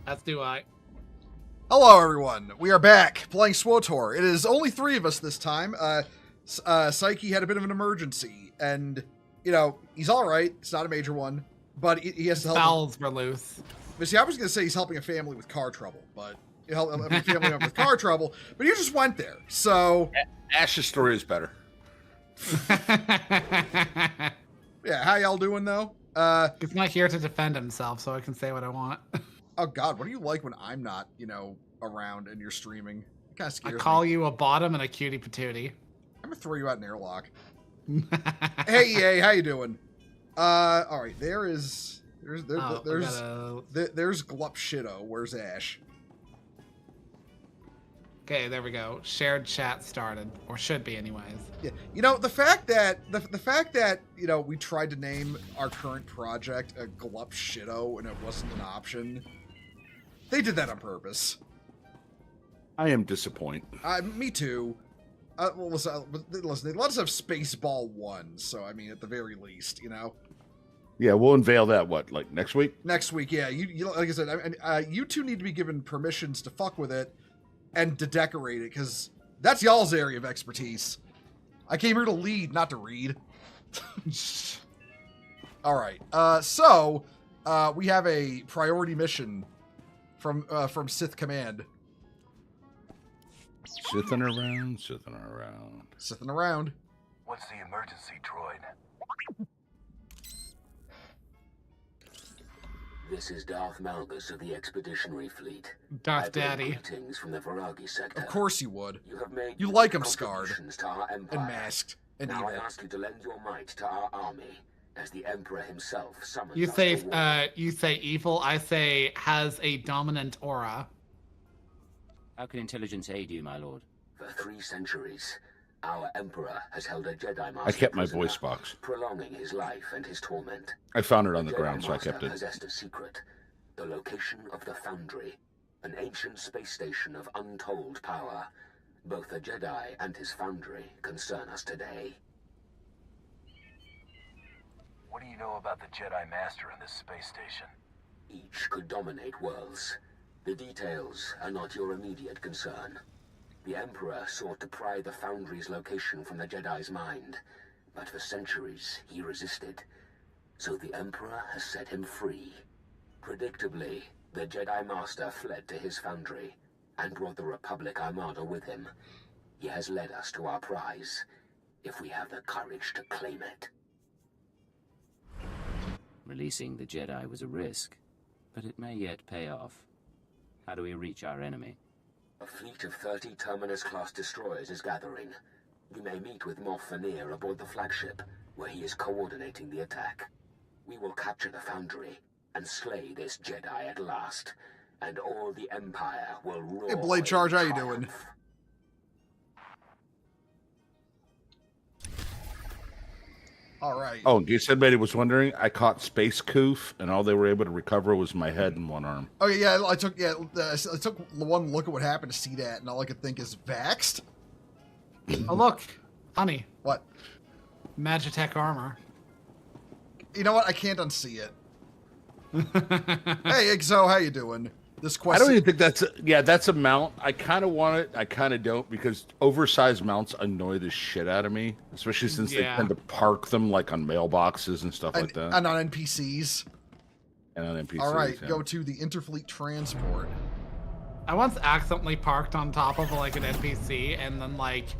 As do I. Hello, everyone. We are back playing SWTOR. It is only 3 of us this time. Psyche had a bit of an emergency, and, you know, he's all right. It's not a major one, but he has to help. Bowels were loose. But see, I was going to say he's helping a family with car trouble, but helping a family with car trouble, but you just went there, so... Ash's story is better. Yeah, how y'all doing, though? He's not here to defend himself, so I can say what I want. Oh, God, what do you like when I'm not, you know, around and you're streaming? It kind of scares me. I call you a bottom and a cutie patootie. I'm going to throw you out in airlock. Hey, EA, how you doing? All right, there's Glup Shitto. Where's Ash? Okay, there we go. Shared chat started, or should be anyways. Yeah, you know, the fact that you know, we tried to name our current project a Glup Shitto and it wasn't an option. They did that on purpose. I am disappointed. Me too. Well, listen, they let us have Spaceball 1, so I mean, at the very least, you know. Yeah, we'll unveil that, like next week? Next week, yeah. You like I said, you two need to be given permissions to fuck with it and to decorate it, because that's y'all's area of expertise. I came here to lead, not to read. All right. So we have a priority mission from Sith Command. Sithing around, sithing around. Sithing around. What's the emergency, droid? This is Darth Malgus of the Expeditionary Fleet. Darth Daddy. Greetings from the Viragi sector. Of course you would. You have made You like him scarred contributions to our empire. and masked and Now I evil. ask you to lend your might to our army, as the Emperor himself summons You us say, to war. you say evil. I say has a dominant aura. How can intelligence aid you, my lord? For 3 centuries, our Emperor has held a Jedi Master I kept my prisoner, voice box. prolonging his life and his torment. I found it on the Jedi ground, so I Master kept it. possessed a secret, the location of the Foundry, an ancient space station of untold power. Both the Jedi and his Foundry concern us today. What do you know about the Jedi Master in this space station? Each could dominate worlds. The details are not your immediate concern. The Emperor sought to pry the Foundry's location from the Jedi's mind, but for centuries he resisted. So the Emperor has set him free. Predictably, the Jedi Master fled to his Foundry and brought the Republic Armada with him. He has led us to our prize, if we have the courage to claim it. Releasing the Jedi was a risk, but it may yet pay off. How do we reach our enemy? A fleet of 30 Terminus-class destroyers is gathering. We may meet with Moff Fenir aboard the flagship, where he is coordinating the attack. We will capture the Foundry and slay this Jedi at last, and all the Empire will roar. Hey, Blade Charge, in how you doing? triumph. All right. Oh, in case anybody was wondering, I caught Space Coof, and all they were able to recover was my head and one arm. Oh yeah, I took one look at what happened to see that, and all I could think is vaxxed. Oh look, honey, What? Magitech armor. You know what? I can't unsee it. Hey, Exo, how you doing? This I question. don't even think that's a mount. I kind of want it. I kind of don't, because oversized mounts annoy the shit out of me, especially since they Yeah. tend to park them like on mailboxes and stuff like that, And on NPCs. and on NPCs. All right, yeah. go to the Interfleet Transport. I once accidentally parked on top of like an NPC and then like,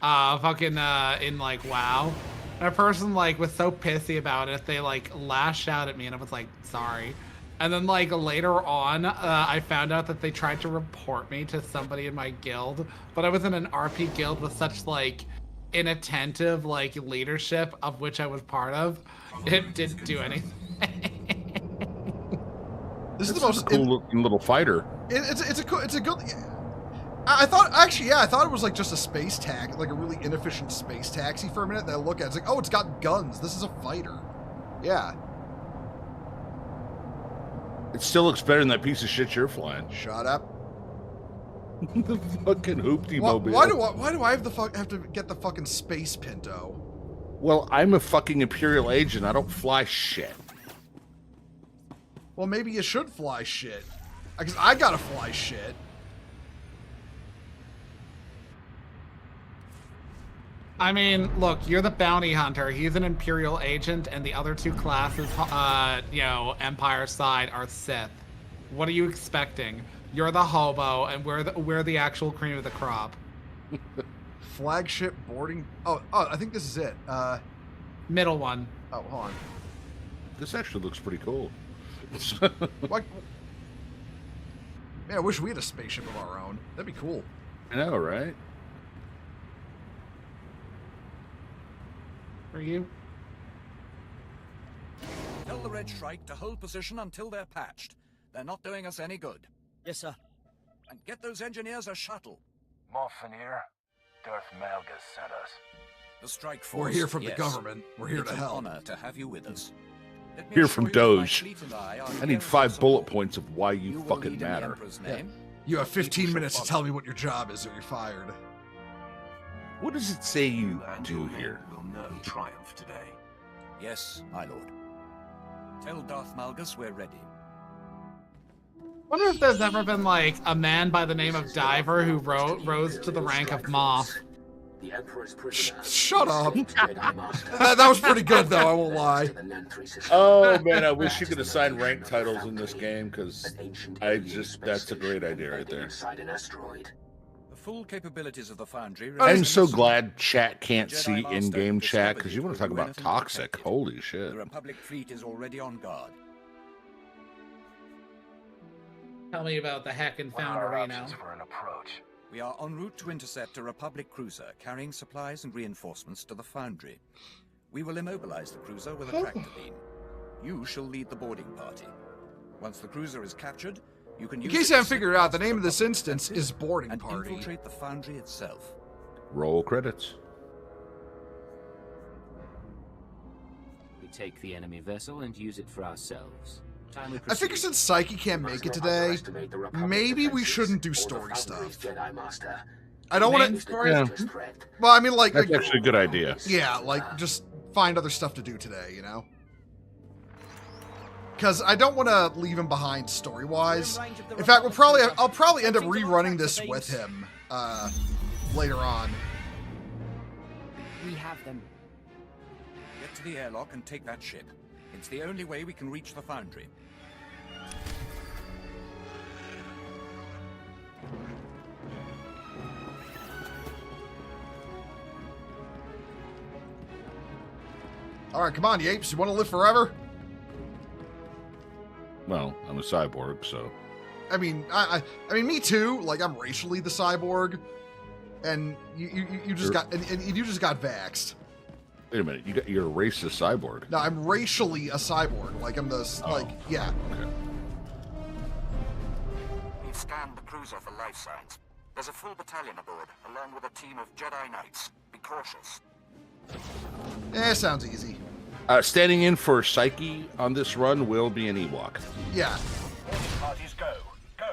in like WoW, and a person like was so pissy about it they like lashed out at me and I was like sorry, and then like later on I found out that they tried to report me to somebody in my guild, but I was in an RP guild with such like inattentive like leadership of which I was part of. It didn't do anything. This is This the is most a cool looking little fighter. It's a good. I thought it was like just a space tax, like a really inefficient space taxi for a minute. Then I look at it, it's like, oh, it's got guns. This is a fighter. Yeah. It still looks better than that piece of shit you're flying. Shut up. The fucking hoopty Why, mobile. why do I have to get the fucking space Pinto? Well, I'm a fucking Imperial agent. I don't fly shit. Well, maybe you should fly shit. Because I gotta fly shit. I mean, look, you're the bounty hunter. He's an Imperial agent, and the other two classes, you know, Empire side are Sith. What are you expecting? You're the hobo, and we're the actual cream of the crop. Flagship boarding. Oh, I think this is it. Middle one. Oh, hold on. This actually looks pretty cool. What? Man, I wish we had a spaceship of our own. That'd be cool. I know, right? For you? Tell the Red Shrike to hold position until they're patched. They're not doing us any good. Yes, sir. And get those engineers a shuttle. Morphinier, Darth Malgus sent us. The strike force. We're here from the yes. government. We're here It's to an help. honor to have you with us. Let me Here assure from you that my Doge. fleet and I are I here need in 5 your bullet support. points of why you will fucking lead in the matter. Emperor's Yeah. name. You have 15 People minutes to should tell follow. me what your job is, or you're fired. What does it say you do here? Will know triumph today. Yes, my lord. Tell Darth Malgus we're ready. Wonder if there's ever been like a man by the name of Diver who rose to the rank of Moth. The Emperor's prisoner. Shut up. Jedi Master. That was pretty good, though. I won't lie. To the Nantri system. Oh man, I wish you could assign rank titles in this game because An ancient I alien just space that's a great station idea right embedded there. Inside an asteroid. The full capabilities of the Foundry. I'm remain so the glad chat can't Jedi see Master in-game chat discovered because you you want to talk could do about anything toxic. protective. Holy shit! The Republic fleet is already on guard. Tell me about the Heckin' What are our Foundry options now. for an approach? We are en route to intercept a Republic cruiser carrying supplies and reinforcements to the Foundry. We will immobilize the cruiser with a tractor beam. You shall lead the boarding party. Once the cruiser is captured, you can In use case it you haven't to slip figured it out, the past name of this Republic instance defenses is Boarding and Party. infiltrate the Foundry itself. Roll credits. We take the enemy vessel and use it for ourselves. Time we I figure proceed. since Psyche can't make it today, maybe we shouldn't do story stuff. Jedi Master. I don't want Main to. story? Yeah. Well, I mean, like, That's actually a good idea. yeah, like just find other stuff to do today, you know? Because I don't want to leave him behind story-wise. In fact, I'll probably end up rerunning this with him later on. We have them. Get to the airlock and take that ship. It's the only way we can reach the Foundry. All right, come on, you apes. You want to live forever? Well, I'm a cyborg, so I mean, I mean, me too. Like, I'm racially the cyborg, and you just got and you just got vaxxed. wait a minute. You're a racist cyborg. No, I'm racially a cyborg. Like, I'm the like, yeah. Okay. We've scanned the cruiser for life signs. There's a full battalion aboard, along with a team of Jedi Knights. Be cautious. Sounds easy. Standing in for Psyche on this run will be an Ewok. Yeah. Boarding parties go. Go.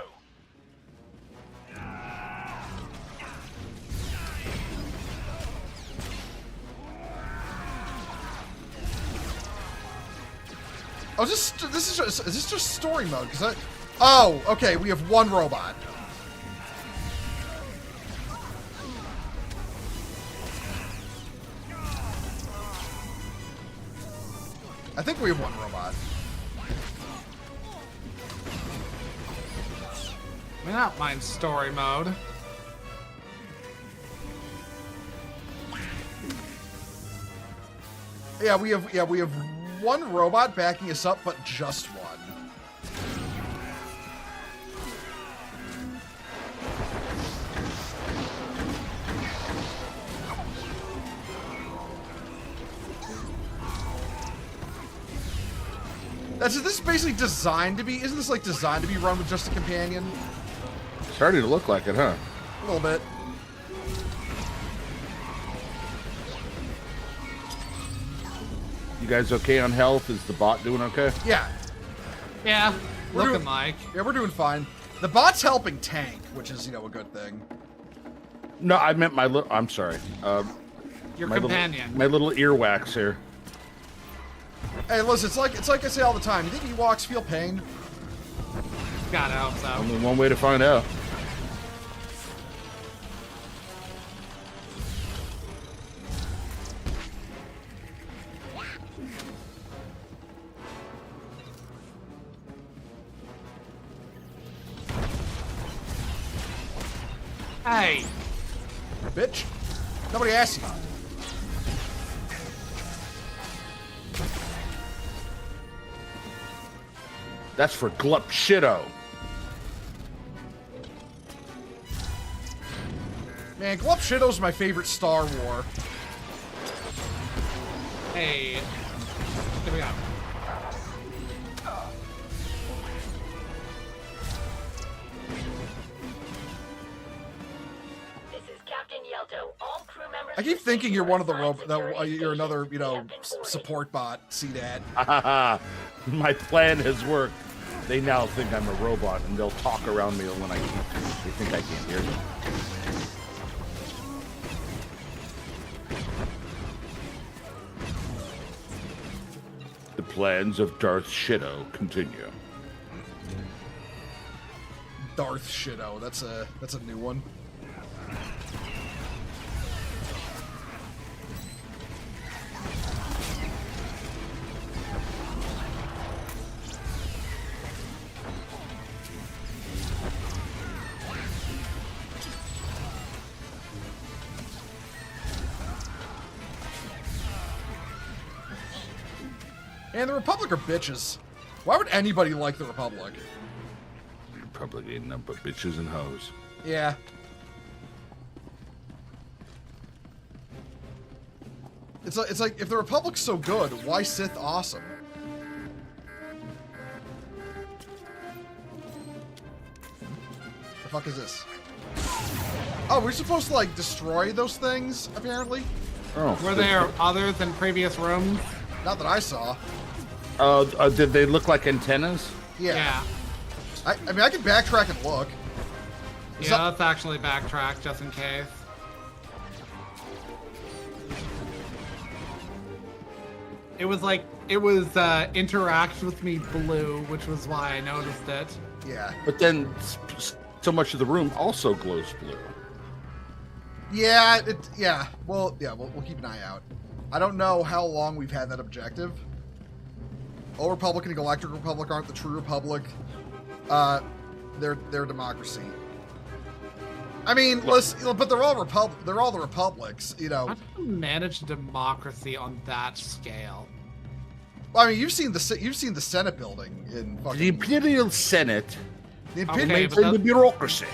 Oh, is this just story mode? Because oh, okay, we have one robot. I think we have one robot. I mean, I don't mind story mode. Yeah, we have one robot backing us up, but just one. Is this basically designed to be? Isn't this like designed to be run with just a companion? Starting to look like it, huh? A little bit. You guys okay on health? Is the bot doing okay? Yeah, Yeah, We're looking doing- like. yeah, we're doing fine. The bot's helping tank, which is a good thing. No, I meant my little. I'm sorry. Your My companion. my little earwax here. Hey, listen, it's like I say all the time. You think Ewoks feel pain? Gotta hope so. Only one way to find out. Hey, Bitch. Nobody asked you. That's for Glup Shitto. Man, Glup Shitto's my favorite Star War. hey. Here we go. This is Captain Yelto. All crew members. I keep thinking you're one of the you're another, support bot. See that? My plan has worked. They now think I'm a robot, and they'll talk around me when I can't. They think I can't hear them. The plans of Darth Shitto continue. Darth Shitto. That's a new one. And the Republic are bitches. Why would anybody like the Republic? Republic ain't nothing but bitches and hoes. Yeah. It's like if the Republic's so good, why Sith awesome? The fuck is this? Oh, we're supposed to like destroy those things, apparently? Oh. Were there others in previous rooms? Not that I saw. Did they look like antennas? Yeah. I mean, I can backtrack and look. Yeah, let's actually backtrack just in case. It was interact with me blue, which was why I noticed it. Yeah. But then so much of the room also glows blue. Yeah, yeah. Well, yeah, we'll keep an eye out. I don't know how long we've had that objective. Old Republic and Galactic Republic aren't the true Republic. They're democracy. I mean, listen, but they're all the republics, you know. How do you manage democracy on that scale? Well, I mean, you've seen the Senate building in fucking The Imperial Senate the Okay, Imperial. but the bureaucracy.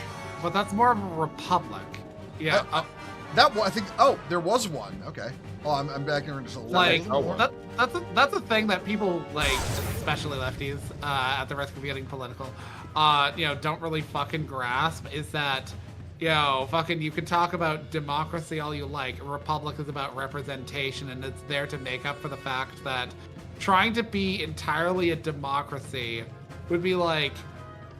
But that's more of a republic. Yeah. That one, I think. Oh, there was one. Okay. Oh, I'm back here in just a little. Like that's a thing that people like, especially lefties, at the risk of getting political, don't really fucking grasp is that, fucking you can talk about democracy all you like. A republic is about representation, and it's there to make up for the fact that trying to be entirely a democracy would be like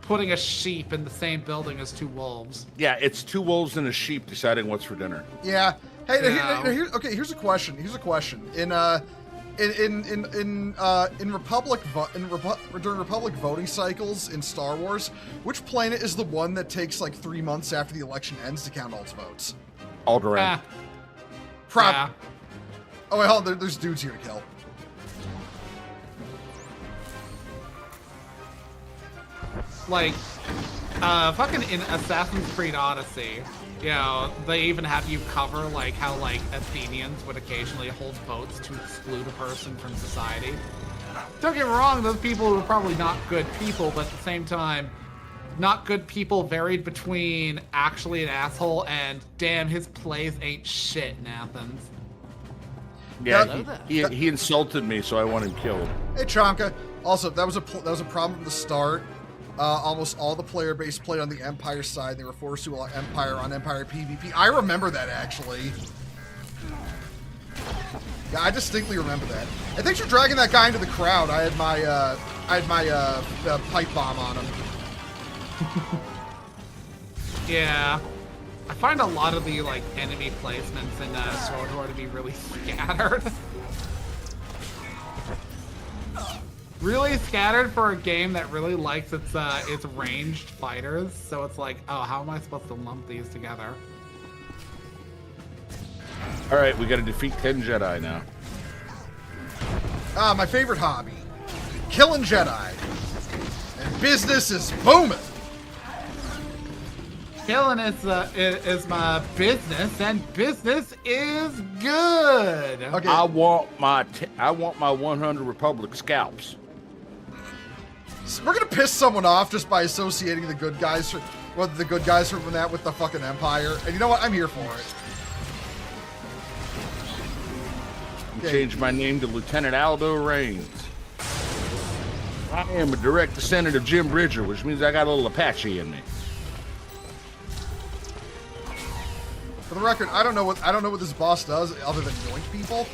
putting a sheep in the same building as two wolves. Yeah, it's two wolves and a sheep deciding what's for dinner. Yeah. Hey, Yeah. here's a question. In during Republic voting cycles in Star Wars, which planet is the one that takes like 3 months after the election ends to count all its votes? Alderaan. Ah, Prop. Oh wait, hold on. There's dudes here to kill. like, fucking in Assassin's Creed Odyssey, they even have you cover, like, how, like, Athenians would occasionally hold votes to exclude a person from society. Don't get me wrong, those people were probably not good people, but at the same time, not good people varied between actually an asshole and, damn, his plays ain't shit in Athens. Yeah, he insulted me, so I want him killed. Hey, Chonka. Also, that was a problem from the start. Almost all the player base played on the Empire side. They were forced to Empire on Empire PvP. I remember that, actually. Yeah, I distinctly remember that. And thanks for dragging that guy into the crowd. I had my pipe bomb on him. Yeah. I find a lot of the, like, enemy placements in SWTOR to be really scattered. really scattered for a game that really likes its ranged fighters. So it's like, oh, how am I supposed to lump these together? All right, we got to defeat 10 Jedi now. My favorite hobby, killing Jedi, and business is booming. Killing is my business, and business is good. Okay. I want my 100 Republic scalps. We're gonna piss someone off just by associating the good guys from that with the fucking Empire, and you know what? I'm here for it. Okay. Change my name to Lieutenant Aldo Raines. I am a direct descendant of Jim Bridger, which means I got a little Apache in me. For the record, I don't know what this boss does other than yoink people.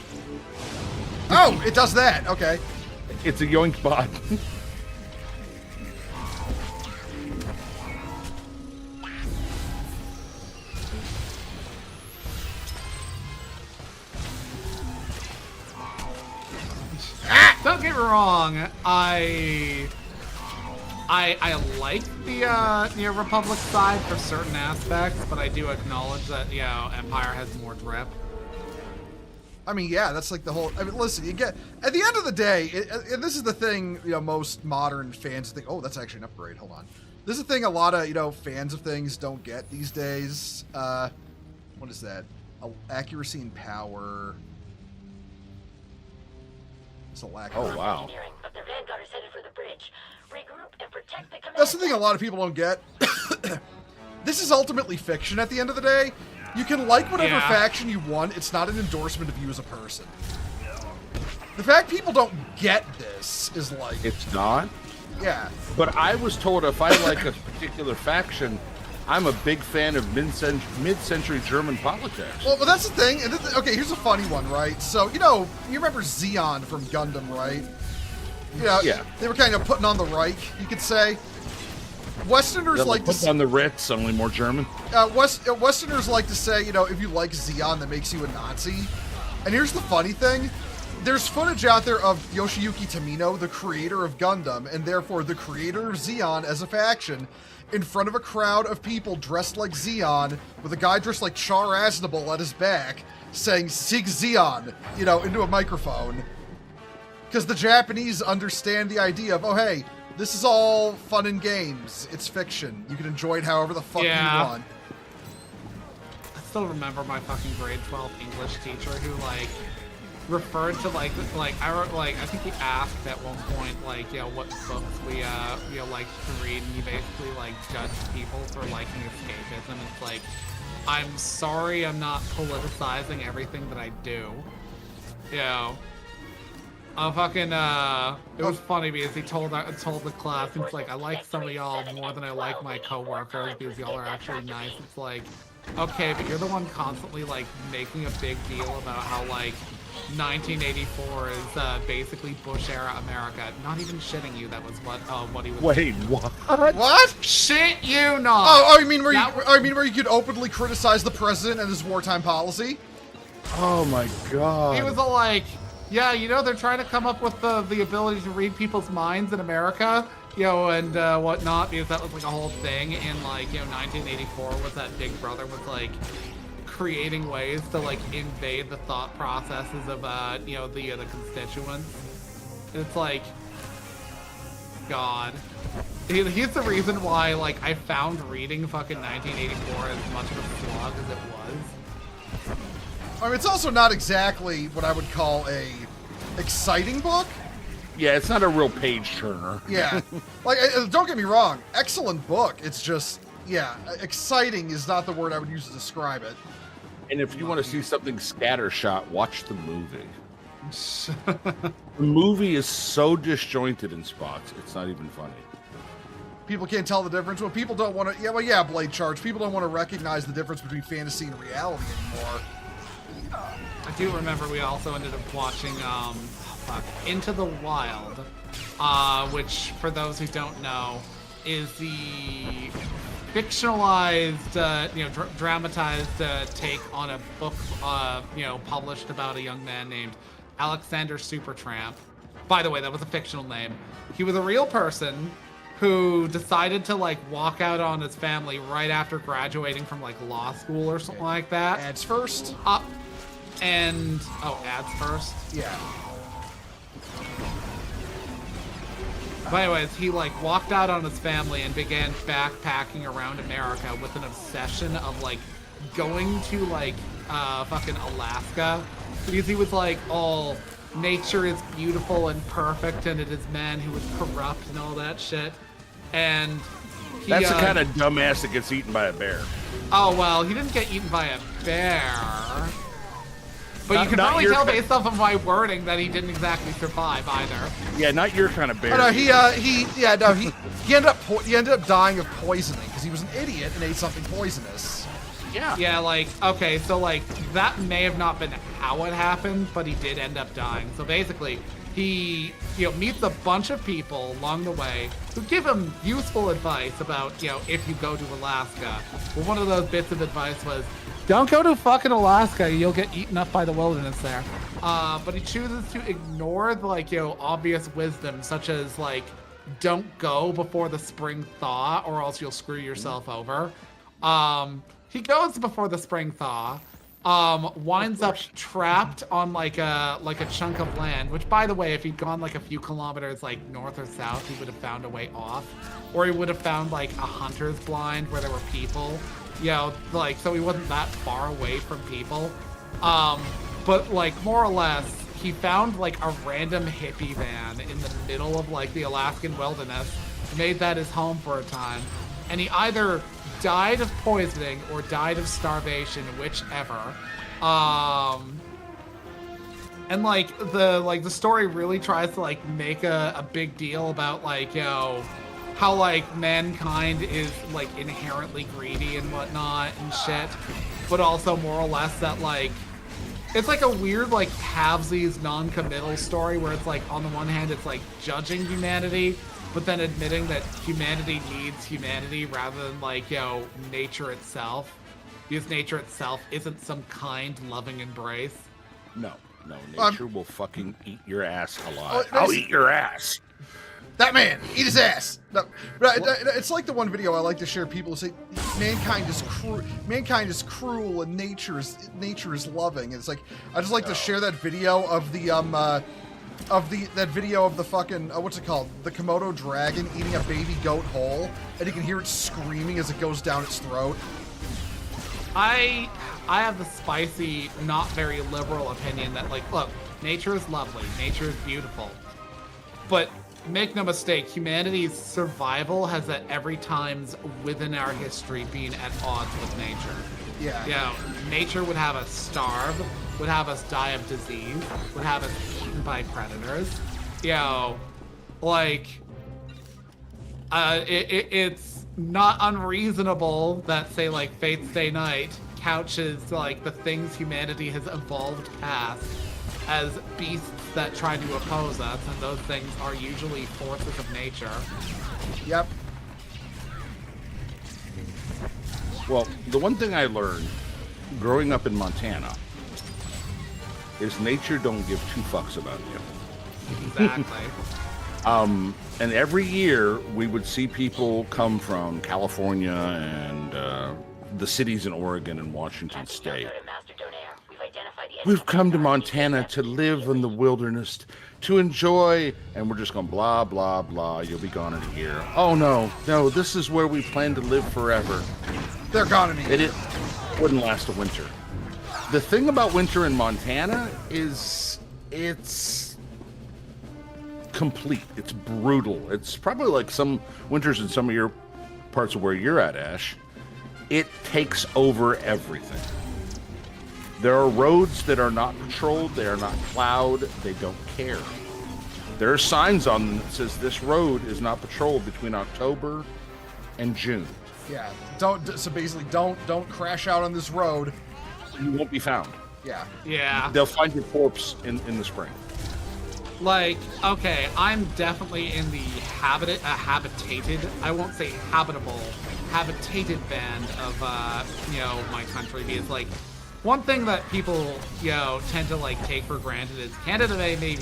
Oh, it does that. Okay. It's a yoink bot. Don't get me wrong, I like the Republic side for certain aspects, but I do acknowledge that Empire has more drip. I mean, yeah, that's like the whole. I mean, listen, you get at the end of the day, and this is the thing, most modern fans think. Oh, that's actually an upgrade. Hold on. This is the thing a lot of fans of things don't get these days. What is that? Accuracy and power. It's a lack. Oh wow. But the Vanguard is headed for the bridge. Regroup and protect the command. That's the thing a lot of people don't get. This is ultimately fiction at the end of the day. You can like whatever faction you want. It's not an endorsement of you as a person. The fact people don't get this is like... It's not? Yeah. But I was told if I like a particular faction, I'm a big fan of mid-century German politics. Well, but that's the thing. Okay, here's a funny one, right? So, you remember Zeon from Gundam, right? Yeah. They were kind of putting on the Reich, you could say. Westerners like to put on the Ritz, only more German. Westerners like to say, if you like Zeon, that makes you a Nazi. And here's the funny thing. There's footage out there of Yoshiyuki Tomino, the creator of Gundam, and therefore the creator of Zeon as a faction, in front of a crowd of people dressed like Zeon, with a guy dressed like Char Aznable at his back, saying Sig Zeon, into a microphone. Because the Japanese understand the idea of, oh, hey, this is all fun and games. It's fiction. You can enjoy it however the fuck you want. I still remember my fucking grade 12 English teacher who, referred to, I think he asked at one point, what books we like to read, and he basically, judged people for liking escapism. It's like, I'm sorry I'm not politicizing everything that I do. It was funny because he told the class, he's like, I like some of y'all more than I like my coworkers because y'all are actually nice. It's like, okay, but you're the one constantly, making a big deal about how, 1984 is basically Bush-era America. Not even shitting you, that was what he was... Wait, what? What? Shit you not! Oh, you mean where you could openly criticize the president and his wartime policy? Oh my god. He was all like... Yeah, they're trying to come up with the ability to read people's minds in America, and whatnot, because that was a whole thing in 1984 was that Big Brother was creating ways to invade the thought processes of the constituents. It's like, God, he's the reason why I found reading fucking 1984 as much of a slog as it was. I mean, it's also not exactly what I would call a exciting book. Yeah, it's not a real page turner. Yeah. Don't get me wrong. Excellent book. It's just, exciting is not the word I would use to describe it. And if you want to see something scattershot, watch the movie. The movie is so disjointed in spots, it's not even funny. People can't tell the difference. Well, people don't want to... Blade Charge. People don't want to recognize the difference between fantasy and reality anymore. I do remember we also ended up watching Into the Wild, which, for those who don't know, is the fictionalized, dramatized take on a book, published about a young man named Alexander Supertramp, By the way, that was a fictional name. He was a real person who decided to like walk out on his family right after graduating from like law school or something like that. Ads first. Ads first. Yeah. But anyways, he like walked out on his family and began backpacking around America with an obsession of like going to like fucking Alaska, because he was like, oh, nature is beautiful and perfect and it is man who is corrupt and all that shit. And that's the kind of dumbass that gets eaten by a bear. Oh, well, he didn't get eaten by a bear. But you can probably tell based off of my wording that he didn't exactly survive either. Yeah, not your kind of bear. Oh, no, he ended up dying of poisoning because he was an idiot and ate something poisonous. Yeah. Yeah, like, okay, so like that may have not been how it happened, but he did end up dying. So basically, he, meets a bunch of people along the way who give him useful advice about, if you go to Alaska. Well, one of those bits of advice was, don't go to fucking Alaska, you'll get eaten up by the wilderness there. But he chooses to ignore the, like, obvious wisdom, such as, like, don't go before the spring thaw or else you'll screw yourself over. He goes before the spring thaw. Winds up trapped on like a chunk of land, which, by the way, if he'd gone like a few kilometers like north or south, he would have found a way off, or he would have found like a hunter's blind where there were people, like, so he wasn't that far away from people. But like more or less, he found like a random hippie van in the middle of like the Alaskan wilderness, made that his home for a time, and he either died of poisoning or died of starvation, whichever. And like the story really tries to like make a big deal about like, how like mankind is like inherently greedy and whatnot and shit, but also more or less that like it's like a weird like halvesies non-committal story where it's like on the one hand it's like judging humanity, but then admitting that humanity needs humanity rather than like, nature itself. Because nature itself isn't some kind, loving embrace. No, nature will fucking eat your ass alive. I'll eat your ass. That man, eat his ass. No, it's like the one video I like to share. People say mankind is cruel and nature is loving. And it's like I just like to share that video of the that video of the fucking what's it called, the Komodo dragon eating a baby goat whole, and you can hear it screaming as it goes down its throat. I have the spicy, not very liberal opinion that like, look, nature is lovely, nature is beautiful, but make no mistake, humanity's survival has at every times within our history been at odds with nature. Yeah. Nature would have us starve, would have us die of disease, would have us eaten by predators. It's not unreasonable that, say, like, Fate Stay Night couches, like, the things humanity has evolved past as beasts that try to oppose us, and those things are usually forces of nature. Yep. Well, the one thing I learned growing up in Montana is nature don't give two fucks about you. Exactly. And every year we would see people come from California and the cities in Oregon and Washington State. We've come to Montana to live in the wilderness, to enjoy, and we're just going blah, blah, blah. You'll be gone in a year. Oh, no, this is where we plan to live forever. They're gone in a year. It wouldn't last a winter. The thing about winter in Montana is it's complete. It's brutal. It's probably like some winters in some of your parts of where you're at, Ash. It takes over everything. There are roads that are not patrolled, they are not plowed, they don't care. There are signs on them that says this road is not patrolled between October and June. Yeah, don't crash out on this road. You won't be found. Yeah. They'll find your corpse in the spring. Like, okay, I'm definitely in the habitated, I won't say habitable, habitated band of, my country, because, like, one thing that people, tend to like take for granted is Canada may be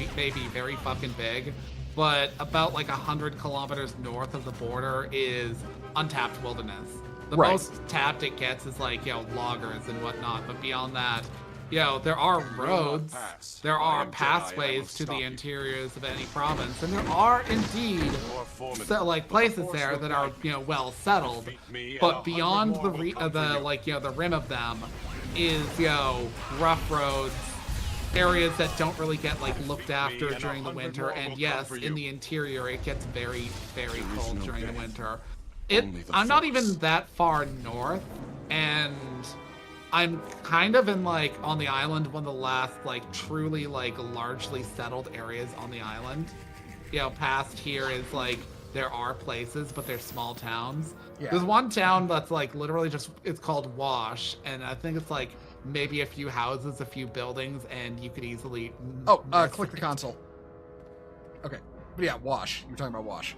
very fucking big, but about like 100 kilometers north of the border is untapped wilderness. The Right. most tapped it gets is like, loggers and whatnot, but beyond that, there are roads, there are pathways to the interiors of any province, and there are indeed places there that are, well settled, but beyond the rim of them is, rough roads, areas that don't really get like looked after during the winter, and yes, in the interior it gets very, very cold during the winter. I'm not even that far north, and I'm kind of in like on the island, one of the last like truly like largely settled areas on the island. Past here is like there are places, but they're small towns. Yeah. There's one town that's like literally it's called Wash, and I think it's like maybe a few houses, a few buildings, and you could easily. Click the console. Okay, but yeah, Wash. You're talking about Wash.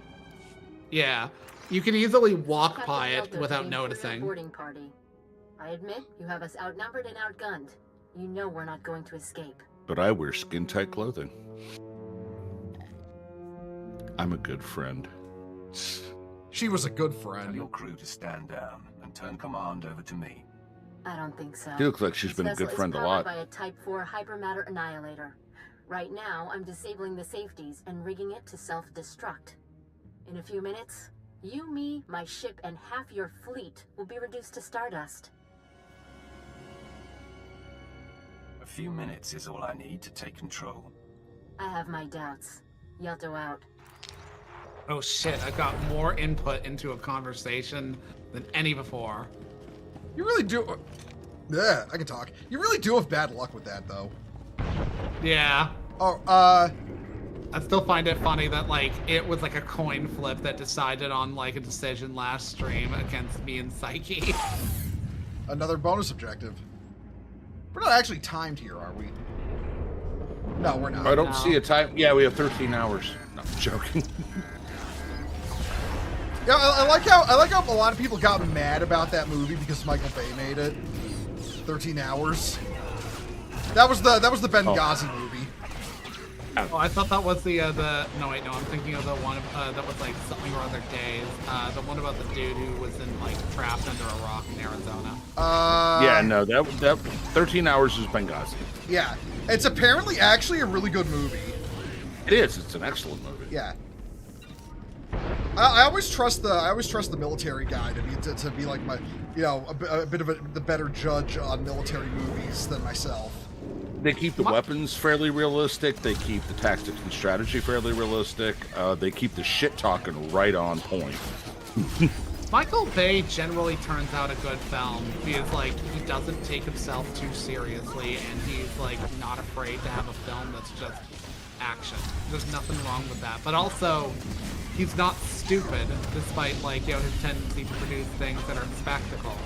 Yeah, you can easily walk Captain by it Delta without to the Imperial noticing. Boarding party. I admit, you have us outnumbered and outgunned. You know we're not going to escape. But I wear skin-tight clothing. I'm a good friend. She was a good Tell friend. your crew to stand down and turn command over to me. I don't think so. She looks like she's This been a vessel good is friend a powered lot. by a Type 4 hypermatter annihilator. Right now, I'm disabling the safeties and rigging it to self-destruct. In a few minutes, you, me, my ship, and half your fleet will be reduced to stardust. A few minutes is all I need to take control. I have my doubts. Yelto out. Oh shit, I got more input into a conversation than any before. You really do. Yeah, I can talk. You really do have bad luck with that, though. Yeah. Oh, I still find it funny that like it was like a coin flip that decided on like a decision last stream against me and Psyche. another bonus objective. We're not actually timed here, are we? No, we're not. I don't No. see a time. Yeah, we have 13 hours. No, I'm joking. Yeah, I like how a lot of people got mad about that movie because Michael Bay made it. 13 hours. That was the Benghazi movie. Oh, I thought that was the no wait, no, I'm thinking of the one that was like Something or Other Days. The one about the dude who was in like trapped under a rock in Arizona. Yeah, no, that 13 hours is Benghazi. Yeah, it's apparently actually a really good movie. It is. It's an excellent movie. Yeah. I always trust the military guy to be like my, a bit of the better judge on military movies than myself. They keep the weapons fairly realistic. They keep the tactics and strategy fairly realistic. They keep the shit talking right on point. Michael Bay generally turns out a good film because like he doesn't take himself too seriously and he's like not afraid to have a film that's just action. There's nothing wrong with that. But also, he's not stupid, despite like his tendency to produce things that are spectacle,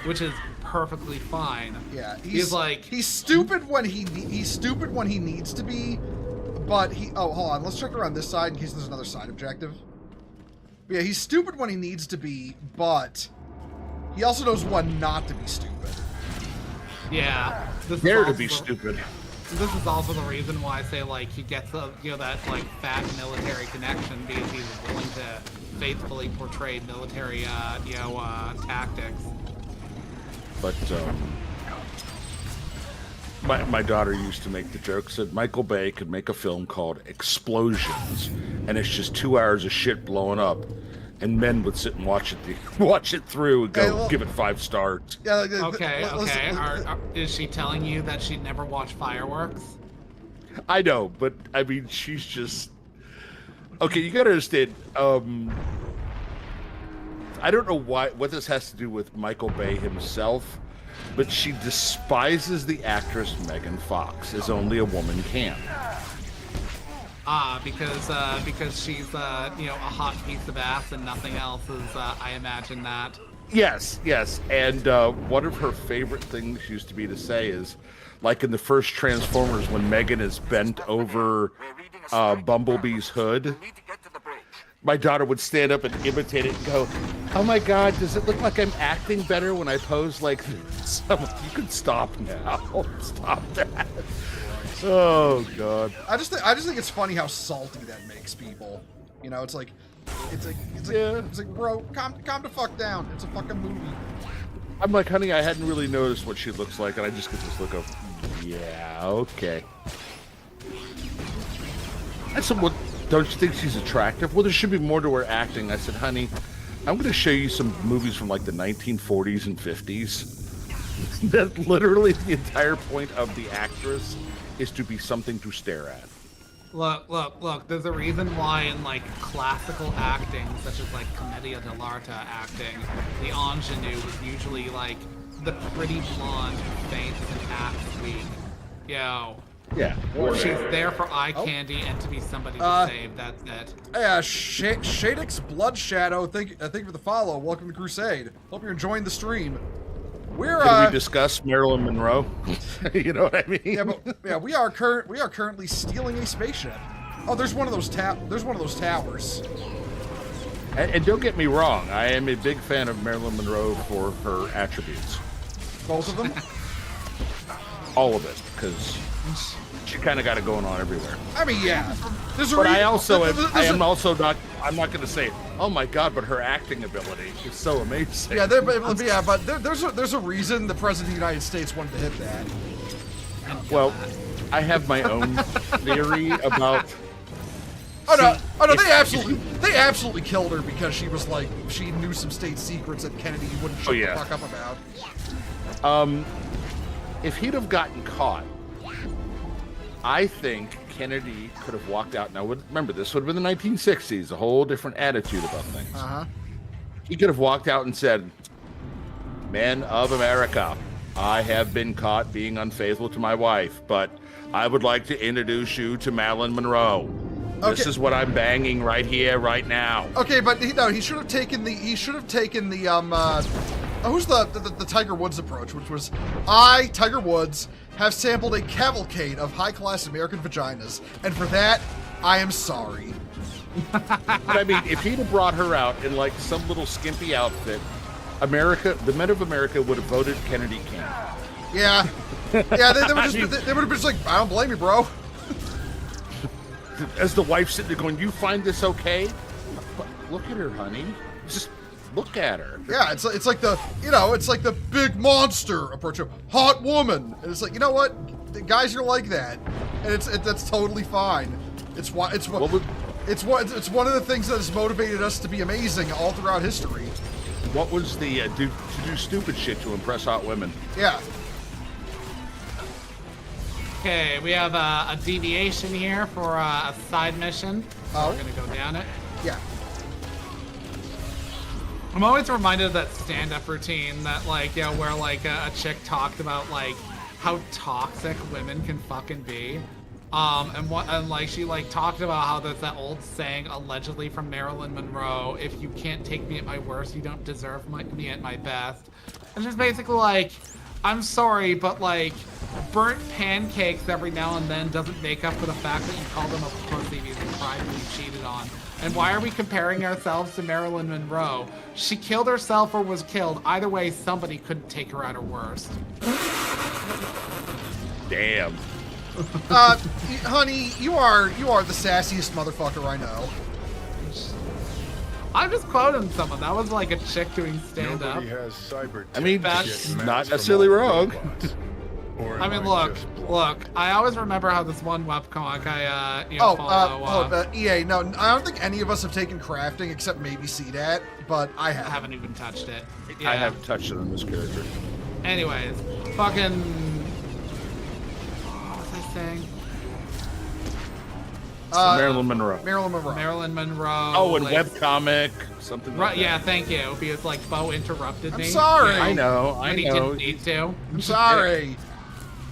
which is perfectly fine. Yeah, he's stupid when he's stupid when he needs to be, but hold on, let's check around this side in case there's another side objective. But yeah, he's stupid when he needs to be, but he also knows when not to be stupid. Yeah, Dare to be stupid. This is also the reason why I say like he gets that like fat military connection because he's willing to faithfully portray military tactics. But my daughter used to make the joke, said Michael Bay could make a film called Explosions, and it's just 2 hours of shit blowing up, and men would sit and watch it through and go give it 5 stars. Yeah. Okay. Is she telling you that she'd never watch fireworks? I know, but I mean, she's just okay. You gotta understand. I don't know what this has to do with Michael Bay himself, but she despises the actress Megan Fox as only a woman can. Because she's a hot piece of ass and nothing else is. I imagine that. Yes, and one of her favorite things used to be to say is, like in the first Transformers, when Megan is bent over Bumblebee's hood, my daughter would stand up and imitate it and go, Oh my God, does it look like I'm acting better when I pose like this? You can stop now. Stop that. Oh God. I just think it's funny how salty that makes people. You know, it's like, bro, calm the fuck down. It's a fucking movie. I'm like, honey, I hadn't really noticed what she looks like, and I just get this look of, yeah, okay. I said, well, don't you think she's attractive? Well, there should be more to her acting. I said, honey, I'm going to show you some movies from like the 1940s and 50s. That literally the entire point of the actress is to be something to stare at. Look, there's a reason why in like classical acting, such as like commedia dell'arte acting, the ingenue was usually like the pretty blonde who faints and acts weak. Yo. Yeah. She's there for eye candy and to be somebody to save, that's it. Yeah, Shadix Blood Shadow, thank you for the follow. Welcome to Crusade. Hope you're enjoying the stream. Can we discuss Marilyn Monroe? You know what I mean? Yeah, we are currently stealing a spaceship. Oh, there's one of those towers. And don't get me wrong, I am a big fan of Marilyn Monroe for her attributes. Both of them? All of it, because she kind of got it going on everywhere. I mean, yeah. But I'm not going to say, oh my God, but her acting ability is so amazing. Yeah, but there's a reason the President of the United States wanted to hit that. Well, I have my own theory about... They absolutely killed her because she was like, she knew some state secrets that Kennedy wouldn't shut the fuck up about. If he'd have gotten caught, I think Kennedy could have walked out. Now, remember, this would have been the 1960s, a whole different attitude about things. He could have walked out and said, "Men of America, I have been caught being unfaithful to my wife, but I would like to introduce you to Marilyn Monroe. This is what I'm banging right here, right now." Okay, but he should have taken the who's the Tiger Woods approach, which was, I, Tiger Woods, have sampled a cavalcade of high-class American vaginas, and for that, I am sorry. But I mean, if he'd have brought her out in like some little skimpy outfit, the men of America would have voted Kennedy king. Yeah, they would have been just like, I don't blame you, bro. As the wife sitting there going, "You find this okay?" But look at her, honey. Just look at her. Yeah, it's like the big monster approach of hot woman, and it's like, you know what, the guys are like that, and that's totally fine. It's one of the things that has motivated us to be amazing all throughout history. What was the to do stupid shit to impress hot women? Yeah. Okay, we have a deviation here for a side mission. So we're gonna go down it. Yeah. I'm always reminded of that stand-up routine that, like, where like a chick talked about like how toxic women can fucking be, and like she like talked about how there's that old saying allegedly from Marilyn Monroe: "If you can't take me at my worst, you don't deserve me at my best." And just basically like, I'm sorry, but like, burnt pancakes every now and then doesn't make up for the fact that you call them a pussy because you cried when you cheated on. And why are we comparing ourselves to Marilyn Monroe? She killed herself or was killed. Either way, somebody couldn't take her at her worst. Damn. Honey, you are the sassiest motherfucker I know. I'm just quoting someone. That was like a chick doing stand-up. I mean, that's not necessarily wrong. I mean, look. I always remember how this one webcomic I follow. EA. No, I don't think any of us have taken crafting except maybe CDAT, but I have. I haven't even touched it. Yeah. I haven't touched it on this character. Anyways, fucking. What was I saying? Marilyn Monroe. Marilyn Monroe. Oh, and webcomic, something like that. Yeah, thank you. Because like Bo interrupted me. I'm sorry. I know. He didn't need to. I'm sorry.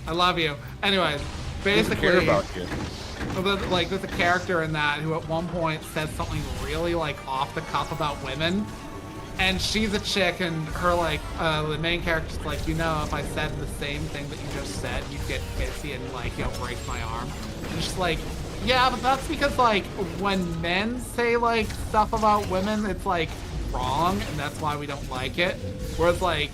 I love you. Anyways, basically, I care about you. Like, there's a character in that who at one point says something really like off the cuff about women, and she's a chick, and her like the main character's like, if I said the same thing that you just said, you'd get pissy and like break my arm. And she's like, yeah, but that's because like when men say like stuff about women, it's like wrong, and that's why we don't like it. Whereas like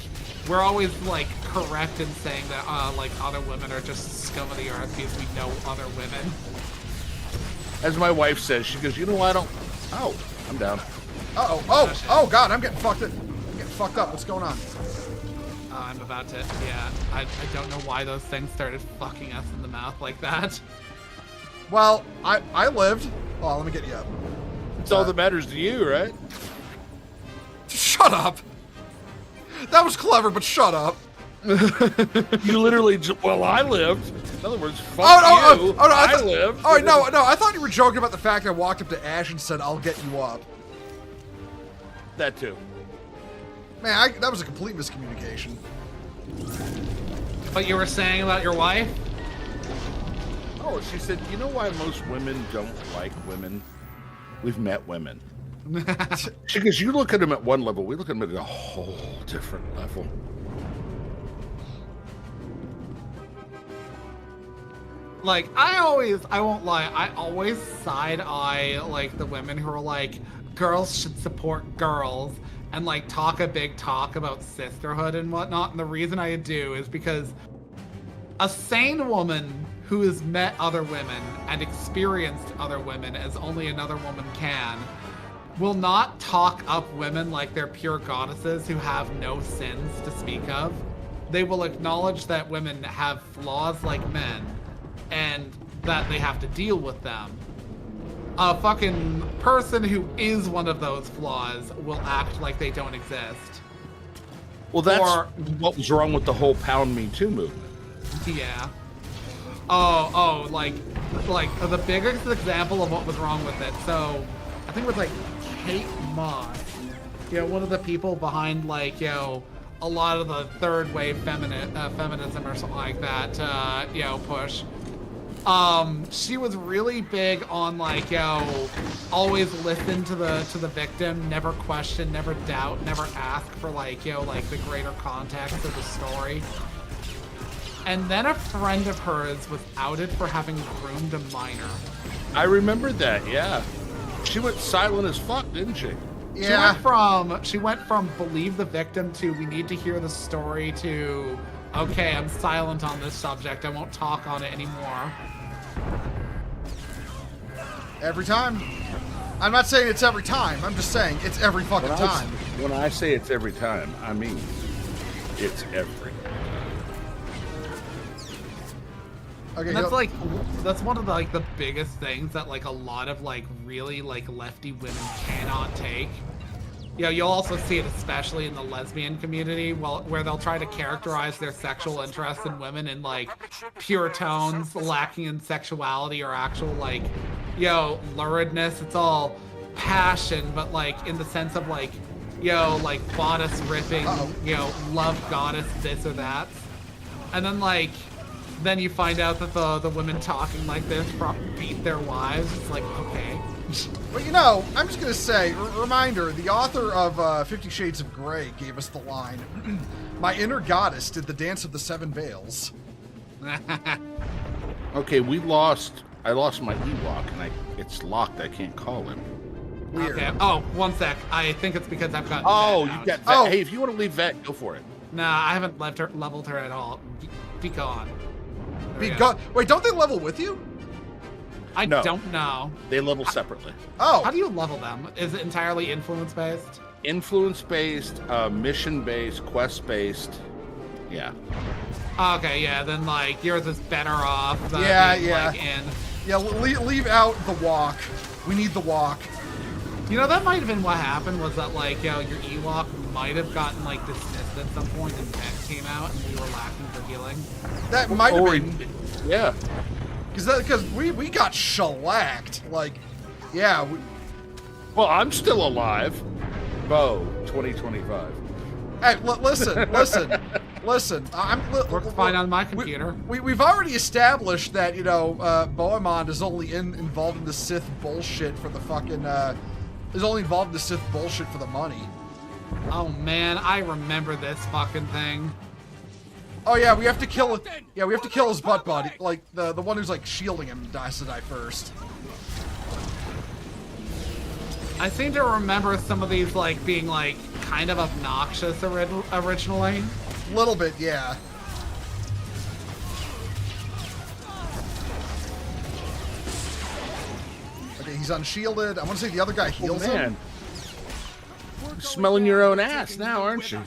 we're always like correct in saying that like other women are just scum of the earth because we know other women. As my wife says, she goes, you know, I don't. Oh, I'm down. Oh God, I'm getting fucked up. I'm getting fucked up. What's going on? I'm about to. Yeah, I don't know why those things started fucking us in the mouth like that. Well, I lived. Oh, let me get you up. It's all that matters to you, right? Shut up. That was clever, but shut up. You literally. Well, I lived. In other words, fuck you. Oh, no, I lived. Oh, no, I thought you were joking about the fact I walked up to Ash and said, I'll get you up. That too. Man, that was a complete miscommunication. What you were saying about your wife? Oh, she said, you know why most women don't like women? We've met women. She goes, you look at them at one level, we look at them at a whole different level. Like, I won't lie, I always side-eye, like, the women who are like, girls should support girls, and, like, talk a big talk about sisterhood and whatnot, and the reason I do is because a sane woman who has met other women and experienced other women as only another woman can will not talk up women like they're pure goddesses who have no sins to speak of. They will acknowledge that women have flaws like men, and that they have to deal with them. A fucking person who is one of those flaws will act like they don't exist. Well, that's what was wrong with the whole Pound Me Too movement. Yeah. Like the biggest example of what was wrong with it. So, I think it was like Kate Moss, you know, one of the people behind like, you know, a lot of the third wave feminism or something like that, you know, push. She was really big on like, yo, always listen to the victim, never question, never doubt, never ask for like, yo, like the greater context of the story. And then a friend of hers was outed for having groomed a minor. I remember that, yeah. She went silent as fuck, didn't she? Yeah. She went from believe the victim to we need to hear the story to okay, I'm silent on this subject. I won't talk on it anymore. Every time. I'm not saying it's every time. I'm just saying it's every fucking time. When I say it's every time, I mean it's every time. Okay, and that's one of the like the biggest things that like a lot of like really like lefty women cannot take. You know, you'll also see it especially in the lesbian community, where they'll try to characterize their sexual interest in women in like pure tones, lacking in sexuality or actual like, you know, luridness. It's all passion, but like in the sense of like, you know, like bodice ripping, you know, love goddess this or that, and then like. Then you find out that the women talking like this beat their wives. It's like, okay. Well, you know, I'm just going to say, reminder, the author of 50 Shades of Grey gave us the line, my inner goddess did the dance of the seven veils. Okay, I lost my Ewok, and it's locked. I can't call him. Weird. Okay. Oh, one sec. I think it's because I've got Oh, Vet you out. got Vet. Hey, if you want to leave Vet, go for it. Nah, I haven't leveled her at all. Be gone. Be gone. Wait, don't they level with you? I No. don't know. They level separately. Oh. How do you level them? Is it entirely influence-based? Influence-based, mission-based, quest-based. Yeah. Okay, yeah, then, like, yours is better off than Yeah, being, yeah. like, in. Yeah, leave out the walk. We need the walk. You know, that might have been what happened, was that, like, you know, your Ewok might have gotten, like, dismissed at some point and Vet came out and we were lacking for healing. That might have Or- been... Yeah. Because we got shellacked. Like, yeah. Well, I'm still alive. Bo, 2025. Hey, listen. Works fine on my computer. We've already established that, you know, Bohemond is only involved in the Sith bullshit for the fucking, is only involved in the Sith bullshit for the money. Oh, man, I remember this fucking thing. Oh yeah, we have to kill his butt buddy, like the one who's like shielding him has to die first. I seem to remember some of these like being like kind of obnoxious originally. Little bit, yeah. Okay, he's unshielded. I want to say the other guy heals him. You're smelling your own ass now, aren't you?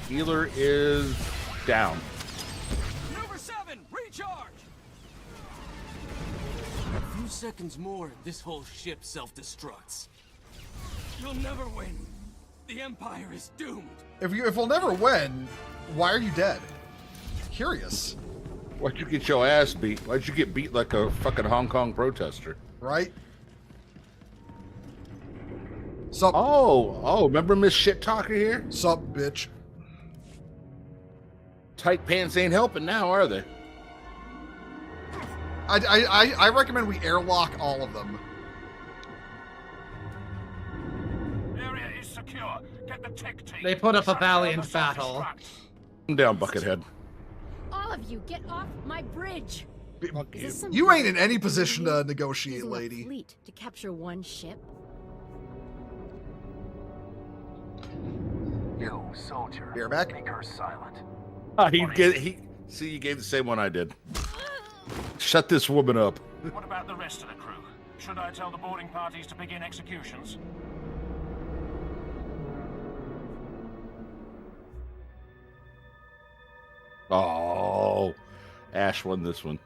Healer is down. Number 7, recharge! A few seconds more, this whole ship self-destructs. You'll never win. The Empire is doomed. If we'll never win, why are you dead? Curious. Why'd you get your ass beat? Why'd you get beat like a fucking Hong Kong protester? Right? Sup? Oh, remember Miss Shit Talker here? Sup, bitch? Tight pants ain't helping now, are they? I recommend we airlock all of them. Area is secure. Get the tech team. They put up a valiant battle. I'm down, Buckethead. All of you, get off my bridge. Fuck you. You ain't in any position to negotiate, Using lady. a fleet to capture one ship. You, soldier. You're back? Make her silent. See, you gave the same one I did. Shut this woman up. What about the rest of the crew? Should I tell the boarding parties to begin executions? Oh, Ash won this one.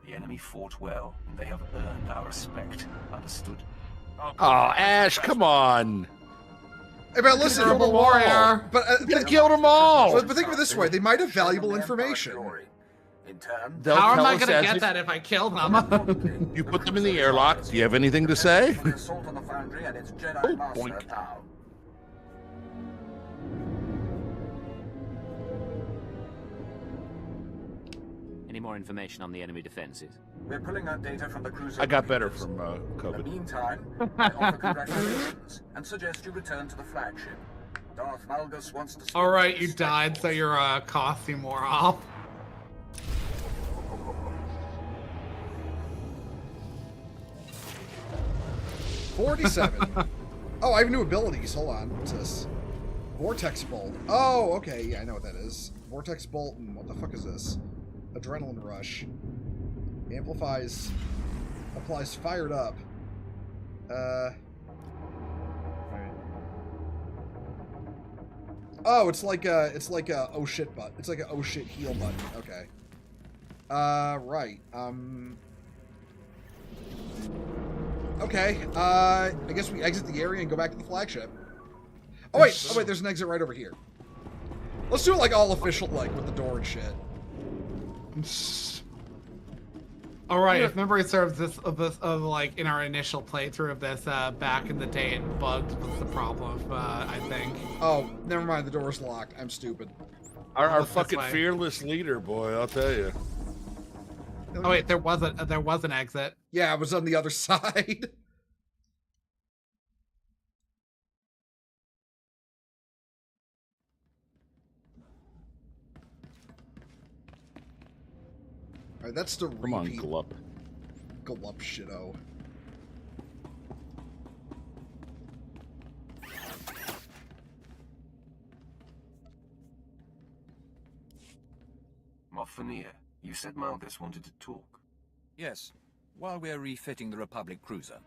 The enemy fought well, and they have earned our respect. Understood? Oh, Ash, come on. Hey, but listen, Honorable warrior. But You killed them all. but think of it this way: they might have valuable information. In turn, They'll How am tell I us gonna as get if that if I kill them? You put them in the airlock. Do you have anything to say? an assault on the foundry and its Jedi Oh, Master boink. now. Any more information on the enemy defenses? We're pulling out data from the cruiser. I got better computers. from In the COVID. meantime, I offer congratulations and suggest you return to the flagship. Darth Malgus wants to. All right, you died, so your costume wore off. $47. Oh, I have new abilities. Hold on. What's this? Vortex Bolt. Oh, okay. Yeah, I know what that is. Vortex Bolt and what the fuck is this? Adrenaline Rush. Amplifies. Applies fired up. Alright. Oh, it's like a oh shit button. It's like a oh shit heal button. Okay. Right. Okay, I guess we exit the area and go back to the flagship. Oh wait, there's an exit right over here. Let's do it like all official, like with the door and shit. All right, if memory serves, this like in our initial playthrough of this back in the day, it bugged was the problem. I think. Oh, never mind. The door's locked. I'm stupid. Our This fucking way. fearless leader, boy, I'll tell you. Oh wait, there was an exit. Yeah, it was on the other side. Alright, that's the Come on, repeat. Glup. Glup shit-o. Moffania, you said Malgus wanted to talk. Yes, while we're refitting the Republic cruiser.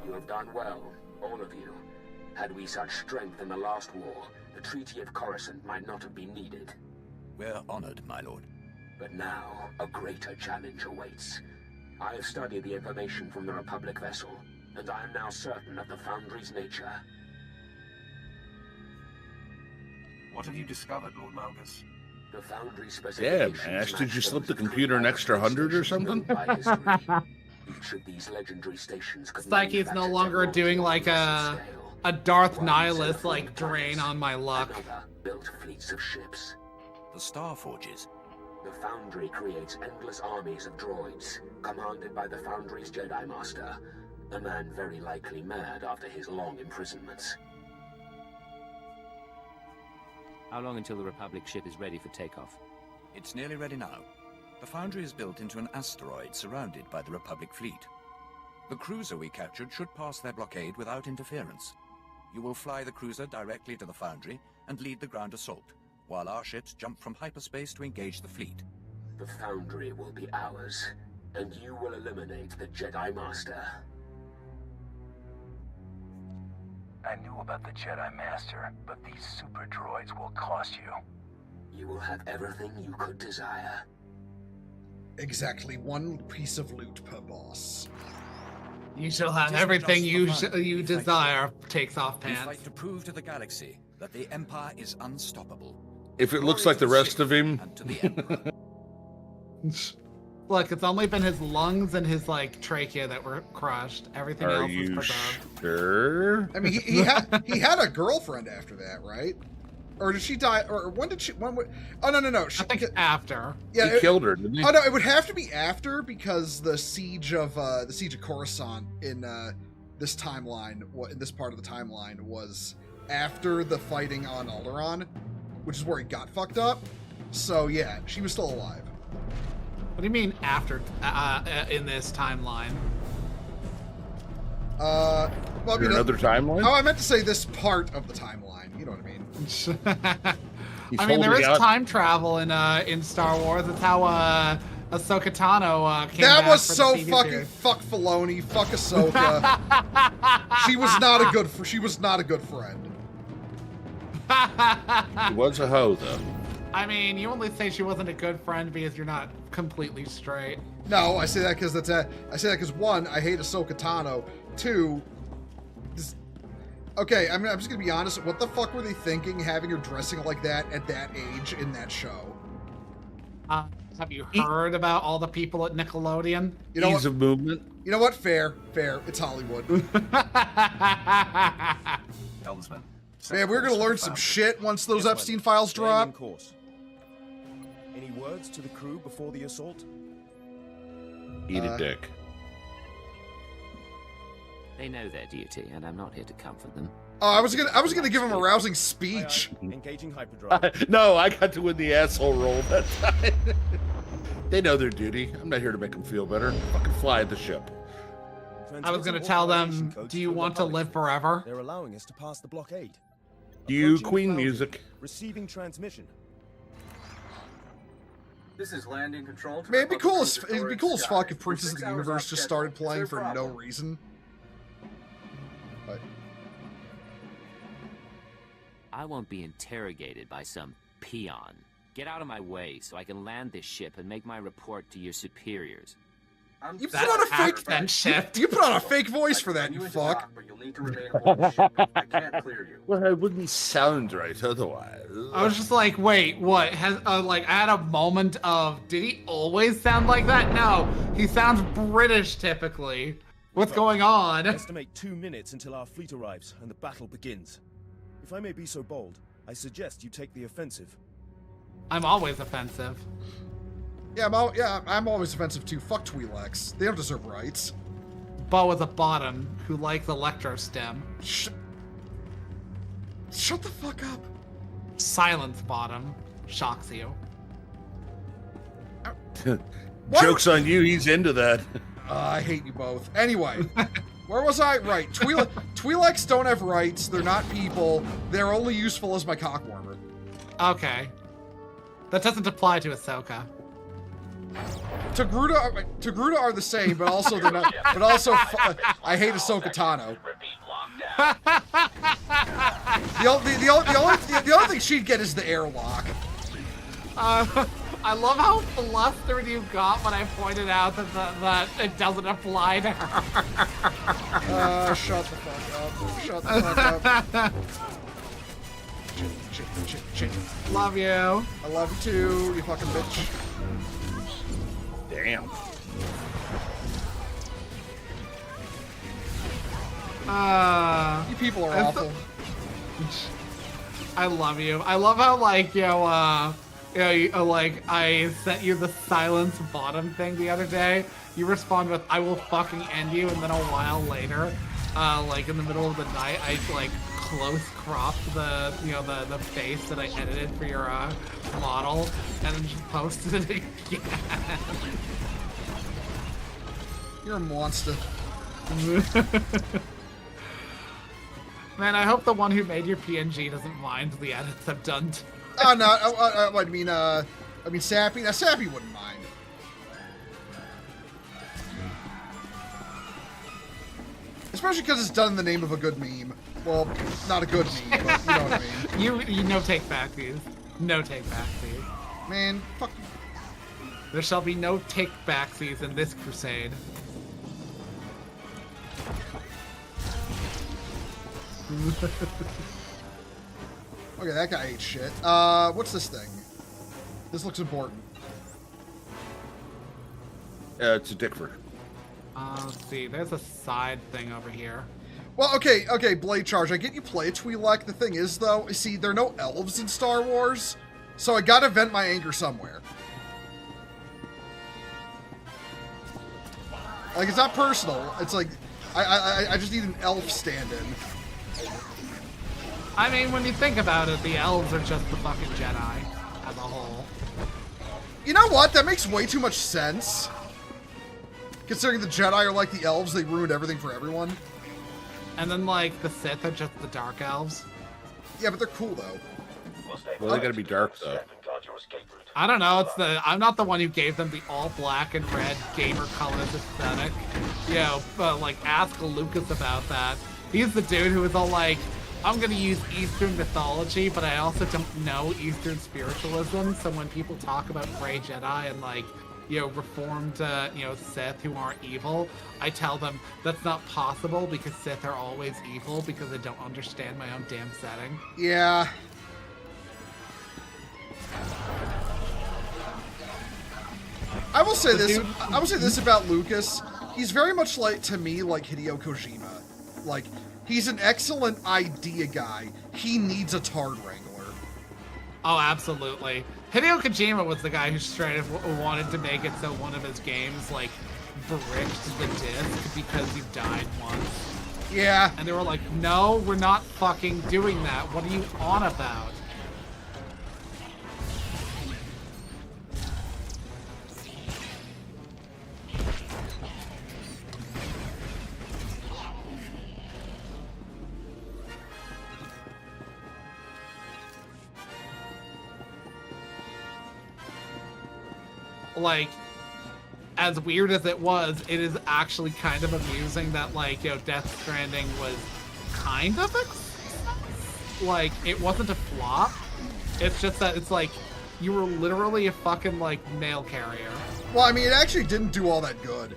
You have done well, all of you. Had we such strength in the last war, the Treaty of Coruscant might not have been needed. We're honored, my lord. But now, a greater challenge awaits. I have studied the information from the Republic vessel, and I am now certain of the Foundry's nature. What have you discovered, Lord Malgus? The Foundry Damn, specifications Ash, did match you slip those the of computer an three extra 100 or stations something? known by history. Each of these legendary stations could It's like he's no manufacture longer technology doing on like massive scale. a Darth One Nihilus set like of drain planets, on my luck. another built fleets of ships. The Star Forges. The Foundry creates endless armies of droids, commanded by the Foundry's Jedi Master. A man very likely mad after his long imprisonments. How long until the Republic ship is ready for takeoff? It's nearly ready now. The Foundry is built into an asteroid surrounded by the Republic fleet. The cruiser we captured should pass their blockade without interference. You will fly the cruiser directly to the Foundry and lead the ground assault, while our ships jump from hyperspace to engage the fleet. The Foundry will be ours, and you will eliminate the Jedi Master. I knew about the Jedi Master, but these super droids will cost you. You will have everything you could desire. Exactly one piece of loot per boss. You shall have everything you desire. Takes off We pants. fight to prove to the galaxy that the Empire is unstoppable. If it looks like the rest of him, And to the Emperor. Look, it's only been his lungs and his like trachea that were crushed. Everything are else was you preserved. sure? I mean, he had a girlfriend after that, right? Or did she die? Or when did she? Oh no! She, I think after. yeah, He killed her, didn't he? Oh no, it would have to be after because the siege of Coruscant in this timeline, in this part of the timeline, was after the fighting on Alderaan, which is where he got fucked up. So yeah, she was still alive. What do you mean after in this timeline? Well, I mean, Another timeline? Oh, I meant to say this part of the timeline. You know what I mean? He's I mean, there holding is out- time travel in Star Wars. That's how Ahsoka Tano came That back was for the so TV fucking series. fuck Filoni, fuck Ahsoka. She was not a good. She was not a good friend. He was a hoe, though. I mean, you only say she wasn't a good friend because you're not completely straight. No, I say that because I say that because one, I hate Ahsoka Tano. Two, okay, I mean, I'm just gonna be honest. What the fuck were they thinking, having her dressing like that at that age in that show? Have you heard about all the people at Nickelodeon? You know Ease what? of movement. You know what? Fair. It's Hollywood. Helmsman. Man, we're gonna learn some shit once those Yes, Epstein Wendy. files Staying drop. in course. Any words to the crew before the assault? Eat a dick. They know their duty, and I'm not here to comfort them. Oh, I was gonna give him a rousing speech. Engaging hyperdrive. No, I got to win the asshole role that time. They know their duty. I'm not here to make them feel better. Fucking fly the ship. I was gonna tell them, do you want to live forever? They're allowing us to pass the blockade. You Approaching Queen Foundry. music. Receiving transmission. This is landing control. Man, it'd be cool as fuck if Princess of the Universe just started playing for no reason. But I won't be interrogated by some peon. Get out of my way so I can land this ship and make my report to your superiors. you put on a fake shift. You put on a fake voice for that, you fuck. But you'll need to remain aboard the ship. I can't clear you. Well, it wouldn't sound right otherwise. I was just like, wait, what? Has like I had a moment of, did he always sound like that? No, he sounds British typically. What's going on? Estimate 2 minutes until our fleet arrives and the battle begins. If I may be so bold, I suggest you take the offensive. I'm always offensive. Yeah, I'm always offensive too. Fuck Twi'leks. They don't deserve rights. Bo is a bottom who likes electrostim. Shut the fuck up. Silence bottom shocks you. Joke's on you. He's into that. I hate you both. Anyway, where was I? Right. Twi'leks don't have rights. They're not people. They're only useful as my cockwarmer. Okay. That doesn't apply to Ahsoka. Togruta are the same, but also they're not. But also, I hate Ahsoka Tano. The only thing she'd get is the airlock. I love how flustered you got when I pointed out that it doesn't apply to her. Shut the fuck up. Shut the fuck up. Shit. Love you. I love you too, you fucking bitch. Damn. You people are awful. I love you. I love how like like I sent you the silence bottom thing the other day, you respond with, I will fucking end you, and then a while later, like in the middle of the night, I like close cropped the, you know, the face that I edited for your model, and then just posted it again. You're a monster. Man, I hope the one who made your PNG doesn't mind the edits I've done. Oh no, I mean Sappy. Now Sappy wouldn't mind. Especially because it's done in the name of a good meme. Well, not a good meme, but you know what I mean. You no take back these. No take back these. Man, fuck you. There shall be no take backsies in this crusade. Okay, that guy ate shit. What's this thing? This looks important. It's a Dickford. Let's see. There's a side thing over here. Well, okay, Blade Charge. I get you play a Twi'lek. The thing is, though, see, there are no elves in Star Wars, so I gotta vent my anger somewhere. Like, it's not personal. It's like, I just need an elf stand-in. I mean, when you think about it, the elves are just the fucking Jedi as a whole. You know what? That makes way too much sense. Considering the Jedi are like the elves, they ruined everything for everyone. And then, like, the Sith are just the Dark Elves. Yeah, but they're cool, though. Well, they gotta be dark, though. I don't know. I'm not the one who gave them the all black and red gamer colors aesthetic. You know, but, like, ask Lucas about that. He's the dude who was all like, I'm gonna use Eastern mythology, but I also don't know Eastern spiritualism, so when people talk about Grey Jedi and, like, you know, reformed, you know, Sith who aren't evil, I tell them that's not possible because Sith are always evil because I don't understand my own damn setting. Yeah. I will say this. I will say this about Lucas. He's very much like, to me, like Hideo Kojima. Like, he's an excellent idea guy. He needs a Tard Wrangler. Oh, absolutely. Hideo Kojima was the guy who straight up wanted to make it so one of his games, like, bricked the disc because he died once. Yeah. And they were like, no, we're not fucking doing that. What are you on about? Like, as weird as it was, it is actually kind of amusing that, like, you know, Death Stranding was kind of like, it wasn't a flop. It's just that it's like, you were literally a fucking, like, mail carrier. Well, I mean, it actually didn't do all that good.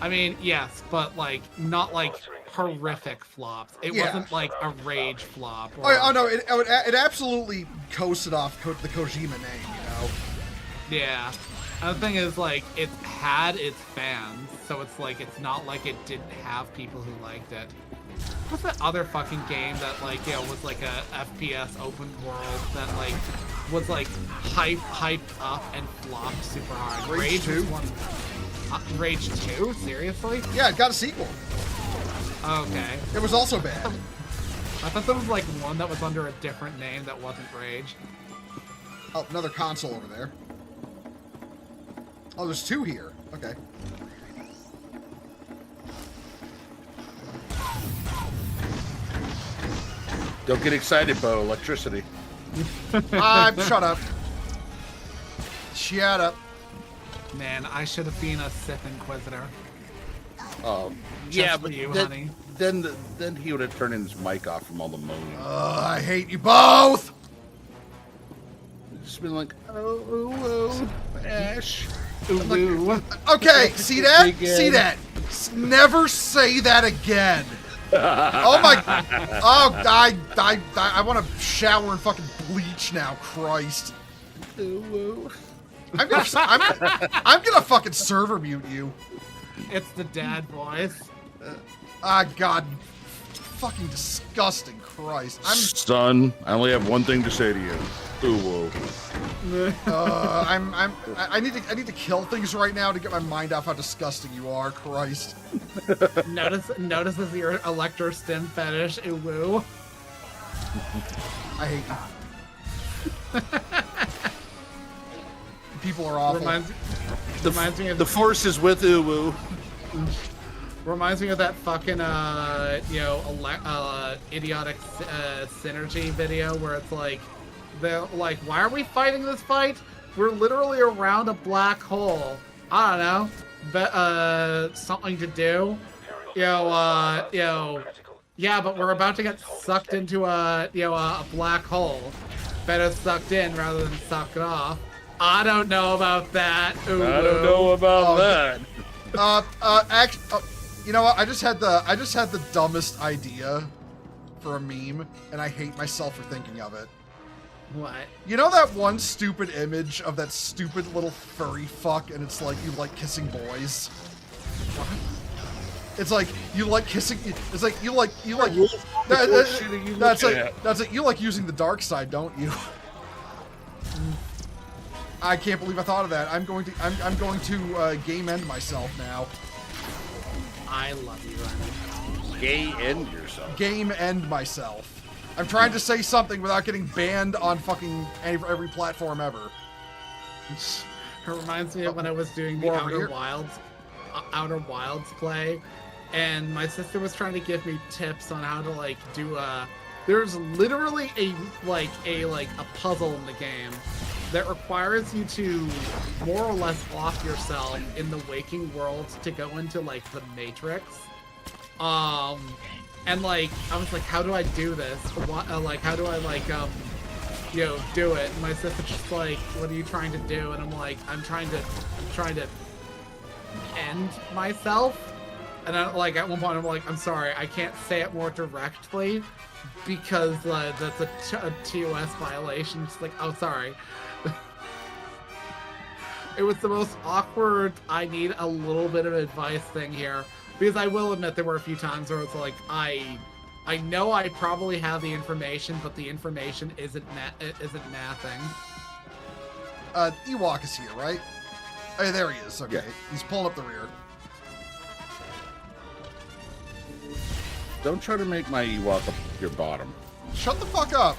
I mean, yes, but, like, not, like, horrific flops. It wasn't, like, a rage flop. Or, oh no, it absolutely coasted off the Kojima name, you know? Yeah. And the thing is, like, it had its fans, so it's like, it's not like it didn't have people who liked it. What's that other fucking game that, like, you know, was like a FPS open world that, like, was, like, hyped up and flopped super hard? Rage 2? Rage 2? Seriously? Yeah, it got a sequel. Okay. It was also bad. I thought there was, like, one that was under a different name that wasn't Rage. Oh, another console over there. Oh, there's two here. Okay. Don't get excited, Bo. Electricity. Shut up. Shut up. Man, I should have been a Sith Inquisitor. Oh, Just yeah, for but you, then, honey. then he would have turned his mic off from all the moaning. I hate you both. Just been like, oh, Ash. Okay, see that? See that? Never say that again. Oh my! Oh, I want to shower and fucking bleach now. Christ! I'm gonna fucking server mute you. It's the dad voice. God, fucking disgusting. Christ. Son, I only have one thing to say to you. Ooh, whoa. I need to kill things right now to get my mind off how disgusting you are, Christ. Notices your electro stim fetish. Ooh, woo. I hate you. People are awful. Reminds me of The force is with Uwu. Reminds me of that fucking idiotic synergy video where it's like, they're like, why are we fighting this fight? We're literally around a black hole. I don't know, but something to do. Yeah, but we're about to get sucked into a black hole. Better sucked in rather than sucked off. I don't know about that. Ooh, I don't know about that. You know what? I just had the dumbest idea for a meme, and I hate myself for thinking of it. What? You know that one stupid image of that stupid little furry fuck, and it's like you like kissing boys? What? It's like you like kissing. It's like you like. That's like you like using the dark side, don't you? I can't believe I thought of that. I'm going to game end myself now. I love you, Remy. Gay end yourself. Game end myself. I'm trying to say something without getting banned on fucking every platform ever. It reminds me of when I was doing the Outer Wilds play, and my sister was trying to give me tips on how to like do there's literally a puzzle in the game that requires you to more or less off yourself in the waking world to go into like the Matrix. And like I was like, how do I do this? Like how do I do it? And my sister's just like, what are you trying to do? And I'm like, I'm trying to end myself. And I, like at one point I'm like, I'm sorry, I can't say it more directly because that's a TOS violation. Just like, oh sorry. It was the most awkward, I need a little bit of advice thing here. Because I will admit there were a few times where it's like, I know I probably have the information, but the information isn't mathing. Ewok is here, right? Oh, there he is. Okay. Yeah. He's pulling up the rear. Don't try to make my Ewok up your bottom. Shut the fuck up.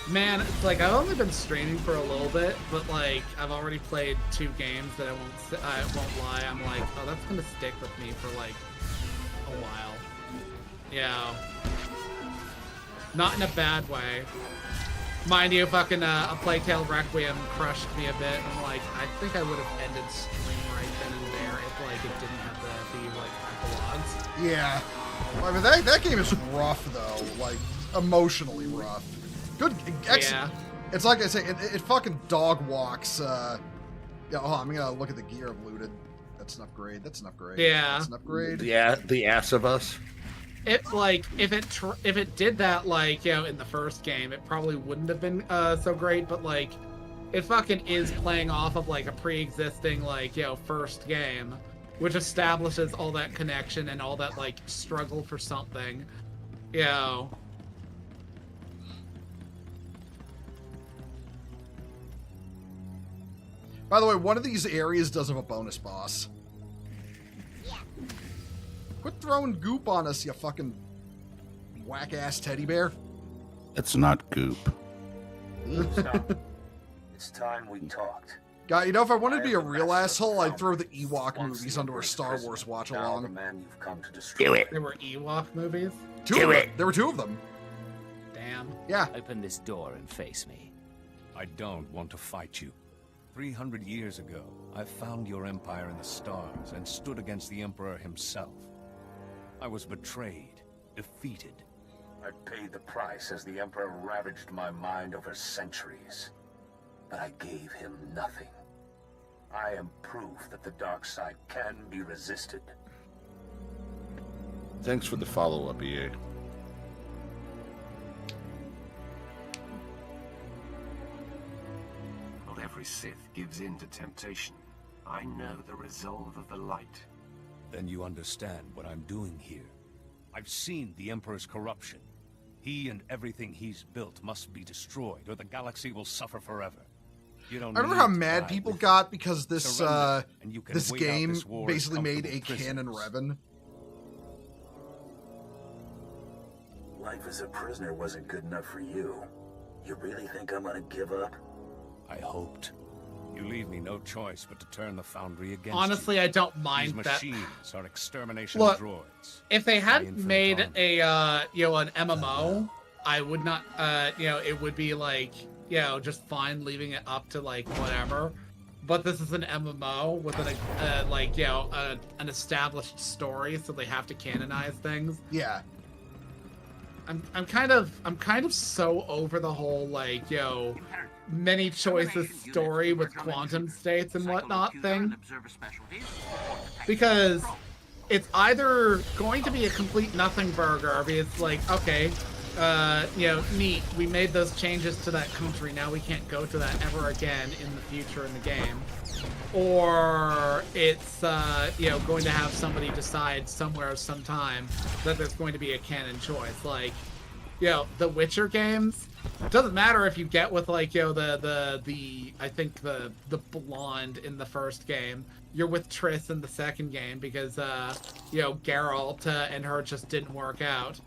Man, it's like I've only been streaming for a little bit, but like I've already played 2 games that I won't lie. I'm like, oh, that's gonna stick with me for like a while. Yeah, not in a bad way. Mind you, fucking a Plague Tale Requiem crushed me a bit. I'm like, I think I would have ended stream right then and there if like it didn't have the like epilogues. Yeah, well, I mean that game is rough though, like emotionally rough. Good, excellent. Yeah. It's like I say, it fucking dog walks. Yeah, oh, I'm gonna look at the gear I've looted. That's an upgrade. That's an upgrade. Yeah. That's an upgrade. Yeah, the ass of us. It like if it did that like in the first game, it probably wouldn't have been so great. But like, it fucking is playing off of like a pre-existing like first game, which establishes all that connection and all that like struggle for something. By the way, one of these areas does have a bonus boss. Quit throwing goop on us, you fucking whack-ass teddy bear. It's not goop. It's time we talked. God, you know, if I wanted to be a real asshole, I'd throw the Ewok movies onto a Star Wars watch-along. Do it. There were Ewok movies? Do it. There were 2 of them. Damn. Yeah. Open this door and face me. I don't want to fight you. 300 years ago, I found your empire in the stars and stood against the Emperor himself. I was betrayed, defeated. I paid the price as the Emperor ravaged my mind over centuries. But I gave him nothing. I am proof that the dark side can be resisted. Thanks for the follow-up, EA. Not every Sith gives in to temptation. I know the resolve of the light. Then you understand what I'm doing here. I've seen the Emperor's corruption. He and everything he's built must be destroyed, or the galaxy will suffer forever. You don't I remember need how to mad die people with got because this Surrender, and you can this wait out game this war as basically made a comfortable canon prisoners. Revan. Life as a prisoner wasn't good enough for you. You really think I'm gonna give up? I hoped. You leave me no choice but to turn the Foundry against Honestly, you. I don't mind These that. machines are extermination Look, droids. If they My had infinite made army. a an MMO, I would not it would be like, just fine leaving it up to like whatever. But this is an MMO with an established story, so they have to canonize things. Yeah. I'm kind of so over the whole many choices story with quantum states and whatnot thing. Because it's either going to be a complete nothing burger, or it's like, okay, neat, we made those changes to that country, now we can't go to that ever again in the future in the game. Or it's, going to have somebody decide somewhere sometime that there's going to be a canon choice. Like, the Witcher games, it doesn't matter if you get with I think the blonde in the first game. You're with Triss in the second game because Geralt and her just didn't work out.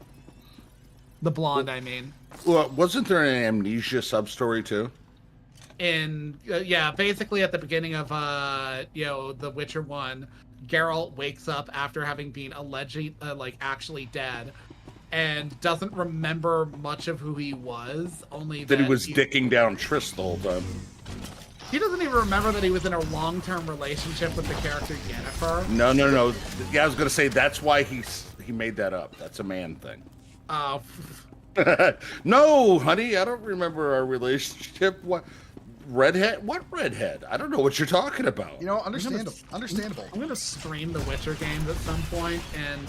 The blonde, I mean. Well, wasn't there an Amnesia sub-story too? Basically at the beginning of The Witcher 1, Geralt wakes up after having been allegedly actually dead, and doesn't remember much of who he was, only that he was dicking down Triss the whole time. He doesn't even remember that he was in a long-term relationship with the character Yennefer. No. Yeah, I was gonna say that's why he made that up. That's a man thing. Oh. No, honey, I don't remember our relationship. What redhead? What redhead? I don't know what you're talking about. Understandable. I'm gonna stream the Witcher games at some point, and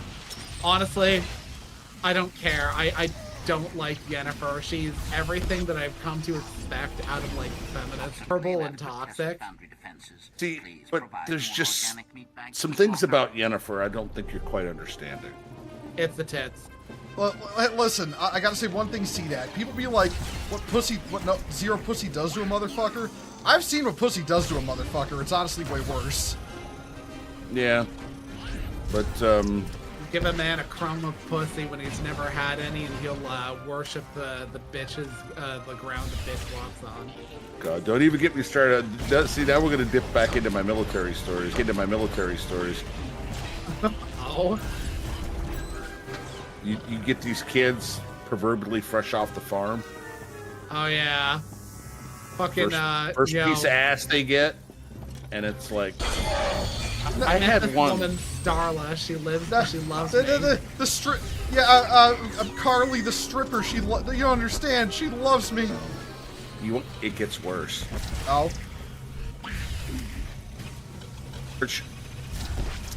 honestly, I don't care. I don't like Yennefer. She's everything that I've come to expect out of feminist, purple and toxic. See, but there's just some things about Yennefer I don't think you're quite understanding. It's the tits. Well, listen, I gotta say one thing, see that. People be like, Zero Pussy does to a motherfucker? I've seen what Pussy does to a motherfucker. It's honestly way worse. Yeah. But, Give a man a crumb of pussy when he's never had any, and he'll worship the bitches, the ground the bitch walks on. God, don't even get me started. See, now we're gonna dip back into my military stories. Oh. You get these kids proverbially fresh off the farm. Oh yeah. Fucking first piece of ass they get, and it's like I met had this one. woman, Starla. She loves me. The strip. Carly, the stripper. You don't understand. She loves me. It gets worse. Oh.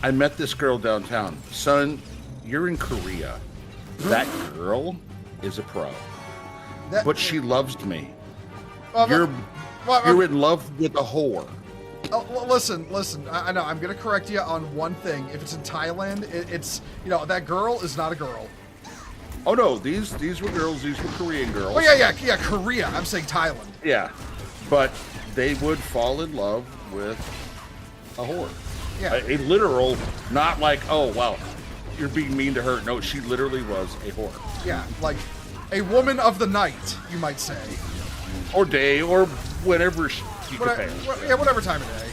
I met this girl downtown. Son, you're in Korea. That girl is a pro. But she loves me. You're in love with a whore. Oh, listen. I know. I'm gonna correct you on one thing. If it's in Thailand, it's that girl is not a girl. Oh no, these were girls. These were Korean girls. Oh yeah. Korea. I'm saying Thailand. Yeah, but they would fall in love with a whore. Yeah. A literal, not like, oh wow, you're being mean to her. No, she literally was a whore. Yeah, like a woman of the night, you might say. Or day, or whenever you could pay. Yeah, whatever time of day.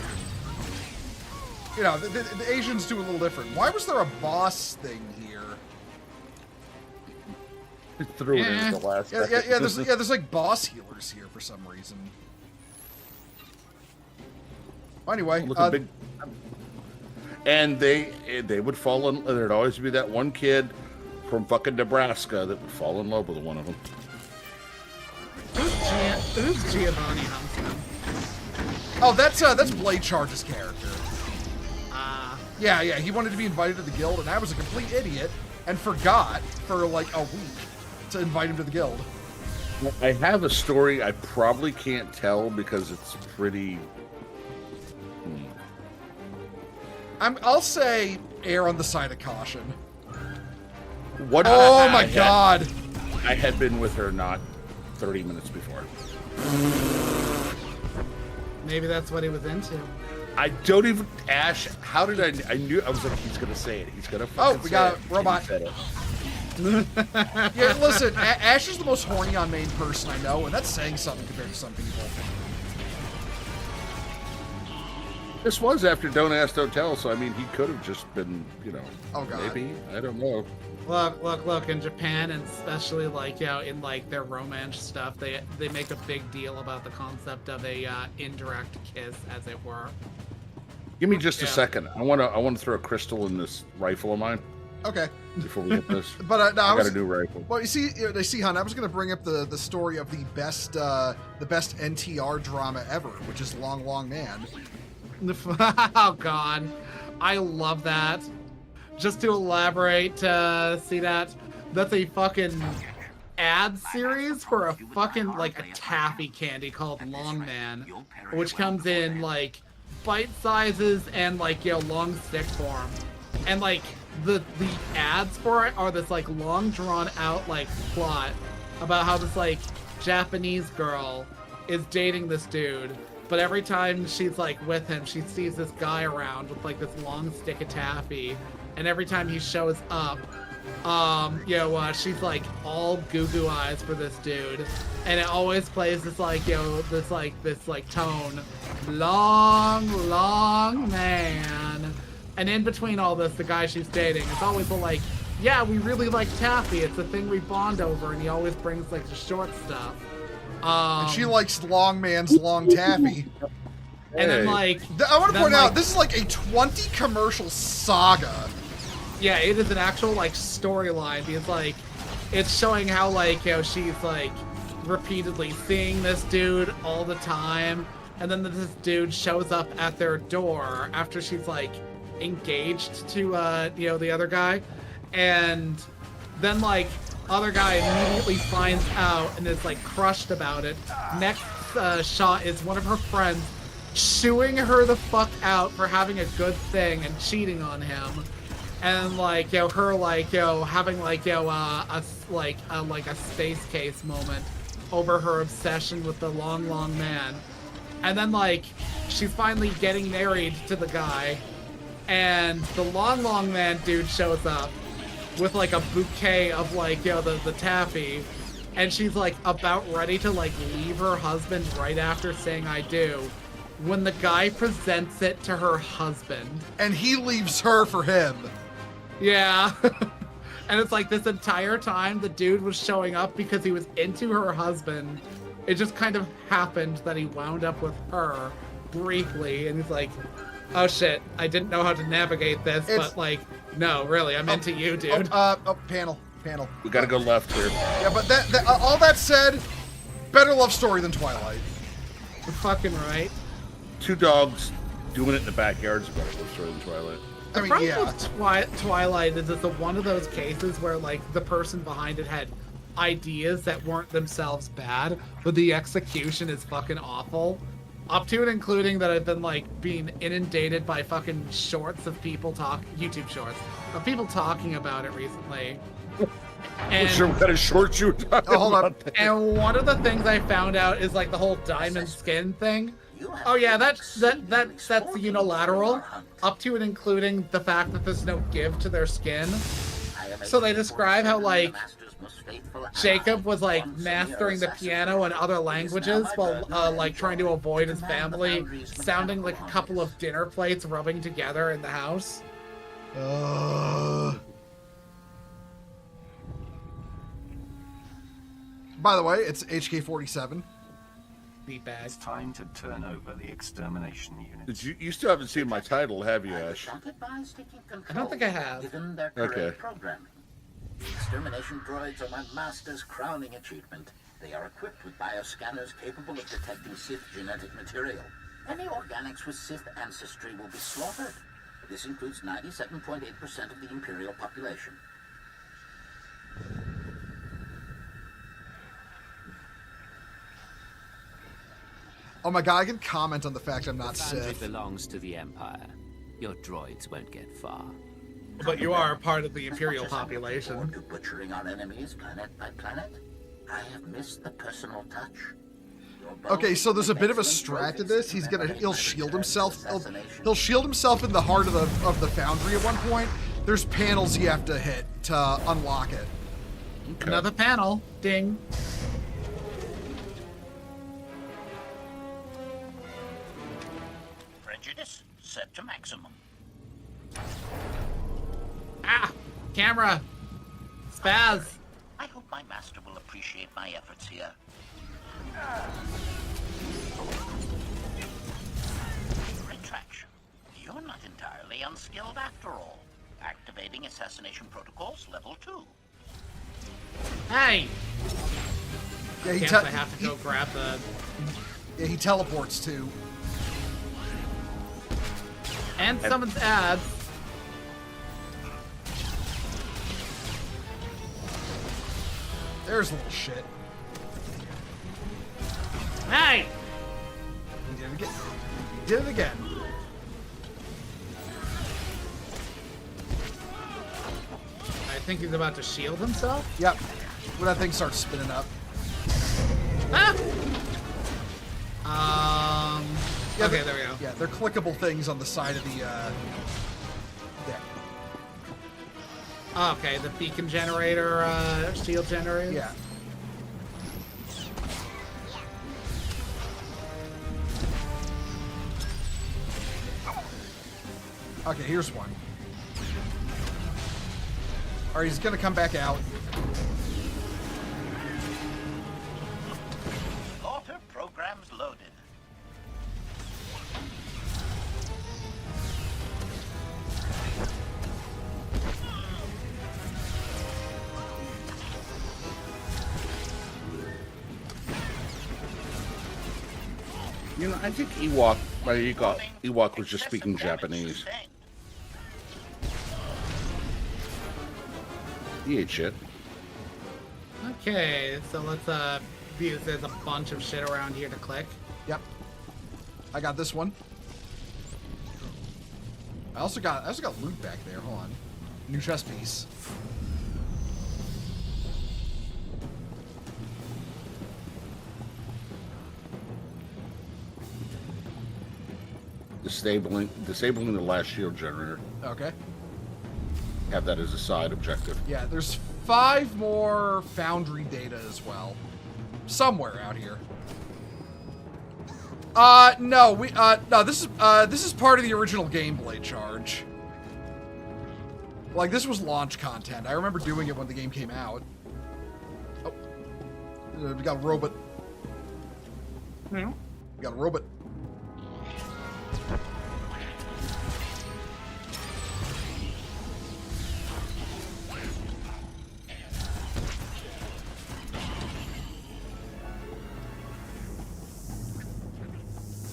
The Asians do a little different. Why was there a boss thing here? Threw it in the last. Yeah. There's like boss healers here for some reason. Anyway, big. And they would fall in. There'd always be that one kid from fucking Nebraska that would fall in love with one of them. Who's Giovanni Huntsman? Oh, that's Blade Charge's character. Yeah. He wanted to be invited to the guild, and I was a complete idiot. and forgot for like a week to invite him to the guild. I have a story I probably can't tell because it's pretty... I'll say err on the side of caution. What? Oh my god! I had been with her not 30 minutes before. Maybe that's what he was into. I don't even... Ash, how did I knew... I was like, he's going to say it. He's going to fucking we got say a robot. Yeah, listen, Ash is the most horny on main person I know, and that's saying something compared to some people. This was after Don't Ask, Don't Tell, so I mean, he could have just been, you know... Oh, God. Maybe. I don't know. Look, in Japan, and especially, like, you know, in, like, their romance stuff, they make a big deal about the concept of a indirect kiss, as it were. Give me just a second. I want to throw a crystal in this rifle of mine. Okay. Before we hit this. But no, I got a new rifle. Well, you see, hon, I was going to bring up the story of the best NTR drama ever, which is Long Long Man. Oh God, I love that. Just to elaborate, see that's a fucking ad series for a fucking like a taffy candy called Long Man, which comes in like bite sizes and like, you know, long stick form, and like the ads for it are this like long drawn out like plot about how this like Japanese girl is dating this dude. But every time she's like with him, she sees this guy around with like this long stick of taffy, and every time he shows up, you know, she's like all goo eyes for this dude, and it always plays this like, you know, this tone, long man, and in between all this, the guy she's dating is always like, yeah, we really like taffy. It's a thing we bond over, and he always brings like the short stuff. And she likes Long Man's long taffy. And then like... I want to point out, this is like a 20 commercial saga. Yeah, it is an actual like storyline because like it's showing how like, you know, she's like repeatedly seeing this dude all the time, and then this dude shows up at their door after she's like engaged to you know, the other guy, and then like other guy immediately finds out and is like crushed about it. Next shot is one of her friends chewing her the fuck out for having a good thing and cheating on him, and like, you know, her like, you know, having like, you know, a space case moment over her obsession with the long man, and then like she's finally getting married to the guy, and the long man dude shows up with like a bouquet of like, you know, the taffy, and she's like about ready to like leave her husband right after saying I do, when the guy presents it to her husband. And he leaves her for him. Yeah. And it's like this entire time the dude was showing up because he was into her husband. It just kind of happened that he wound up with her briefly, and he's like, oh shit, I didn't know how to navigate this, but like, no, really, I'm into you, dude. Panel. We gotta go left here. Yeah, but that all that said, better love story than Twilight. You're fucking right. Two dogs doing it in the backyard is a better love story than Twilight. The problem with Twilight is it's one of those cases where like the person behind it had ideas that weren't themselves bad, but the execution is fucking awful. Up to and including that I've been like being inundated by fucking shorts of people YouTube shorts of people talking about it recently. And sure what kind of shorts you were talking about. And one of the things I found out is like the whole diamond skin thing. Oh yeah, that's unilateral. Up to and including the fact that there's no give to their skin. So they describe how like Jacob was like mastering the piano in other languages while like trying to avoid his family sounding like a couple of dinner plates rubbing together in the house. By the way, it's HK-47. It's time to turn over the extermination unit. You still haven't seen my title, have you, Ash? I don't think I have. Given their correct programming. The extermination droids are my master's crowning achievement. They are equipped with bioscanners capable of detecting Sith genetic material. Any organics with Sith ancestry will be slaughtered. This includes 97.8% of the Imperial population. Oh my god, I can comment on the fact I'm not The foundry Sith. belongs to the Empire. Your droids won't get far. But you are a part of the Imperial population. To butchering our enemies planet by planet, I have missed the personal touch. Okay, so there's a bit of a strat to this. He'll shield himself. He'll shield himself in the heart of the foundry at one point. There's panels you have to hit to unlock it. Okay. Another panel. Ding. Prejudice set to maximum. Ah! Camera! Spaz! I hope my master will appreciate my efforts here. Retraction. You're not entirely unskilled after all. Activating assassination protocols level 2. Hey! Yeah, I have to go grab the... Yeah, he teleports too. And summons ads. There's a little shit. Hey! He did it again. He did it again. I think he's about to shield himself. Yep. When that thing starts spinning up. Ah! Yeah, okay, there we go. Yeah, they're clickable things on the side of the, there. Oh, okay, the beacon generator, shield generator? Yeah. Okay, here's one. Alright, he's gonna come back out. Slaughter programs loaded. You know, I think Ewok was just speaking Japanese. He ate shit. Okay, so let's view. There's a bunch of shit around here to click. Yep. I got this one. I also got loot back there. Hold on. New chest piece. Disabling the last shield generator. Okay. Have that as a side objective. Yeah, there's 5 more foundry data as well. Somewhere out here. No, this is part of the original gameplay charge. Like, this was launch content. I remember doing it when the game came out. Oh. We got a robot. Hmm? We got a robot.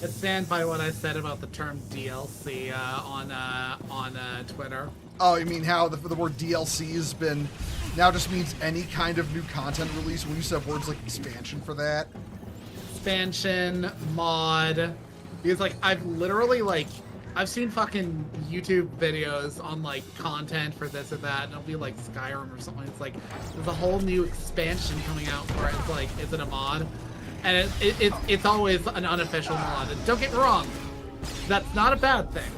I stand by what I said about the term DLC on Twitter. Oh, you mean how the word DLC has been now just means any kind of new content release? We used to have words like expansion for that. Expansion, mod. Because like I've seen fucking YouTube videos on like content for this or that, and it'll be like Skyrim or something. It's like there's a whole new expansion coming out for it. It's like, is it a mod? And it's always an unofficial mod. And don't get me wrong, that's not a bad thing.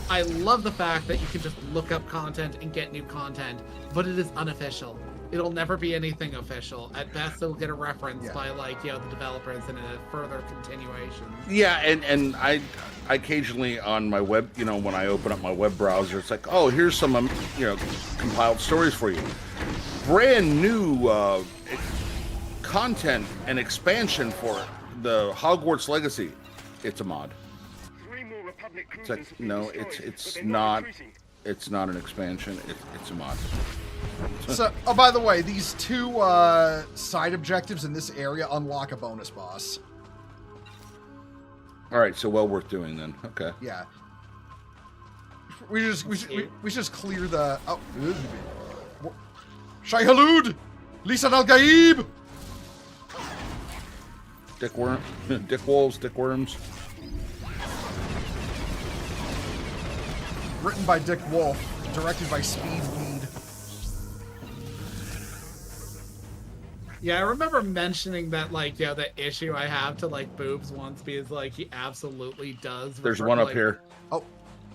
I love the fact that you can just look up content and get new content, but it is unofficial. It'll never be anything official. At best, it'll get a reference by like, the developers in a further continuation. Yeah, and I occasionally on my web, when I open up my web browser, it's like, oh, here's some, compiled stories for you. Brand new content and expansion for the Hogwarts Legacy. It's a mod. It's like, no, it's not an expansion. It's a mod. So, oh, by the way, these 2 side objectives in this area unlock a bonus boss. All right, so well worth doing then. Okay. Yeah. We should just clear the. Oh, Shai Halud, Lisan al Gaib. Dick wolves, dick worms. Written by Dick Wolf, directed by Speed Weed. Yeah, I remember mentioning that, like, the issue I have to, like, boobs once because, like, he absolutely does. There's one up here. Oh,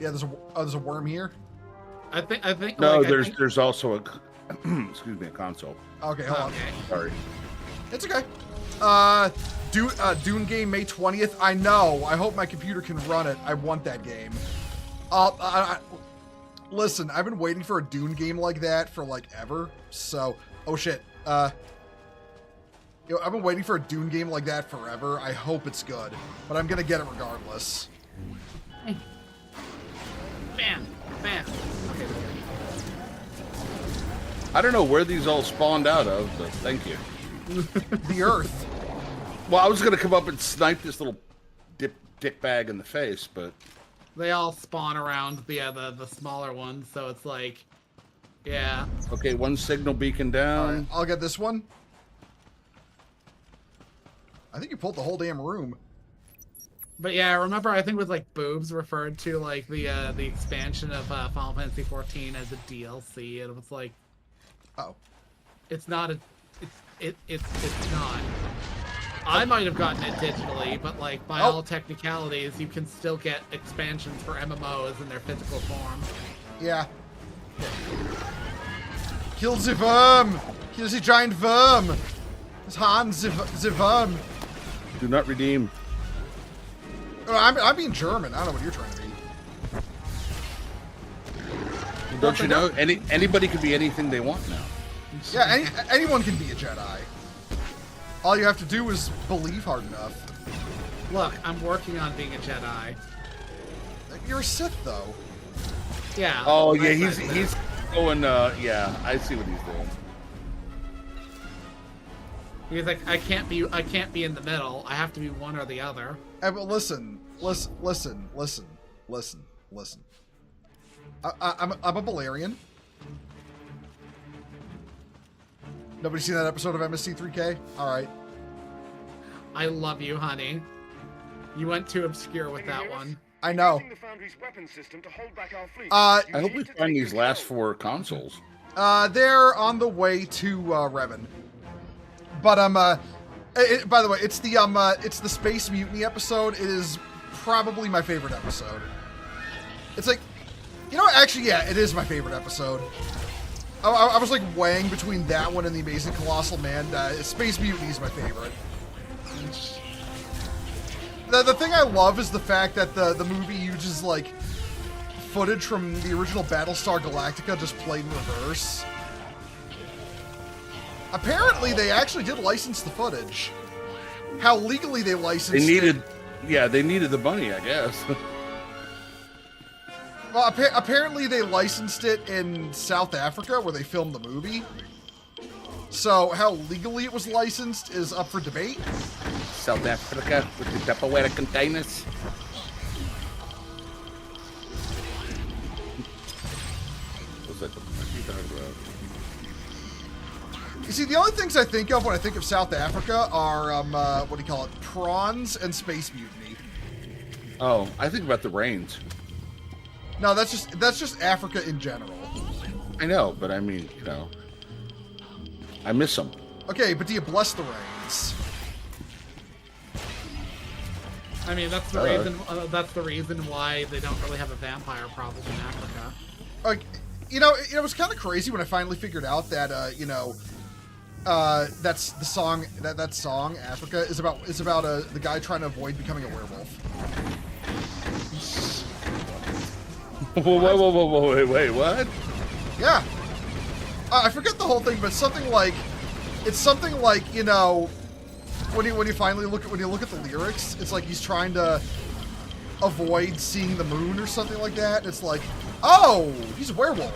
yeah. There's a worm here. I think. No, like, there's also a excuse me, a console. Okay, hold on. Sorry. It's okay. Dune game May 20th. I know. I hope my computer can run it. I want that game. Listen, I've been waiting for a Dune game like that for like ever. So, oh shit. I've been waiting for a Dune game like that forever. I hope it's good, but I'm gonna get it regardless. Bam, bam. Okay. I don't know where these all spawned out of, but thank you. The Earth. Well, I was gonna come up and snipe this little dick bag in the face, but They all spawn around the smaller ones, so it's like, yeah. okay, one signal beacon down. Right, I'll get this one. I think you pulled the whole damn room. But yeah, I remember I think with like boobs referred to like the expansion of Final Fantasy 14 as a DLC, and it was like, oh, it's not a, it's not. I might have gotten it digitally, but like by all technicalities, you can still get expansions for MMOs in their physical form. Yeah. Kill the worm! Kill the giant worm! It's Hans the worm! Do not redeem. Oh, I'm being German. I don't know what you're trying to be. Don't you know? Anybody can be anything they want now. Yeah, anyone can be a Jedi. All you have to do is believe hard enough. Look, I'm working on being a Jedi. You're a Sith, though. Yeah. Oh yeah, he's going. Yeah, I see what he's doing. He's like, I can't be in the middle. I have to be one or the other. Hey, but listen. I'm a Balerian. Nobody seen that episode of MSC3K? All right. I love you, honey. You went too obscure with that one. I know. I hope we find these last 4 consoles. They're on the way to Revan. But by the way, it's the Space Mutiny episode. It is probably my favorite episode. It's like, actually, yeah, it is my favorite episode. I was like weighing between that one and the Amazing Colossal Man. Space Mutiny is my favorite. The thing I love is the fact that the movie uses like footage from the original Battlestar Galactica just played in reverse. Apparently, they actually did license the footage. How legally they licensed They needed, it. they needed the money, I guess. Well, apparently they licensed it in South Africa where they filmed the movie. So how legally it was licensed is up for debate. South Africa with the Tupperware containers. What's that? What are you talking about? You see, the only things I think of when I think of South Africa are, what do you call it, prawns and Space Mutiny. Oh, I think about the rains. No, that's just Africa in general. I know, but I mean, I miss them. Okay, but do you bless the rains? I mean, that's the reason. That's the reason why they don't really have a vampire problem in Africa. Like, it was kind of crazy when I finally figured out that, that's the song. That song Africa is about the guy trying to avoid becoming a werewolf. Whoa, wait, what? Yeah. I forget the whole thing, but it's something like, when you finally look at the lyrics, it's like he's trying to avoid seeing the moon or something like that. It's like, oh, he's a werewolf.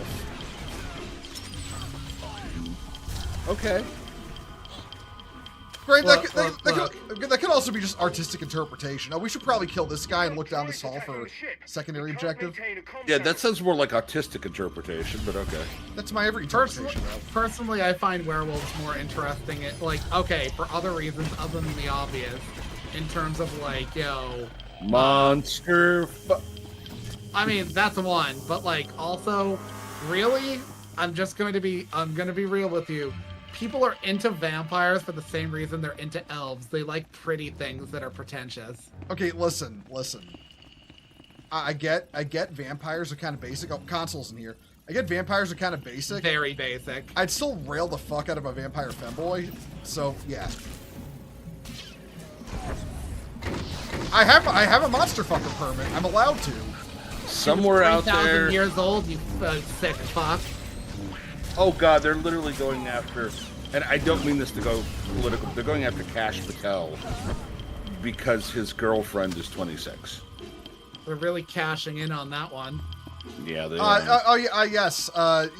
Great, that could also be just artistic interpretation. Oh, we should probably kill this guy and look down this hall for secondary objective. Yeah, that sounds more like autistic interpretation, but okay. That's my every interpretation, though. Personally, I find werewolves more interesting. Like, okay, for other reasons other than the obvious, in terms of like, monster. I mean, that's one, but like, also, really, I'm gonna be real with you. People are into vampires for the same reason they're into elves. They like pretty things that are pretentious. Okay, listen. I get vampires are kind of basic. Oh, consoles in here. I get vampires are kind of basic. Very basic. I'd still rail the fuck out of a vampire femboy. So yeah. I have a monster fucker permit. I'm allowed to. Somewhere out there. 3,000 years old, you sick fuck. Oh god, they're literally going after, and I don't mean this to go political, they're going after Kash Patel because his girlfriend is 26. They're really cashing in on that one. Yeah, they are. Yes.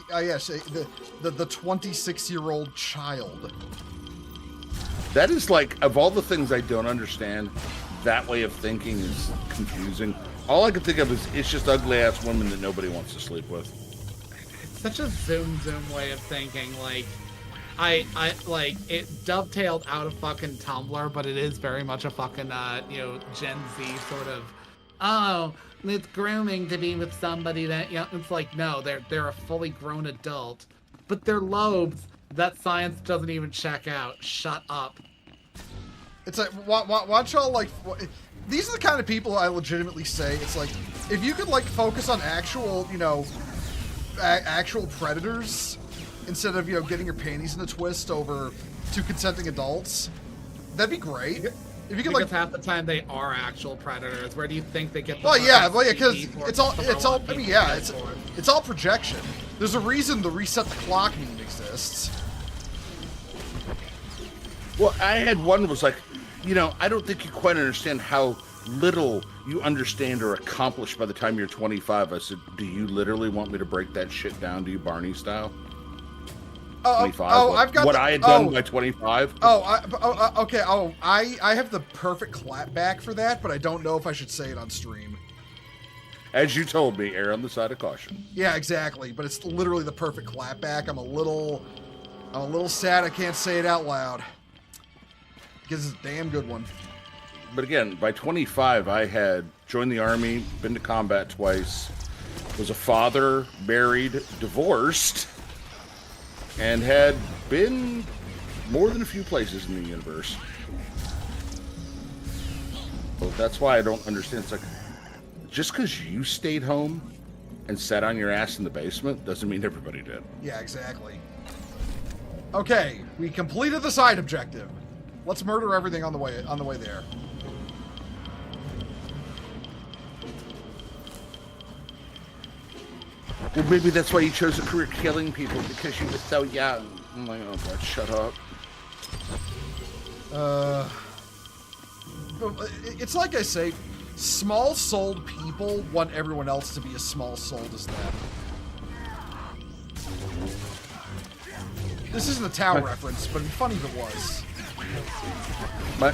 Yes. The 26-year-old child. That is like, of all the things I don't understand, that way of thinking is confusing. All I can think of is it's just ugly-ass women that nobody wants to sleep with. Such a zoom way of thinking. Like, I like it dovetailed out of fucking Tumblr, but it is very much a fucking Gen Z sort of. Oh, it's grooming to be with somebody that it's like no, they're a fully grown adult, but their lobes that science doesn't even check out. Shut up. It's like watch all like. These are the kind of people I legitimately say it's like if you could like focus on actual actual predators instead of getting your panties in a twist over two consenting adults, that'd be great. If you could because half the time they are actual predators. Where do you think they get the because it's all I mean it's all projection. There's a reason the reset the clock meme exists. Well, I had one that was like, I don't think you quite understand how little you understand or accomplish by the time you're 25. I said, do you literally want me to break that shit down to you Barney style? 25? I've got what I had done by 25? Okay. I have the perfect clapback for that, but I don't know if I should say it on stream. As you told me, err on the side of caution. Yeah, exactly. But it's literally the perfect clapback. I'm a little sad I can't say it out loud. Because it's a damn good one. But again, by 25, I had joined the army, been to combat twice, was a father, married, divorced, and had been more than a few places in the universe. So that's why I don't understand. It's like, just because you stayed home and sat on your ass in the basement doesn't mean everybody did. Yeah, exactly. Okay, we completed the side objective. Let's murder everything on the way there. Well, maybe that's why you chose a career killing people, because you were so young. I'm like, oh god, shut up. It's like I say, small-souled people want everyone else to be as small-souled as them. This isn't a Tau reference, but it'd be funny if it was.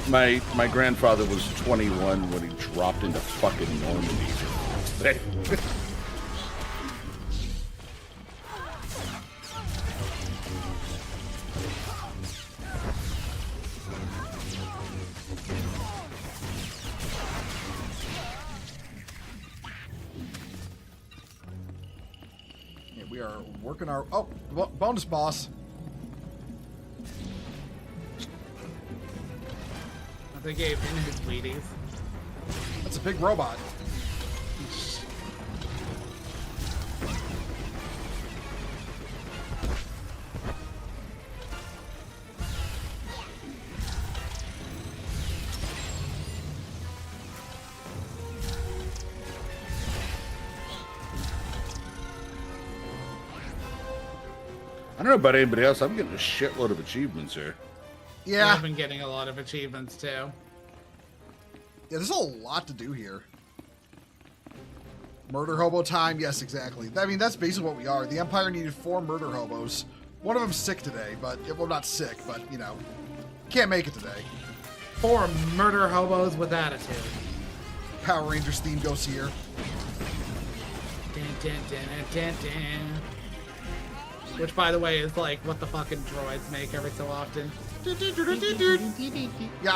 My grandfather was 21 when he dropped into fucking Normandy. Yeah, we are working our... Oh, bonus boss. They gave him his Wheaties. That's a big robot. I don't know about anybody else. I'm getting a shitload of achievements here. Yeah. I've been getting a lot of achievements too. Yeah, there's a lot to do here. Murder hobo time? Yes, exactly. I mean, that's basically what we are. The Empire needed 4 murder hobos. One of them's sick today, but... Well, not sick, but, Can't make it today. 4 murder hobos with attitude. Power Rangers theme goes here. Dun, dun, dun, dun, dun, dun. Which, by the way, is like what the fucking droids make every so often. Yeah,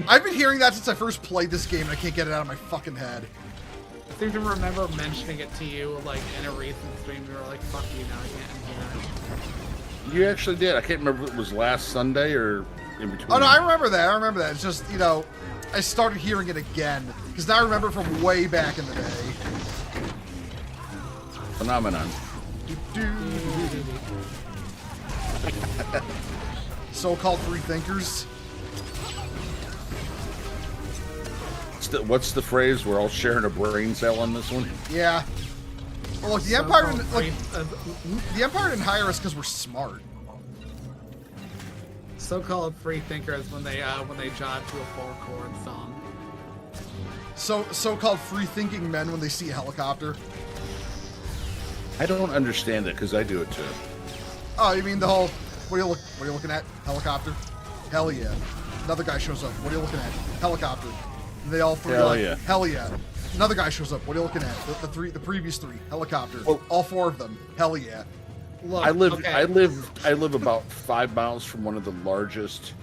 I've been hearing that since I first played this game, and I can't get it out of my fucking head. I seem to remember mentioning it to you, like, in a recent stream. You were like, fuck you, now I can't hear it. You actually did. I can't remember if it was last Sunday or in between. Oh, no, I remember that. It's just, you know, I started hearing it again, because now I remember from way back in the day. Phenomenon. So-called free thinkers. What's the phrase? We're all sharing a brain cell on this one? Yeah. Well, look, the Empire didn't hire us because we're smart. So-called free thinkers when they jive to a full chord song. So-called free-thinking men when they see a helicopter. I don't understand it because I do it too. Oh, you mean the whole? What are you looking at? Helicopter? Hell yeah! Another guy shows up. What are you looking at? Helicopter. And they all three are like, hell yeah! Another guy shows up. What are you looking at? The previous 3 helicopter. Well, all 4 of them. Hell yeah! Look, I live about 5 miles from one of the largest,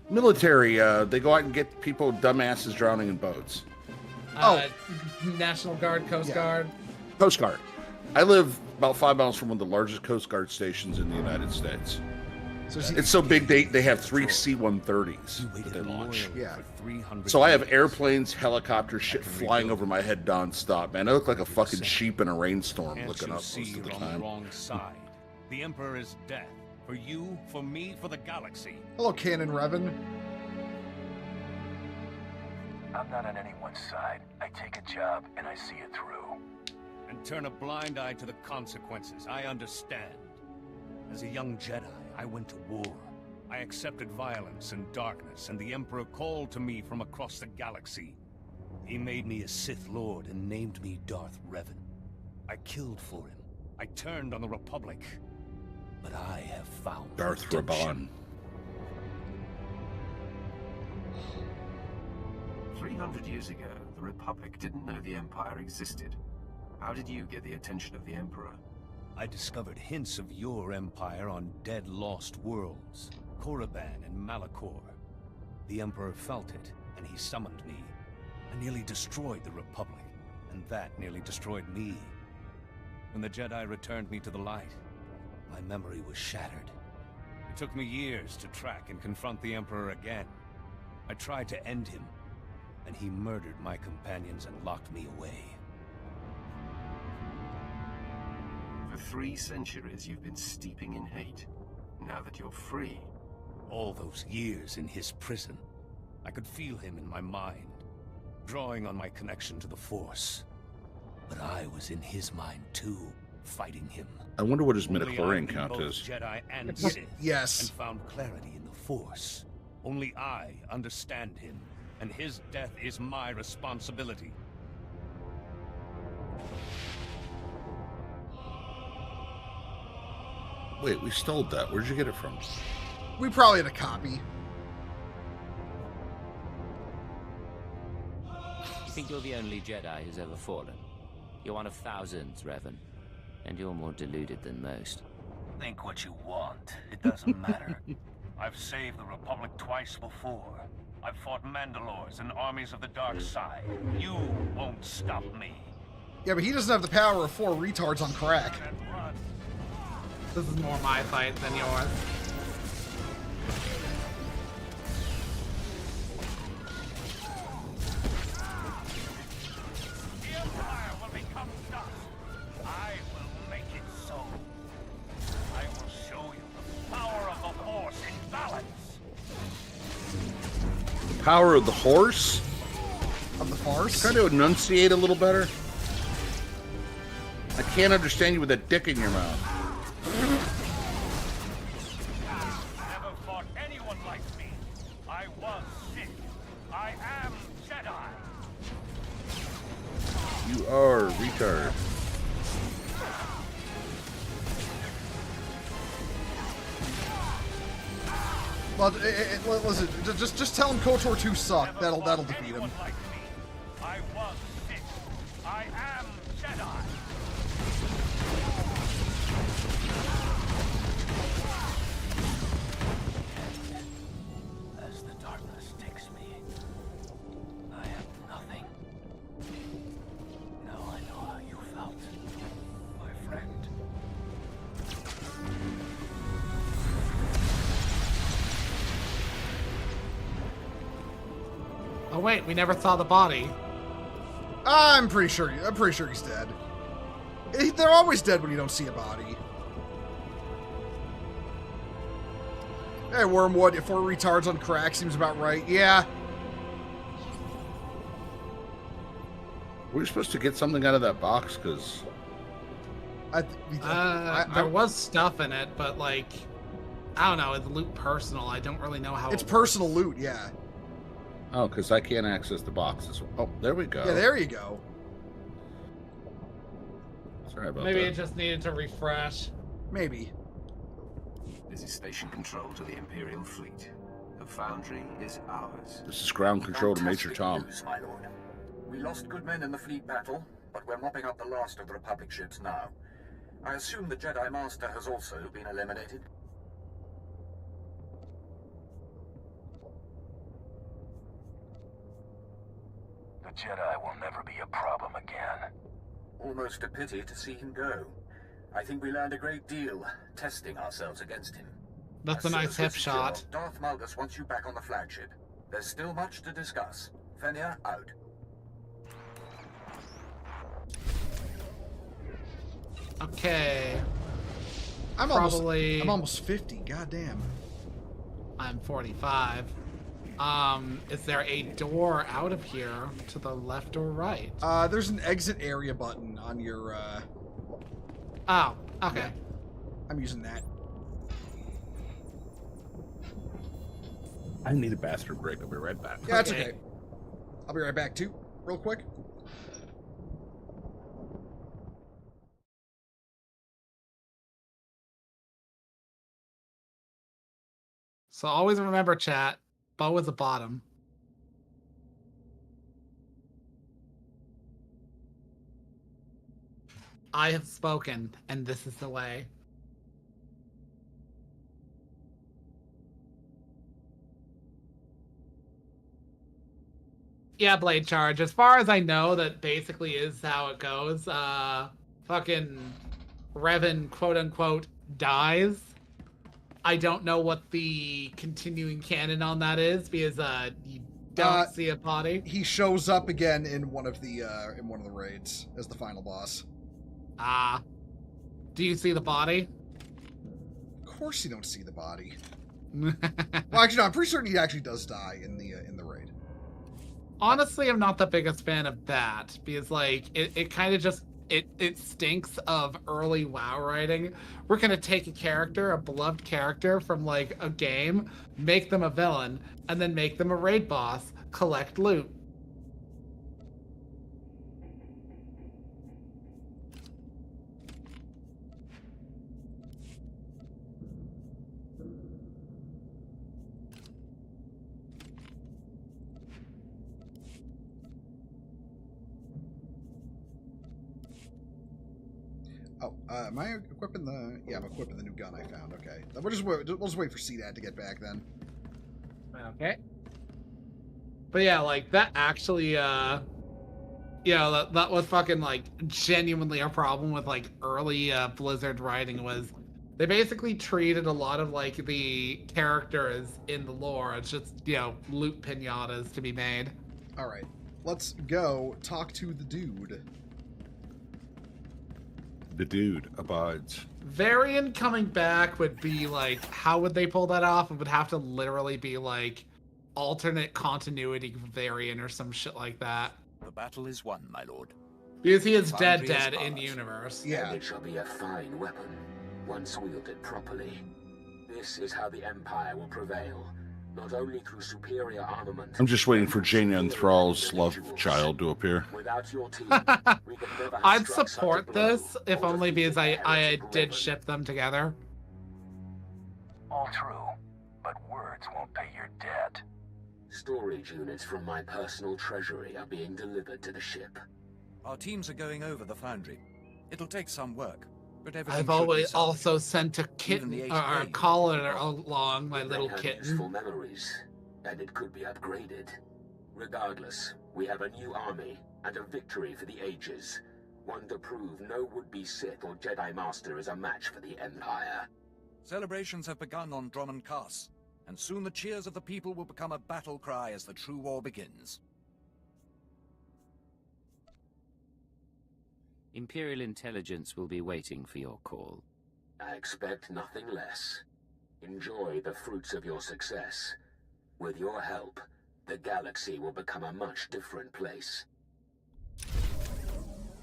military. They go out and get people, dumbasses drowning in boats. National Guard, Coast Guard. Coast Guard. I live about 5 miles from one of the largest Coast Guard stations in the United States. So it's so big they have 3 C-130s that they launch. Yeah. So I have airplanes, helicopters, shit flying over my head nonstop, man. I look like a fucking sheep in a rainstorm looking up most of the On the time. wrong side. The Emperor is dead. For you, for me, for the galaxy. Hello, Canon Revan. I'm not on anyone's side. I take a job and I see it through. And turn a blind eye to the consequences. I understand. As a young Jedi, I went to war. I accepted violence and darkness, and the Emperor called to me from across the galaxy. He made me a Sith Lord and named me Darth Revan. I killed for him. I turned on the Republic. But I have found Darth redemption. Revan. 300 years ago, the Republic didn't know the Empire existed. How did you get the attention of the Emperor? I discovered hints of your empire on dead lost worlds, Korriban and Malachor. The Emperor felt it, and he summoned me. I nearly destroyed the Republic, and that nearly destroyed me. When the Jedi returned me to the light, my memory was shattered. It took me years to track and confront the Emperor again. I tried to end him, and he murdered my companions and locked me away. For 3 centuries, you've been steeping in hate. Now that you're free... All those years in his prison, I could feel him in my mind, drawing on my connection to the Force. But I was in his mind too, fighting him. I wonder what his Only midichlorian I've been count both is. Jedi and Sith, Yes. and found clarity in the Force. Only I understand him, and his death is my responsibility. Wait, we stole that. Where'd you get it from? We probably had a copy. You think you're the only Jedi who's ever fallen? You're one of thousands, Revan. And you're more deluded than most. Think what you want. It doesn't matter. I've saved the Republic twice before. I've fought Mandalores and armies of the dark side. You won't stop me. Yeah, but he doesn't have the power of 4 retards on crack. This is more my fight than yours. The Empire will become dust. I will make it so. I will show you the power of the Force in balance. Power of the horse? Of the farce? Try to enunciate a little better. I can't understand you with that dick in your mouth. Never fought anyone like me. I was Sith. I am Jedi. You are a retard. Well, listen, just tell him KOTOR 2 sucked. That'll defeat him. Like me. I was Sith. I am Jedi. As the darkness takes me, I am nothing. Now I know how you felt, my friend. Oh wait, we never saw the body. I'm pretty sure he's dead. They're always dead when you don't see a body. Hey, Wormwood, 4 retards on crack seems about right. Yeah. We're supposed to get something out of that box, because... There was stuff in it, but like, I don't know, it's loot personal. I don't really know how it's it personal works. loot, yeah. Oh, because I can't access the boxes. Oh, there we go. Yeah, there you go. Sorry about Maybe that. it just needed to refresh. Maybe. This is station control to the Imperial fleet. The Foundry is ours. This is ground control to Major Tom. News, my lord. We lost good men in the fleet battle, but we're mopping up the last of the Republic ships now. I assume the Jedi Master has also been eliminated. The Jedi will never be a problem again. Almost a pity to see him go. I think we learned a great deal, testing ourselves against him. That's a As soon nice as hip we're secure, shot. Darth Malgus wants you back on the flagship. There's still much to discuss. Fenrir, out. Okay. I'm Probably... almost 50. Goddamn. I'm 45. Is there a door out of here to the left or right? There's an exit area button on your, Oh, okay. Yeah. I'm using that. I need a bathroom break. I'll be right back. Yeah, that's okay. I'll be right back, too, real quick. So always remember, chat, Bo is the bottom. I have spoken, and this is the way. Yeah, Blade Charge. As far as I know, that basically is how it goes. Fucking Revan, quote unquote, dies. I don't know what the continuing canon on that is because you don't see a body. He shows up again in one of the raids as the final boss. Ah. Do you see the body? Of course you don't see the body. Well, actually, no, I'm pretty certain he actually does die in the raid. Honestly, I'm not the biggest fan of that because, like, it kind of just it stinks of early WoW writing. We're gonna take a character, a beloved character from like a game, make them a villain, and then make them a raid boss, collect loot. Oh, am I equipping the... Yeah, I'm equipping the new gun I found. Okay. We'll just wait for CDAD to get back then. Okay. But yeah, like, that actually, yeah, that was fucking, like, genuinely a problem with, like, early Blizzard writing was they basically treated a lot of, like, the characters in the lore as just, you know, loot pinatas to be made. All right. Let's go talk to the dude. The dude abides. Varian coming back would be like, how would they pull that off? It would have to literally be like alternate continuity Varian or some shit like that. The battle is won, my lord. Because he is Foundry dead is in ours. universe. Yeah. And it shall be a fine weapon, once wielded properly. This is how the Empire will prevail, not only through superior armament. I'm just waiting for Jaina and Thrall's love child to appear. Without your team, we could never have I'd struck such a support blow this if or only defeated because the I heretic did Revan. ship them together. All true, but words guards won't pay your debt. Storage units from my personal treasury are being delivered to the ship. Our teams are going over the foundry. It'll take some work, but everything I've should be always settled. also sent a Even kitten the or HK collar along my They little have kitten. useful memories, and it could be upgraded. Regardless, we have a new army and a victory for the ages. One to prove no would-be Sith or Jedi Master is a match for the Empire. Celebrations have begun on Drummond Cass, and soon the cheers of the people will become a battle cry as the true war begins. Imperial intelligence will be waiting for your call. I expect nothing less. Enjoy the fruits of your success. With your help, the galaxy will become a much different place.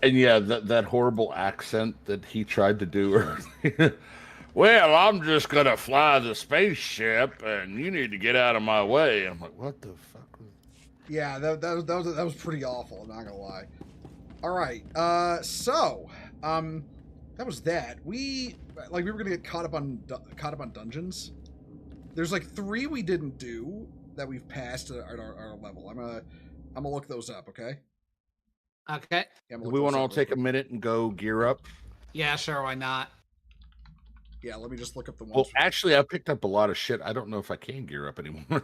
And yeah, that horrible accent that he tried to do earlier. Well, I'm just gonna fly the spaceship, and you need to get out of my way. I'm like, what the fuck? Yeah, that was pretty awful. I'm not gonna lie. All right, so that was that. We were gonna get caught up on dungeons. There's like 3 we didn't do that we've passed at our level. I'm gonna look those up. Okay. Okay. Yeah, We want to all take a minute and go gear up. Yeah, sure. Why not? Yeah, let me just look up the ones. Well, actually, I picked up a lot of shit. I don't know if I can gear up anymore.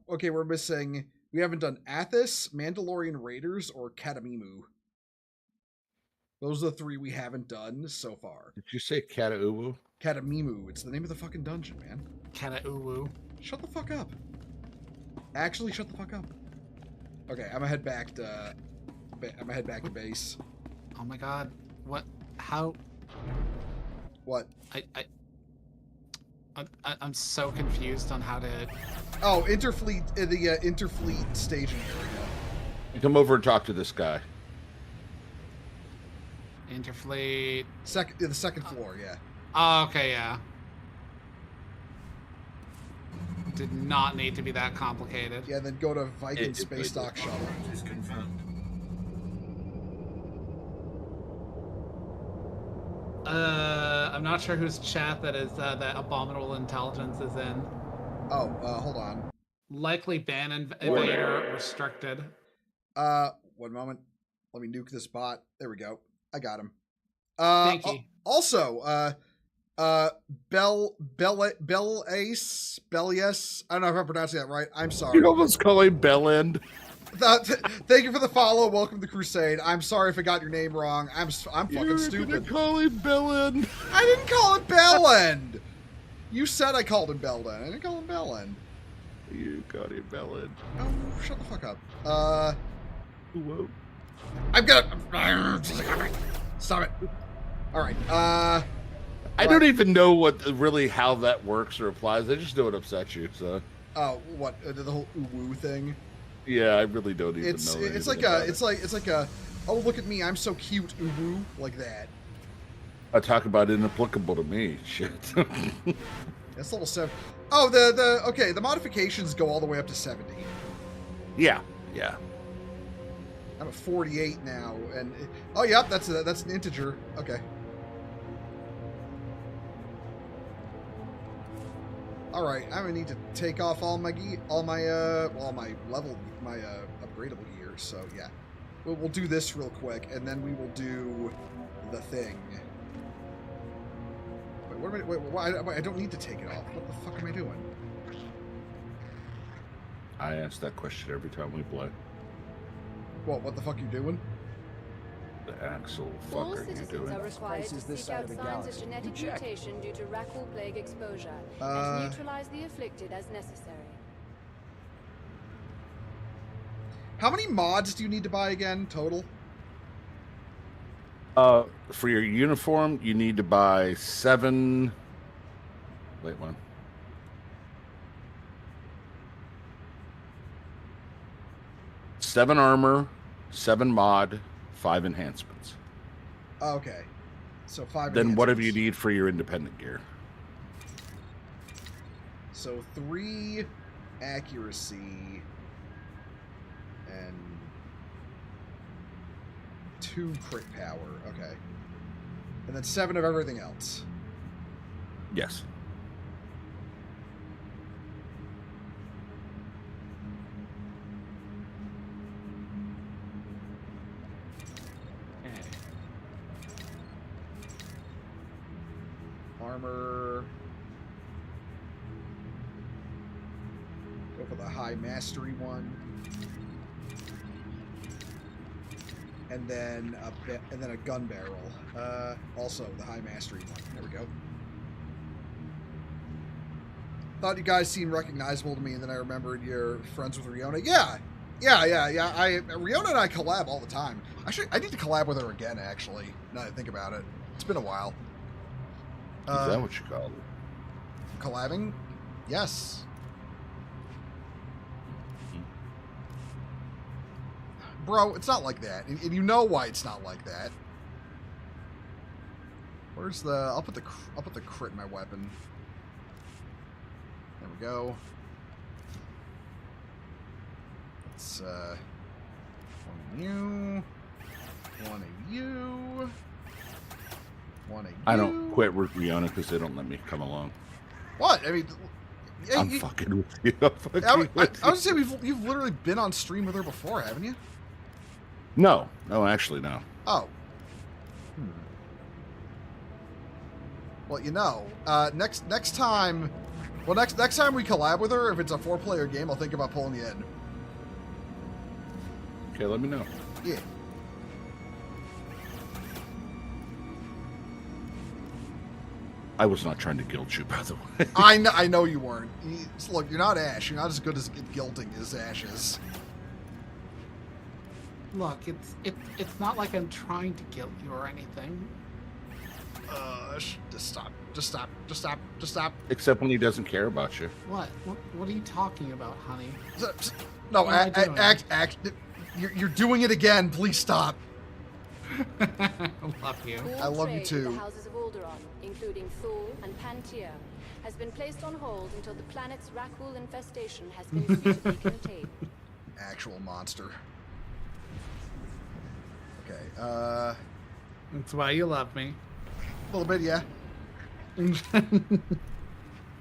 Okay, we're missing. We haven't done Athos, Mandalorian Raiders, or Katamimu. Those are the 3 we haven't done so far. Did you say Katauwu? Katamimu. It's the name of the fucking dungeon, man. Katauwu. Shut the fuck up. Actually, shut the fuck up. Okay, I'm gonna head back to. Base. Oh my god. What? How? What? I'm so confused on how to. Oh, Interfleet, the Interfleet staging area. Come over and talk to this guy. Interfleet. The second floor, yeah. Oh, okay, yeah. Did not need to be that complicated. Yeah, then go to Viking Space Dock Shuttle. Is confirmed. I'm not sure whose chat that is. That Abominable Intelligence is in. Oh, hold on. Likely ban invader restricted. 1 moment. Let me nuke this bot. There we go. I got him. Thank you. Also, Belias. I don't know if I'm pronouncing that right. I'm sorry. You almost call him Bellend. Thank you for the follow. Welcome to Crusade. I'm sorry if I got your name wrong. I'm fucking stupid. You call him Bellend. I didn't call him Bellend. You said I called him Bellend. I didn't call him Bellend. You called him Bellend. Oh, shut the fuck up. Whoa. I'm gonna. Stop it. All right. I don't even know how that works or applies. I just know it upsets you. So. Oh, what the whole woo thing? Yeah, I really don't even know. It's like a oh, look at me, I'm so cute, woo, like that. I talk about inapplicable to me. Shit. That's level 7. Oh, okay, the modifications go all the way up to 70. Yeah. I'm at 48 now, and oh, yep, that's an integer. Okay. All right, I'm gonna need to take off all my upgradable gear. So yeah, we'll do this real quick, and then we will do the thing. Wait, I don't need to take it off. What the fuck am I doing? I ask that question every time we play. What the fuck you doing? The Axel All fuck are you citizens doing? are required to this seek side out of the signs of galaxy. genetic You check. mutation due to Rakul plague exposure, and neutralize the afflicted as necessary. How many mods do you need to buy again total? For your uniform, you need to buy 7. Wait, one. Seven armor, 7 mod, 5 enhancements. Okay, so 5. Then whatever you need for your independent gear. So 3 accuracy and 2 crit power. Okay, and then 7 of everything else. Yes. armor. Go for the high mastery one. And then a gun barrel. Also the high mastery one. There we go. Thought you guys seemed recognizable to me, and then I remembered you're friends with Riona. Yeah. Riona and I collab all the time. Actually, I need to collab with her again, actually, now that I think about it. It's been a while. Is that what you call it? Collabing? Yes. Bro, it's not like that. And you know why it's not like that. Where's the... I'll put the crit in my weapon. There we go. It's, one of you. One of you. One of you. I don't quit with Riona because they don't let me come along. What? I mean... I'm fucking with you. I was gonna say, you've literally been on stream with her before, haven't you? No, actually, no. Oh. Well, you know, next time we collab with her, if it's a 4-player game, I'll think about pulling you in. Okay, let me know. Yeah. I was not trying to guilt you, by the way. I know you weren't. Look, you're not Ash. You're not as good as guilting as Ash is. Look, it's not like I'm trying to guilt you or anything. Just stop. Except when he doesn't care about you. What are you talking about, honey? No, act. You're doing it again. Please stop. I love you. I love you Trade too. with the houses of Alderaan, including Thule and Pantier, has been placed on hold until the planet's Rakul infestation has been suitably contained. Actual monster. Okay, That's why you love me. A little bit, yeah.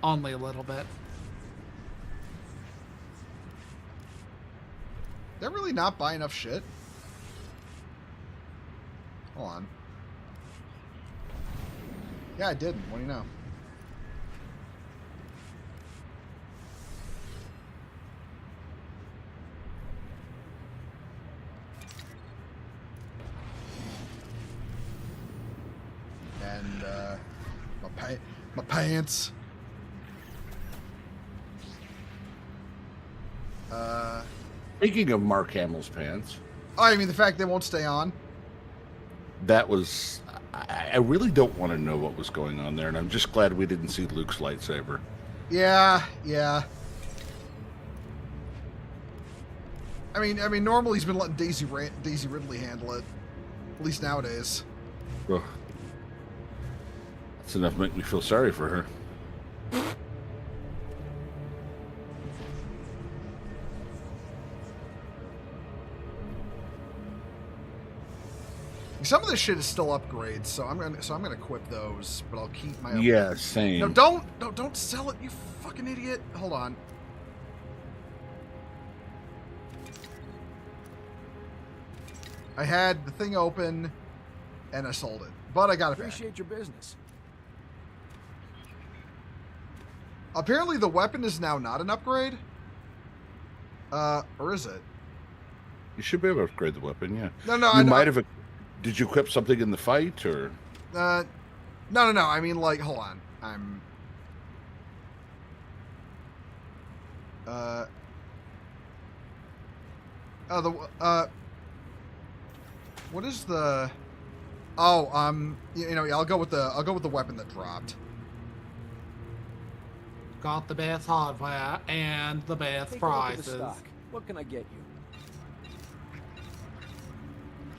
Only a little bit. Did I really not buy enough shit? Hold on. Yeah, I didn't. What do you know? And, my pants. Speaking of Mark Hamill's pants. Oh, I mean the fact they won't stay on. That was... I really don't want to know what was going on there, and I'm just glad we didn't see Luke's lightsaber. Yeah. I mean, normally he's been letting Daisy Ridley handle it. At least nowadays. Ugh. That's enough to make me feel sorry for her. Some of this shit is still upgrades, so I'm gonna equip those, but I'll keep my Yeah, same. No, don't sell it, you fucking idiot. Hold on. I had the thing open and I sold it, but I got it back. Appreciate your business. Apparently the weapon is now not an upgrade. Or is it? You should be able to upgrade the weapon, yeah. No, you might have. Did you equip something in the fight, or? No. I mean, like, hold on. What is the? Oh, I'll go with the weapon that dropped. Got the best hardware and the best Take a look at the prices. stock. What can I get you?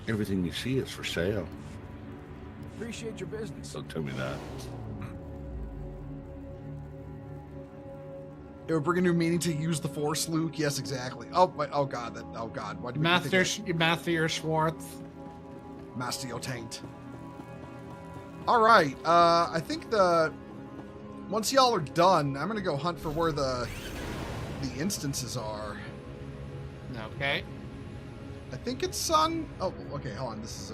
Everything you see is for sale. Appreciate your business. Don't tell me that. It would bring a new meaning to use the Force, Luke. Yes, exactly. Oh God. Why do Master your Schwartz. Master your taint. All right. I think once y'all are done, I'm gonna go hunt for where the instances are. Okay. I think it's Sun. Oh, okay. Hold on. This is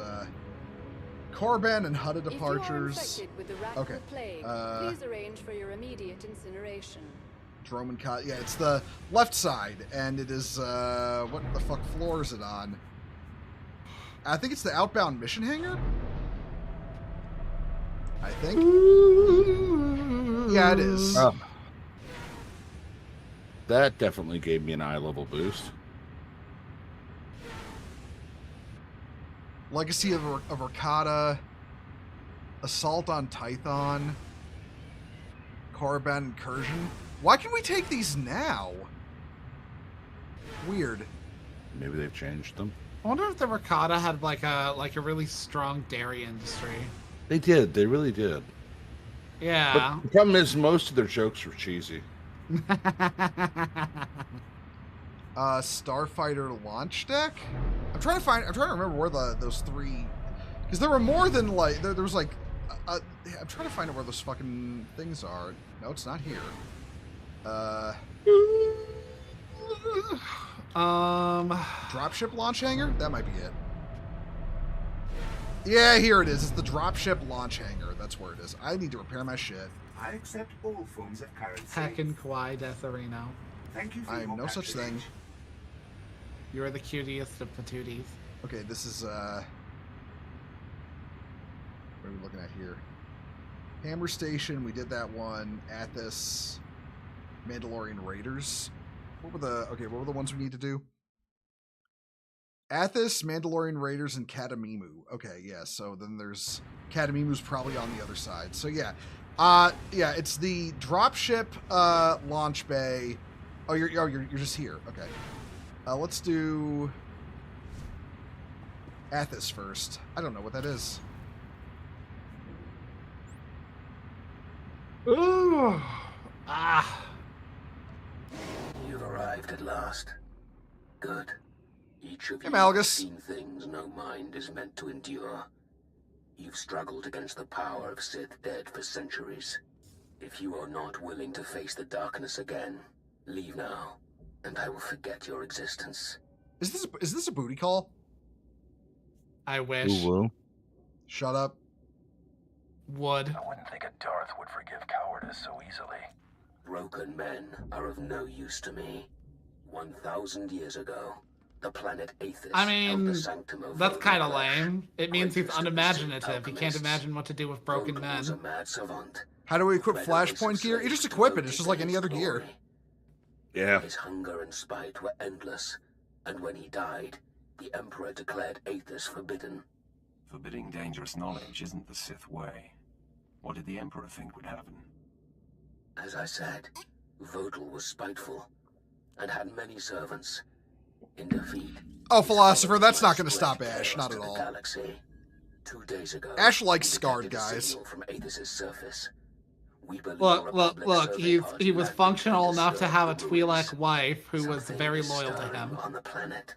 Korriban and Hutta If you are departures. infected with the Rakul Okay. plague, please arrange for your immediate incineration. Dromancott. Yeah, it's the left side, and it is what the fuck floor is it on? I think it's the outbound mission hangar. I think. Yeah, it is. Oh. That definitely gave me an eye level boost. Legacy of Rakata, Assault on Tython, Korriban Incursion. Why can we take these now? Weird. Maybe they've changed them. I wonder if the Rakata had like a really strong dairy industry. They did. They really did. Yeah. But the problem is most of their jokes were cheesy. Starfighter launch deck. I'm trying to remember where those three, because there were more than like there was like. I'm trying to find out where those fucking things are. No, it's not here. Dropship launch hangar? That might be it. Yeah, here it is. It's the dropship launch hangar. That's where it is. I need to repair my shit. I accept all forms of currency. Heckin' Kwai Deatharino. Thank you for I am your no such thing. patronage. You're the cutest of patooties. Okay, this is what are we looking at here? Hammer Station, we did that one. Athos, Mandalorian Raiders. What were the ones we need to do? Athos, Mandalorian Raiders, and Katamimu. Okay, yeah, so then there's Katamimu's probably on the other side. So yeah. Yeah, it's the dropship launch bay. Oh, you're just here. Okay. Let's do Athos first. I don't know what that is. Ooh. You've arrived at last. Good. Each of Hey, you Malgus. has seen things no mind is meant to endure. You've struggled against the power of Sith dead for centuries. If you are not willing to face the darkness again, leave now, and I will forget your existence. Is this a booty call? I wish. Ooh, Shut up. Would. I wouldn't think a Darth would forgive cowardice so easily. Broken men are of no use to me. 1,000 years ago, the planet Aethys I held mean, the sanctum of that's kind of Voldemort. lame. It means he's Greatest of the Sith unimaginative. He can't alchemists. imagine what to do with broken Voldemort was a men. mad savant. How do we equip Bred flashpoint race of gear? You slaves just equip it. devoted It's just to like any his other gear. glory. Yeah. His hunger and spite were endless, and when he died, the Emperor declared Aethys forbidden. Forbidding dangerous knowledge isn't the Sith way. What did the Emperor think would happen? As I said, Vodal was spiteful, and had many servants. In defeat, Oh, philosopher, that's not going to spread stop Ash. chaos Not to at the all. Galaxy. 2 days ago, Ash likes we scarred detected a guys. signal from Aethys' surface. We believe Look, the look, Republic look. survey He party was landed functional and enough to have a disturbed the ruins. Twi'lek wife who was Something very is loyal to stirring him. on the planet.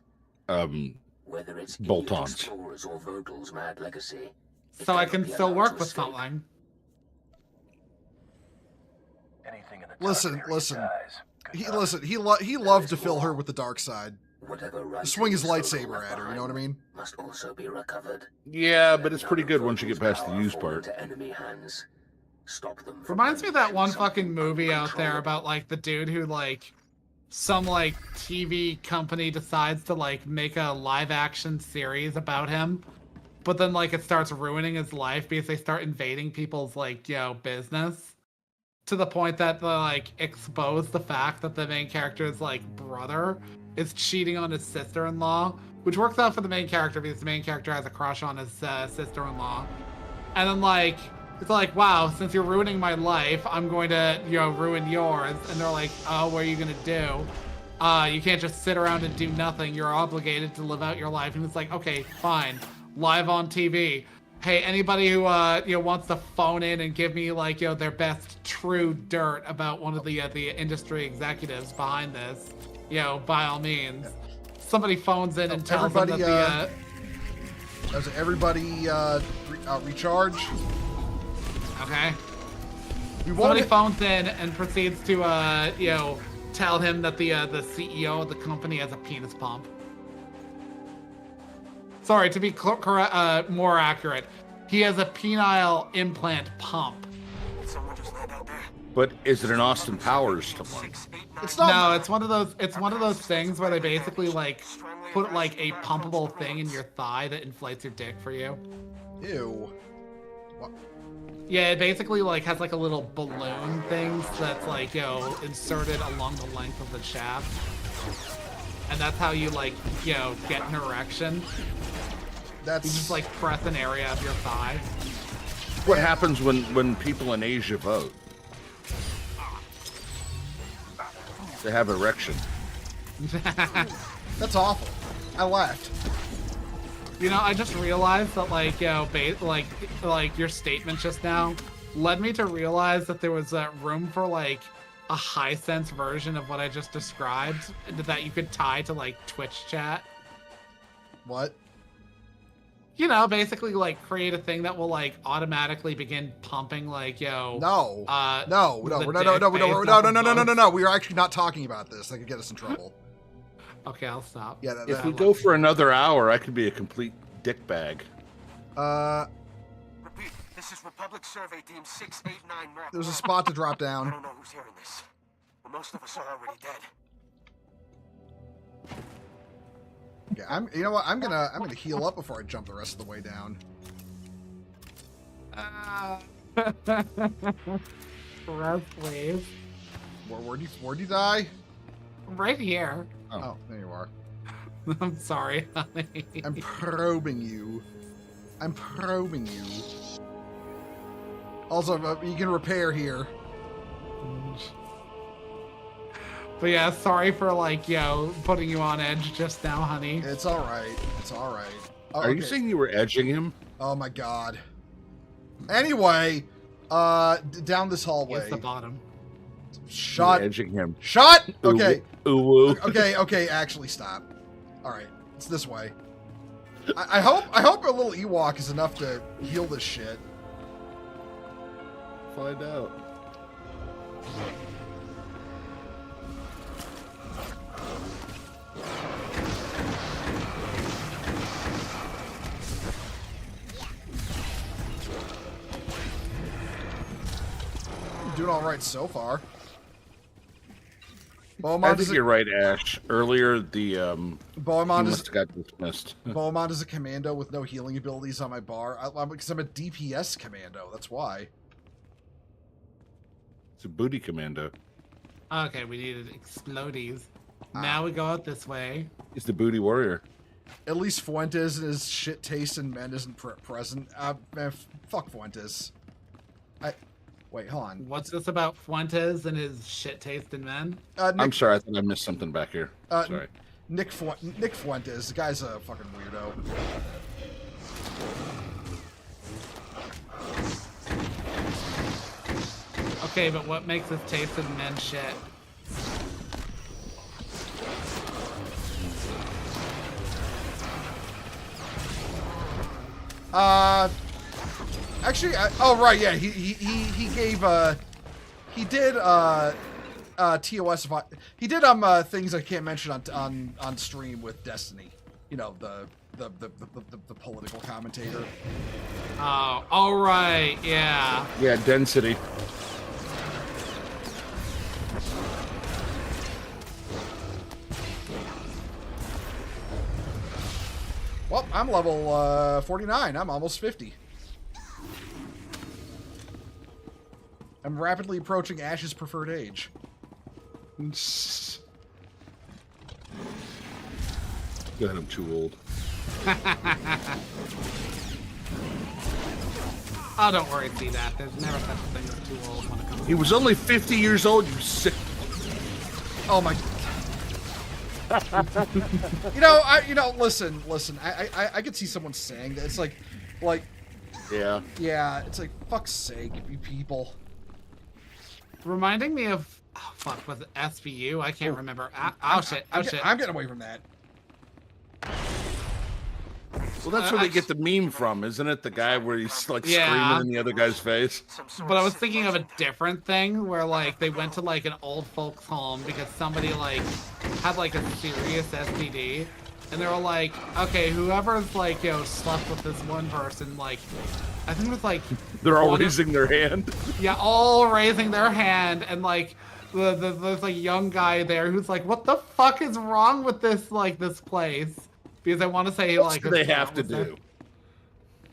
Whether it's Bolt-ons. explorers or Vodal's mad legacy. it So I cannot can be still allowed work to with escape. something. Anything in the Listen, dark area listen. dies. He loved to fill her with the dark side. Whatever Swing his writings Vodal lightsaber left at her. You know what I behind mean? Must also be recovered. Yeah, but it's pretty None good of once you get Vodal's past the power use fall part. into enemy hands. Stop them from Reminds me of that unleashing one something fucking movie out there uncontrollable. about like the dude who like some like TV company decides to like make a live action series about him, but then like it starts ruining his life because they start invading people's like, you know, business to the point that they like expose the fact that the main character's like brother is cheating on his sister-in-law, which works out for the main character because the main character has a crush on his sister-in-law. And then like it's like, wow, since you're ruining my life, I'm going to, you know, ruin yours. And they're like, oh, what are you gonna do? You can't just sit around and do nothing. You're obligated to live out your life. And it's like, okay, fine. Live on TV. Hey, anybody who you know, wants to phone in and give me like, you know, their best true dirt about one of the industry executives behind this, you know, by all means. Somebody phones in and tells them that Everybody recharge. Okay. We Somebody wanted- phones in and proceeds to, you know, tell him that the CEO of the company has a penis pump. Sorry, to be more accurate, He has a penile implant pump. Did someone just land out there? But is it an Austin Powers to one? It's not. No, it's one of those. It's one of those things where they basically like put like a pumpable thing in your thigh that inflates your dick for you. Ew. What? Yeah, it basically like has like a little balloon thing that's like inserted along the length of the shaft, and that's how you like get an erection. That's you just like press an area of your thigh. What happens when people in Asia vote? They have erection. That's awful. I laughed. You know, I just realized that like like your statement just now led me to realize that there was room for like a high sense version of what I just described that you could tie to like Twitch chat. What? You know, basically like create a thing that will like automatically begin pumping like No. no, No. We are actually not talking about this. That could get us in trouble. Okay, I'll stop. Yeah. If we go for another hour, I could be a complete dick bag. Repeat, this is Republic Survey Team 689 Mark. There's a spot to drop I down. don't know who's hearing this, but most of us are already dead. Yeah, you know what? I'm gonna heal up before I jump the rest of the way down. Rest, please. Where'd you die? Right here. Oh, there you are. I'm sorry, honey. I'm probing you. Also, you can repair here. But yeah, sorry for like putting you on edge just now, honey. It's all right. Oh, Are you saying you were edging him? Oh my god. Anyway, down this hallway. It's the bottom. Shut. You're edging him. Shut. Okay. Ooh. Okay. Actually, stop. All right. It's this way. I hope a little Ewok is enough to heal this shit. Find out. Doing all right so far. I think you're right, Ash. Earlier, Bohemond must have got dismissed. Bohemond is a commando with no healing abilities on my bar. Because I'm a DPS commando. That's why. It's a booty commando. Okay, we needed explodies. Now we go out this way. He's the booty warrior. At least Fuentes and his shit taste in men isn't present. Man, fuck Fuentes. Wait, hold on. What's this about Fuentes and his shit taste in men? I'm sorry, I think I missed something back here. Sorry. Nick Fuentes. The guy's a fucking weirdo. Okay, but what makes his taste in men shit? Actually, oh right, yeah, he gave he did TOS. He did things I can't mention on stream with Destiny. You know, the political commentator. Oh, all right, yeah. Yeah, density. Well, I'm level 49. I'm almost 50. I'm rapidly approaching Ash's preferred age. God, I'm too old. Oh, don't worry, see that. There's never such a thing as too old when it comes to He was only 50 years old, you sick. Oh my. Listen. I could see someone saying that. It's like, yeah. It's like, fuck's sake, you people. reminding me of, oh fuck, was it SVU? I can't remember. Shit. I'm getting away from that. Well, that's where they get the meme from, isn't it? The guy where he's like screaming in the other guy's face. But I was thinking of a different thing where like they went to like an old folks home because somebody like had like a serious STD, and they were like, okay, whoever's like, slept with this one person, like, I think it was like They're all raising their hand. Yeah, all raising their hand, and like there's like young guy there who's like, what the fuck is wrong with this this place? Because I want to say What like do they have to do?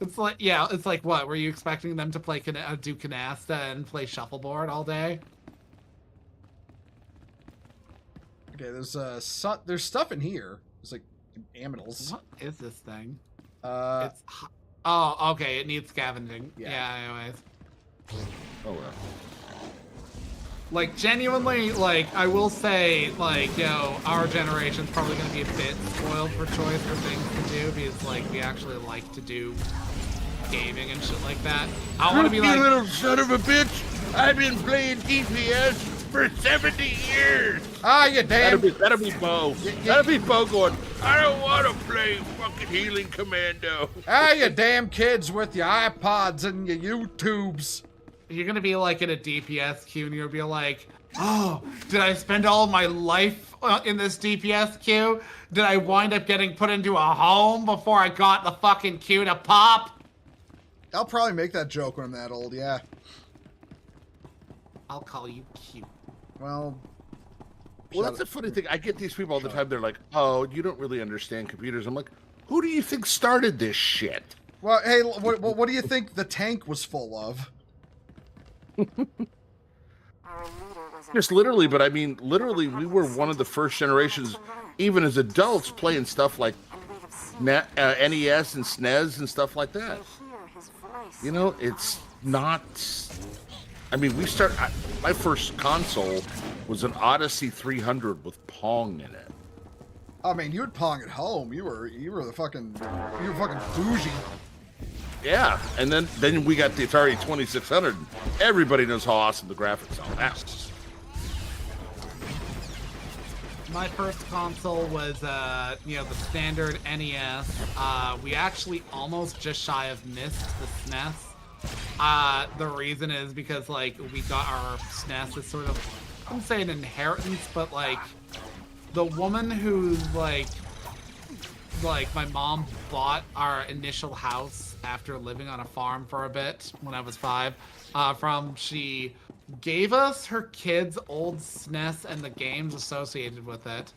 It's like, yeah, it's like, what were you expecting them to play do canasta and play shuffleboard all day? Okay, there's stuff in here. There's like aminals. What is this thing? It's Oh, okay, it needs scavenging. Yeah, anyways. Oh well. Like, genuinely, like, I will say, like, our generation's probably gonna be a bit spoiled for choice for things to do, because, like, we actually like to do gaming and shit like that. I want to be like, you little son of a bitch! I've been playing DPS for 70 years! Ah, you damn... That'll be Bo. That'll be Bo going, I don't want to play fucking Healing Commando. Ah, you damn kids with your iPods and your YouTubes. You're gonna be like in a DPS queue and you'll be like, oh, did I spend all my life in this DPS queue? Did I wind up getting put into a home before I got the fucking queue to pop? I'll probably make that joke when I'm that old, yeah. I'll call you cute. Well, that's the funny thing. I get these people all the time. They're like, oh, you don't really understand computers. I'm like, who do you think started this shit? Well, hey, what do you think the tank was full of? Just literally, but I mean, literally, we were one of the first generations, even as adults, playing stuff like NES and SNES and stuff like that. You know, it's not... I mean, my first console was an Odyssey 300 with Pong in it. I mean, you would Pong at home. You were fucking bougie. Yeah, and then we got the Atari 2600. Everybody knows how awesome the graphics are. That was... My first console was, the standard NES. We actually almost just shy of missed the SNES. The reason is because, like, we got our SNES as sort of, I wouldn't say an inheritance, but, like, the woman who's, like, my mom bought our initial house after living on a farm for a bit when I was 5, she gave us her kids' old SNES and the games associated with it.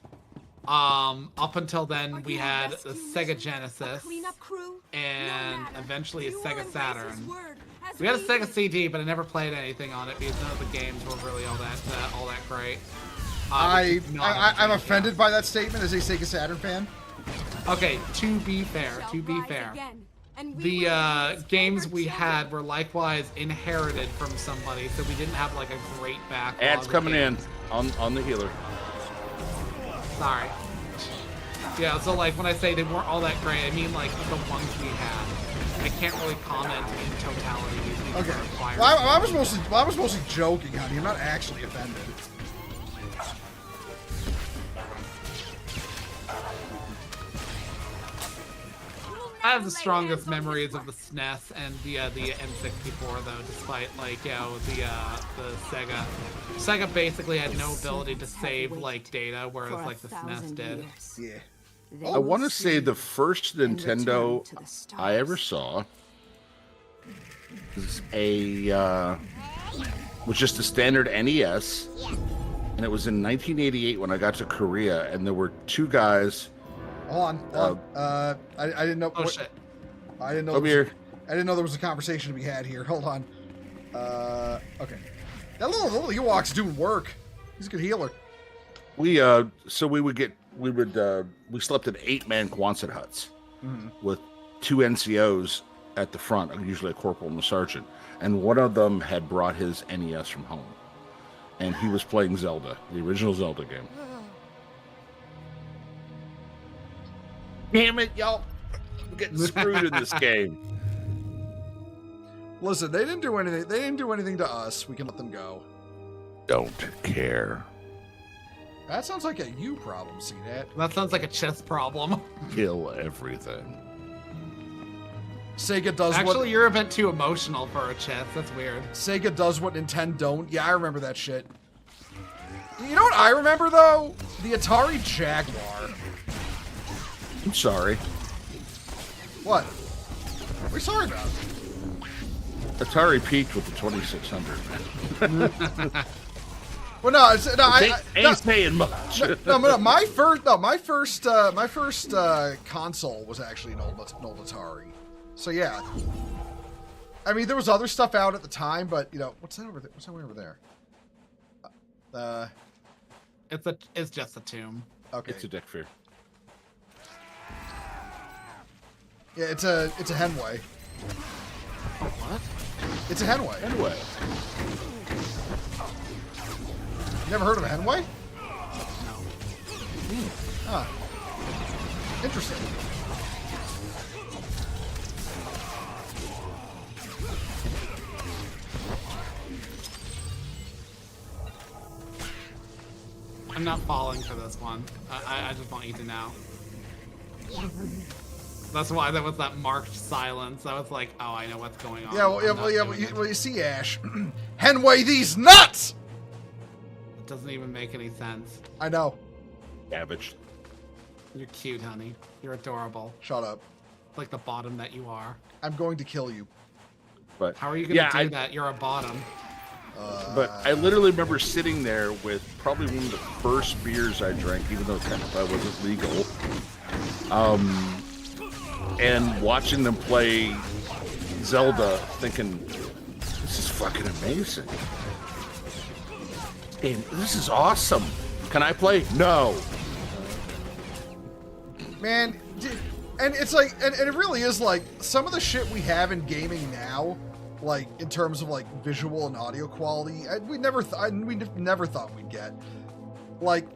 Up until then, we had the Sega Genesis and eventually a Sega Saturn. We had a Sega CD, but I never played anything on it because none of the games were really all that great. I'm offended by that statement as a Sega Saturn fan. Okay, to be fair, the games we had were likewise inherited from somebody, so we didn't have like a great backlog. Ads coming in on the healer. Sorry. Yeah, so like when I say they weren't all that great, I mean like the ones we had. I can't really comment in totality. Okay. Well, I was mostly joking, honey. I'm not actually offended. I have the strongest memories of the SNES and the N64 though, despite like the Sega. Sega basically had no ability to save like data, whereas like the SNES did. Yeah. I want to say the first Nintendo I ever saw was just a standard NES, and it was in 1988 when I got to Korea, and there were two guys. Hold on. I didn't know. Oh shit! I didn't know. Over here. I didn't know there was a conversation to be had here. Hold on. Okay. That little Ewok's doing work. He's a good healer. We slept in 8-man Quonset huts with 2 NCOs at the front, usually a corporal and a sergeant, and one of them had brought his NES from home, and he was playing Zelda, the original Zelda game. Damn it, y'all! We're getting screwed in this game. Listen, they didn't do anything. They didn't do anything to us. We can let them go. Don't care. That sounds like a you problem, see that? That sounds like a chess problem. Kill everything. Sega does Actually, you're a bit too emotional for a chess. That's weird. Sega does what Nintendo don't. Yeah, I remember that shit. You know what I remember, though? The Atari Jaguar. I'm sorry. What? What are you sorry about? Atari peaked with the 2600. Well, no, it's, no, ain't saying much. No, my first console was actually an old Atari. So yeah. I mean, there was other stuff out at the time, but you know, what's that over there? What's that way over there? It's just a tomb. Okay. It's a dick fear. Yeah, it's a Henway. Oh, what? It's a Henway. Henway. Never heard of a Henway? No. Ah. Interesting. I'm not falling for this one. I just want you to know. That's why there was that marked silence. I was like, oh, I know what's going on. Well, you see, Ash. Henway these nuts! It doesn't even make any sense. I know. Cabbage. You're cute, honey. You're adorable. Shut up. Like the bottom that you are. I'm going to kill you. But how are you going to do that? You're a bottom. But I literally remember sitting there with probably one of the first beers I drank, even though technically I wasn't legal. And watching them play Zelda, thinking, this is fucking amazing. And this is awesome. Can I play? No. Man, and it's like, and it really is like, some of the shit we have in gaming now, like, in terms of, like, visual and audio quality, we never thought we'd get. Like,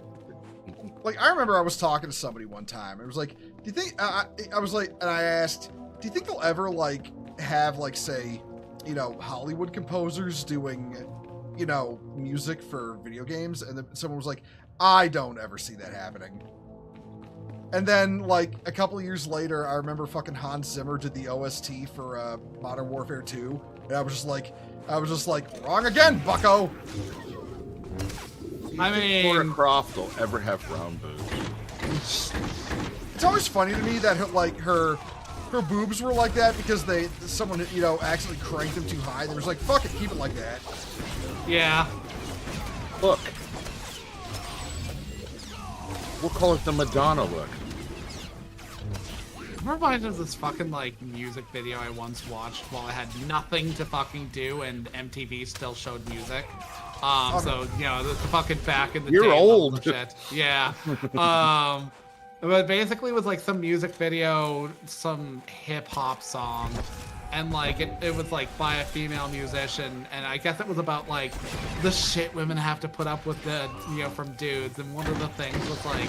I remember I was talking to somebody one time, and it was like, do you think, I was like, and I asked, do you think they'll ever, like, have, like, say, you know, Hollywood composers doing, you know, music for video games? And then someone was like, I don't ever see that happening. And then, like, a couple of years later, I remember fucking Hans Zimmer did the OST for Modern Warfare 2, and I was just like, wrong again, bucko! I mean, Laura Croft will ever have round boobs. It's always funny to me that her boobs were like that because someone, you know, accidentally cranked them too high. They was like, fuck it, keep it like that. Yeah. Look. We'll call it the Madonna look. It reminds me of this fucking, like, music video I once watched while I had nothing to fucking do and MTV still showed music. So, you know, the fucking back in the day. You're old. Shit. Yeah. But basically it was, like, some music video, some hip-hop song, and, like, it was, like, by a female musician, and I guess it was about, like, the shit women have to put up with, you know, from dudes, and one of the things was, like,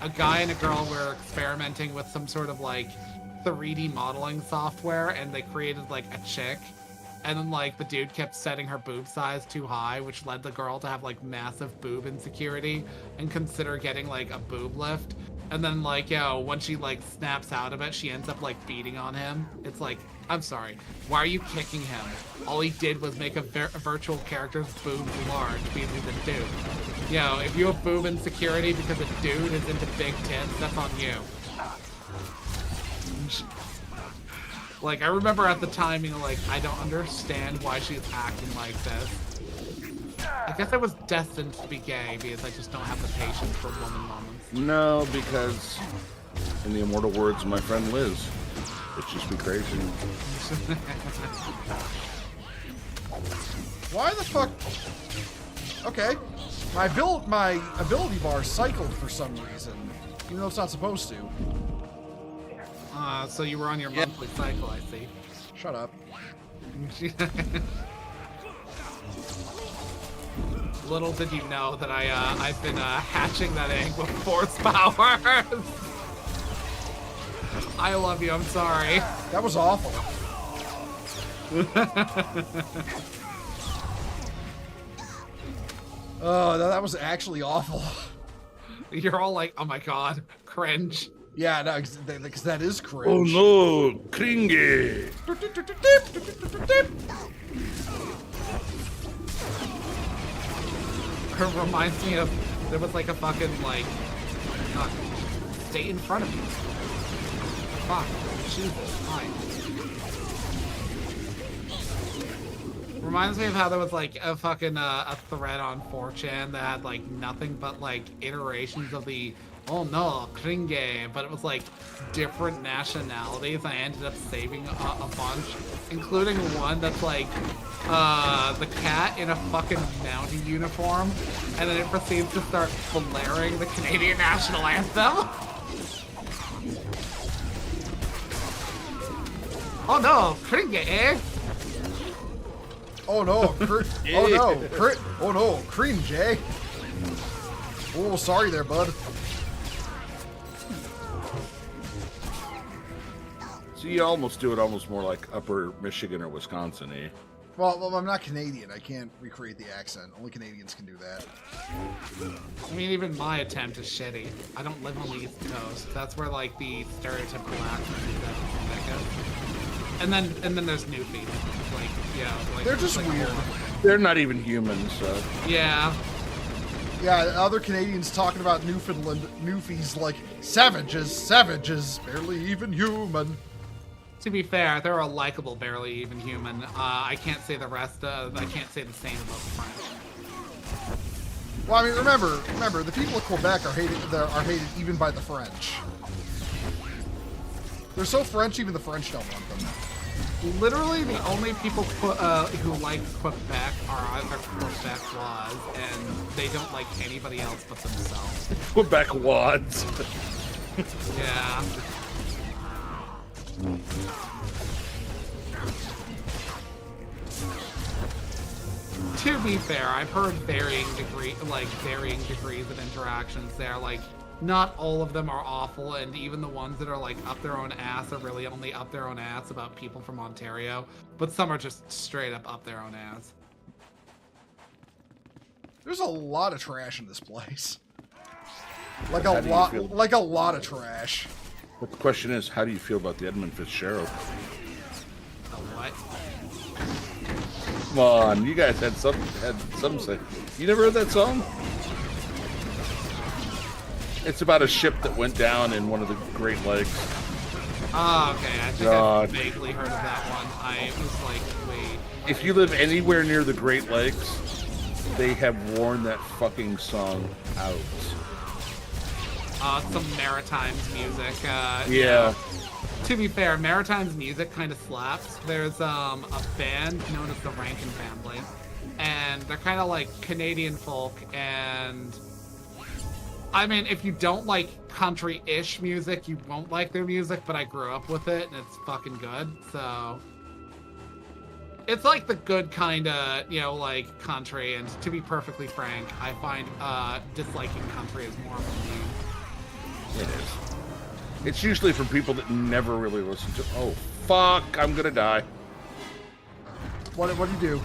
a guy and a girl were experimenting with some sort of, like, 3D modeling software, and they created, like, a chick, and then, like, the dude kept setting her boob size too high, which led the girl to have, like, massive boob insecurity and consider getting, like, a boob lift. And then, like, yo, when she, like, snaps out of it, she ends up, like, beating on him. It's like, I'm sorry, why are you kicking him? All he did was make a virtual character's boobs large because he's a dude. Yo, if you have boob insecurity because a dude is into big tits, that's on you. Like, I remember at the time being like, I don't understand why she's acting like this. I guess I was destined to be gay because I just don't have the patience for woman moments. No, because in the immortal words of my friend Liz, it's just be crazy. Why the fuck? Okay, my ability bar cycled for some reason, even though it's not supposed to. So you were on your monthly cycle, I see. Shut up. Little did you know that I've been hatching that egg with force powers. I love you. I'm sorry. That was awful. Oh, that was actually awful. You're all like, oh my god, cringe. Yeah, no, because that is cringe. Oh no, cringy. It reminds me of, there was like a fucking like, stay in front of you. Fuck. Jesus. Fine. Reminds me of how there was like a fucking a thread on 4chan that had like nothing but like iterations of the oh no, Kringe, but it was like different nationalities. I ended up saving a bunch, including one that's like the cat in a fucking mountie uniform, and then it proceeds to start blaring the Canadian national anthem. Oh no, Kringe! Oh no, oh no, cringe, eh? Oh, sorry there, bud. So you almost do it almost more like Upper Michigan or Wisconsin, eh? Well, I'm not Canadian. I can't recreate the accent. Only Canadians can do that. I mean, even my attempt is shitty. I don't live on the East Coast. That's where like the stereotypical accent is that. And then there's Newfie. Like, yeah, like they're just like, weird. They're not even human, so. Yeah. Yeah, other Canadians talking about Newfoundland, Newfies like savages, barely even human. To be fair, they're a likable, barely even human. I can't say the rest. I can't say the same about the French. Well, I mean, remember, the people of Quebec are hated even by the French. They're so French, even the French don't want them. Literally, the only people who like Quebec are either Quebecois, and they don't like anybody else but themselves. Quebecois. Yeah. To be fair, I've heard varying degrees of interactions there. Like, not all of them are awful, and even the ones that are like up their own ass are really only up their own ass about people from Ontario. But some are just straight up their own ass. There's a lot of trash in this place. Like a lot of trash. But the question is, how do you feel about the Edmund Fitzgerald? What? Come on, you guys had some say. You never heard that song? It's about a ship that went down in one of the Great Lakes. Oh, okay. I think I vaguely heard of that one. I was like, wait. If you live anywhere near the Great Lakes, they have worn that fucking song out. Some Maritimes music. Yeah. To be fair, Maritimes music kind of slaps. There's a band known as the Rankin Family, and they're kind of like Canadian folk, and I mean, if you don't like country-ish music, you won't like their music, but I grew up with it, and it's fucking good, so it's like the good kind of, like country, and to be perfectly frank, I find disliking country is more of a thing. It is. It's usually from people that never really listen to. Oh, fuck! I'm gonna die. What do you do?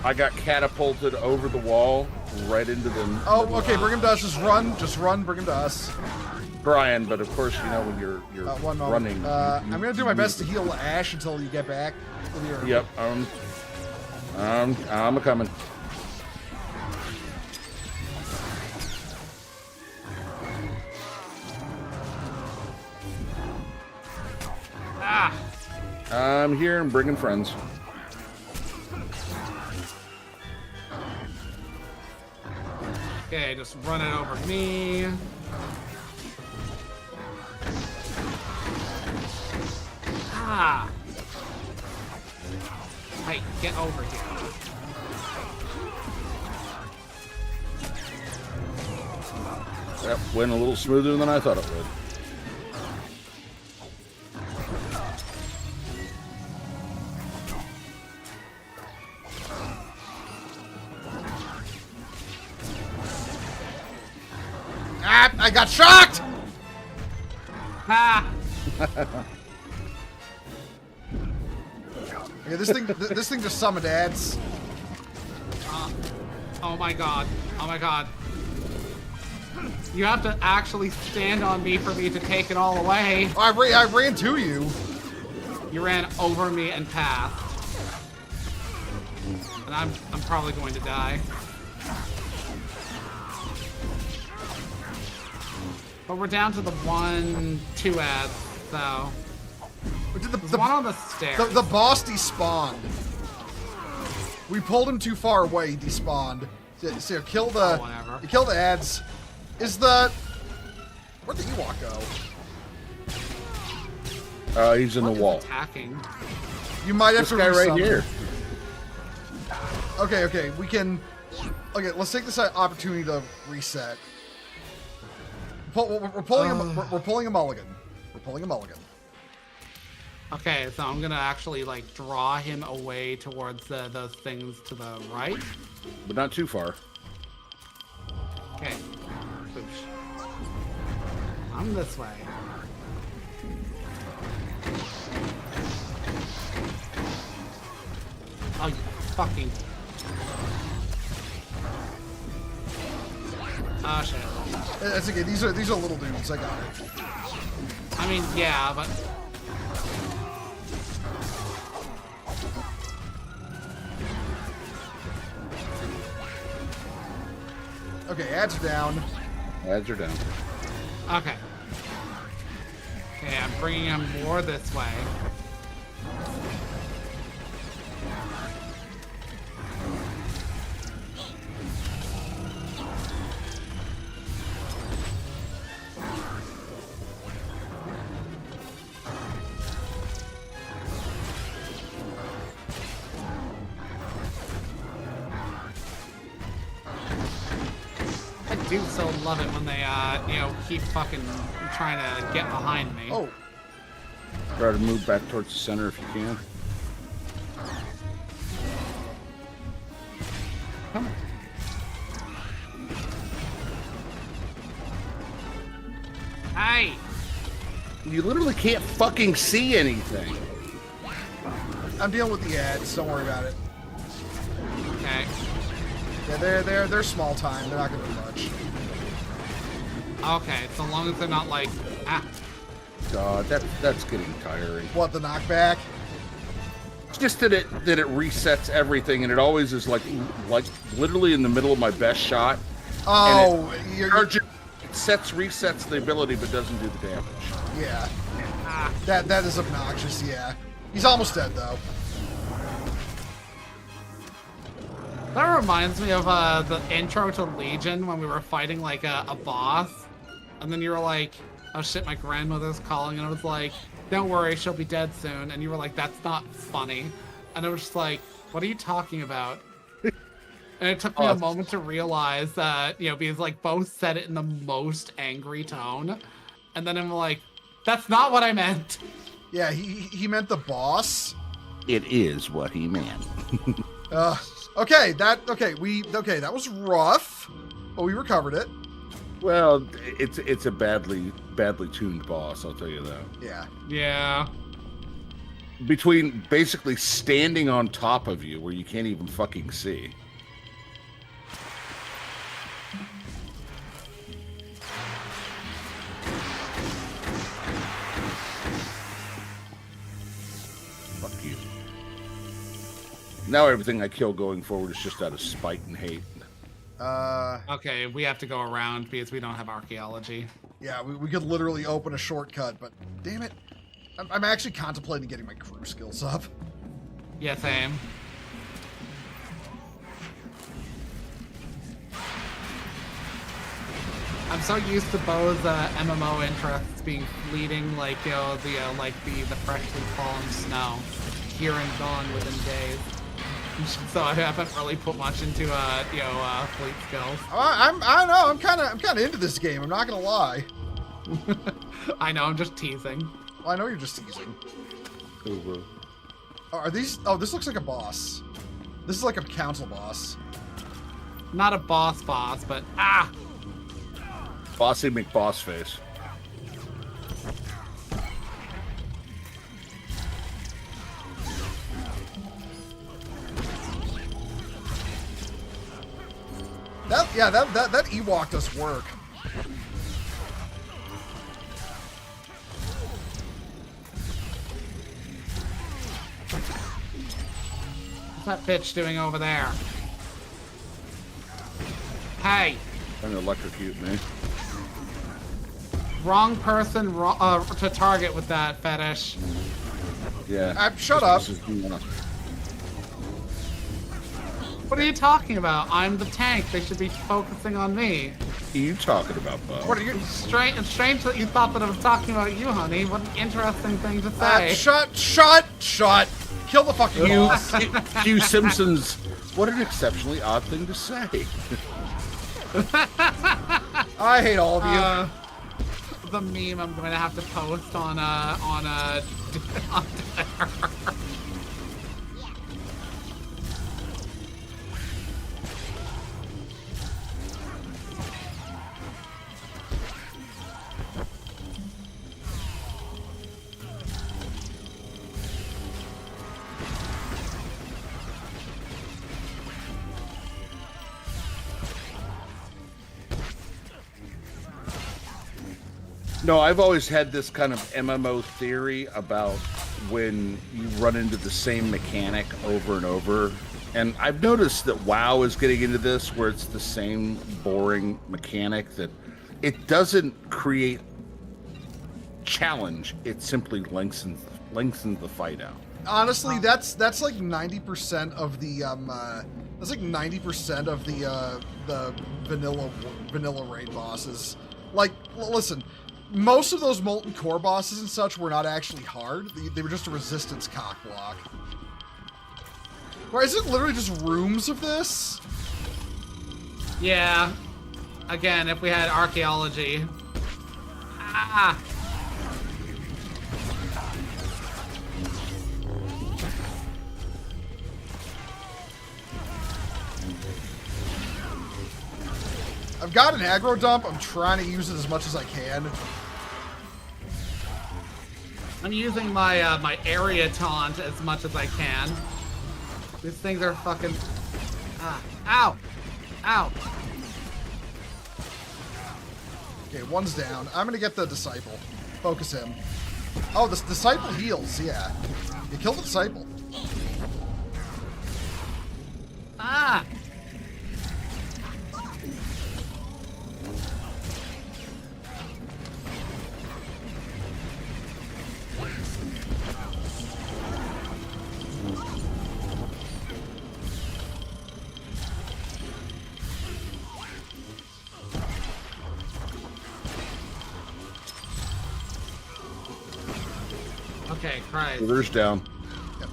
I got catapulted over the wall, right into the. Oh, okay. Bring him to us. Just run. Bring him to us. Brian, but of course, when you're running. I'm gonna do my best to heal Ash until you get back. Yep. I'm a coming. Ah! I'm here and bringing friends. Okay, just run it over me. Ah! Hey, get over here. That went a little smoother than I thought it would. Ah! I got shocked! Ha! Okay, this thing just summoned ads. Oh my god. Oh my god. You have to actually stand on me for me to take it all away. Oh, I ran to you. You ran over me and past. And I'm probably going to die. But we're down to the 2 ads, so. There's one on the stairs. The boss despawned. We pulled him too far away. He despawned. So kill the. Whatever. You kill the ads. Where'd the Ewok go? He's in the wall. Attacking. You might have This to guy right resummon. here. Okay, we can. Okay, let's take this opportunity to reset. We're pulling a mulligan. We're pulling a mulligan. Okay, so I'm gonna actually like draw him away towards those things to the right. But not too far. Okay. Oops. I'm this way. Oh, you fucking. Oh shit. That's okay. These are little dudes. I got it. I mean, yeah, but. Okay, ads are down. Ads are down. Okay. Okay, I'm bringing him more this way. I do so love it when they, keep fucking trying to get behind me. Oh. Try to move back towards the center if you can. Come on. Hey! You literally can't fucking see anything. I'm dealing with the ads. Don't worry about it. Okay. Yeah, they're small time. They're not gonna do much. Okay, so long as they're not like, God, that's getting tiring. What, the knockback? It's just that it resets everything, and it always is like literally in the middle of my best shot. Oh, it resets the ability, but doesn't do the damage. Yeah. That is obnoxious. Yeah. He's almost dead though. That reminds me of the intro to Legion when we were fighting like a boss, and then you were like, "Oh shit, my grandmother's calling," and I was like, "Don't worry, she'll be dead soon," and you were like, "That's not funny," and I was just like, "What are you talking about?" And it took me a moment to realize that, because like both said it in the most angry tone, and then I'm like, "That's not what I meant." Yeah, he meant the boss. It is what he meant. Okay, that was rough, but we recovered it. Well, it's a badly tuned boss, I'll tell you that. Yeah. Yeah. Between basically standing on top of you where you can't even fucking see. Fuck you. Now everything I kill going forward is just out of spite and hate. Okay, we have to go around because we don't have archaeology. Yeah, we could literally open a shortcut, but damn it. I'm actually contemplating getting my crew skills up. Yeah, same. I'm so used to Bo's MMO interests being fleeting, like the freshly fallen snow, here and gone within days. So I haven't really put much into fleet skills. I don't know. I'm kind of into this game. I'm not gonna lie. I know. I'm just teasing. Well, I know you're just teasing. Are these? Oh, this looks like a boss. This is like a council boss. Not a boss, but Bossy McBoss face. That Ewok does work. What's that bitch doing over there? Hey! Trying to electrocute me. Wrong person to target with that fetish. Yeah. Shut up. What are you talking about? I'm the tank. They should be focusing on me. What are you talking about, Bo? What are you? It's strange that you thought that I was talking about you, honey. What an interesting thing to say. Shut. Kill the fucking boss. Q Simpsons. What an exceptionally odd thing to say. I hate all of you. The meme I'm going to have to post on Twitter. No, I've always had this kind of MMO theory about when you run into the same mechanic over and over. And I've noticed that WoW is getting into this where it's the same boring mechanic that it doesn't create challenge, it simply lengthens the fight out. Honestly, that's like 90% of the that's like 90% of the vanilla raid bosses. Like, listen, most of those Molten Core bosses and such were not actually hard. They were just a resistance cock block. Why is it literally just rooms of this? Yeah. Again, if we had archaeology. Ah. I've got an aggro dump. I'm trying to use it as much as I can. I'm using my my area taunt as much as I can. These things are fucking. Ow! Ow! Okay, one's down. I'm gonna get the disciple. Focus him. Oh, this disciple heals. Yeah, you killed the disciple. Ah! Okay, Christ. River's down. Yep.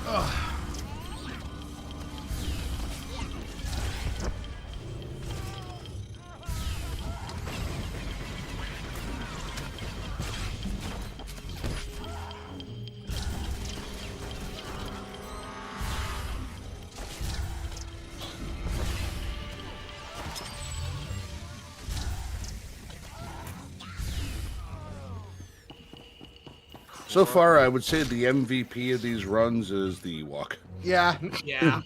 Ugh. So far, I would say the MVP of these runs is the Ewok. Yeah. Yeah.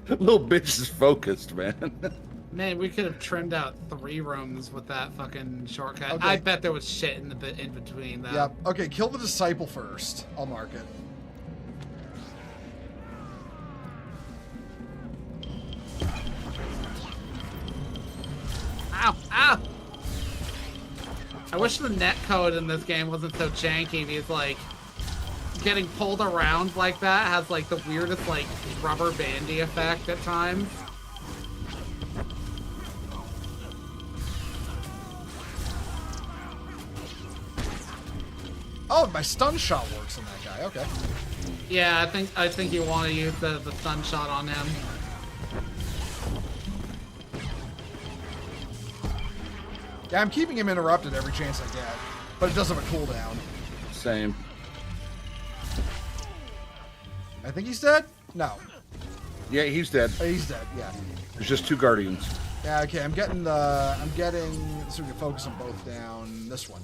Little bitch is focused, man. Man, we could have trimmed out 3 rooms with that fucking shortcut. Okay. I bet there was shit in between though. Yep. Okay, kill the disciple first. I'll mark it. Ow! Ow! I wish the netcode in this game wasn't so janky because, like, getting pulled around like that has, like, the weirdest, like, rubber bandy effect at times. Oh, my stun shot works on that guy. Okay. Yeah, I think you want to use the stun shot on him. Yeah, I'm keeping him interrupted every chance I get, but it does have a cooldown. Same. I think he's dead? No. Yeah, he's dead. Oh, he's dead, yeah. There's just 2 guardians. Yeah, okay, so we can focus them both down. This one.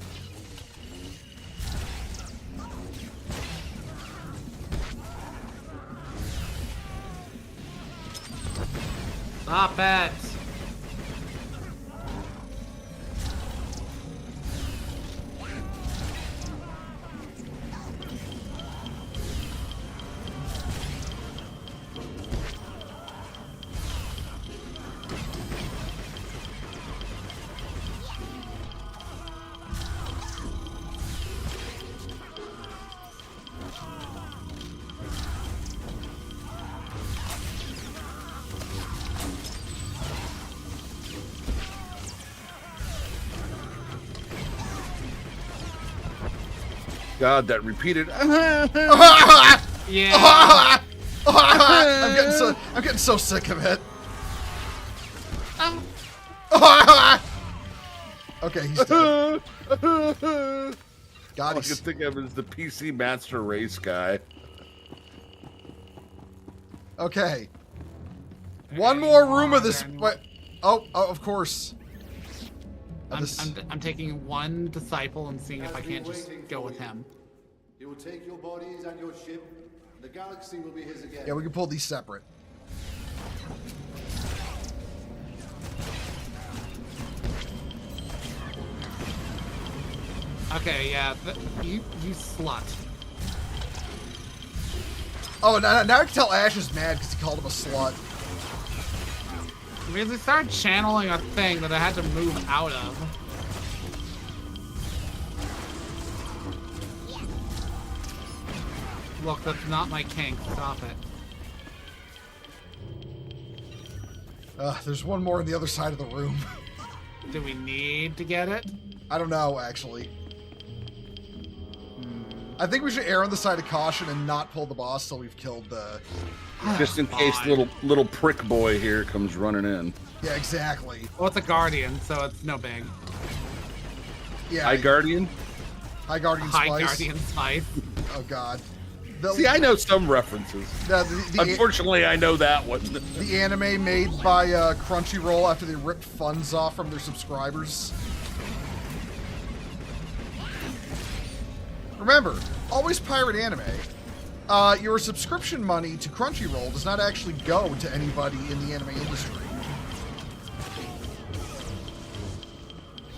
Stop it! God, that repeated. Yeah. I'm getting so sick of it. Okay, he's dead. God, All I can think of is the PC Master Race guy. Okay. One more room of this. Wait. Oh, of course. I'm taking one disciple and seeing if I can't just go with him. He will take your bodies and your ship. The galaxy will be his again. Yeah, we can pull these separate. Okay, yeah, you slut. Oh, now I can tell Ash is mad because he called him a slut. Because he started channeling a thing that I had to move out of. Look, that's not my kink. Stop it. There's one more on the other side of the room. Do we need to get it? I don't know, actually. I think we should err on the side of caution and not pull the boss till we've killed the... Just in case little prick boy here comes running in. Yeah, exactly. Well, it's a guardian, so it's no big. Yeah. High Guardian? High Guardian Spice. High Guardian Spice. Oh, God. See, I know some references. Unfortunately, I know that one. The anime made by Crunchyroll after they ripped funds off from their subscribers. Remember, always pirate anime. Your subscription money to Crunchyroll does not actually go to anybody in the anime industry.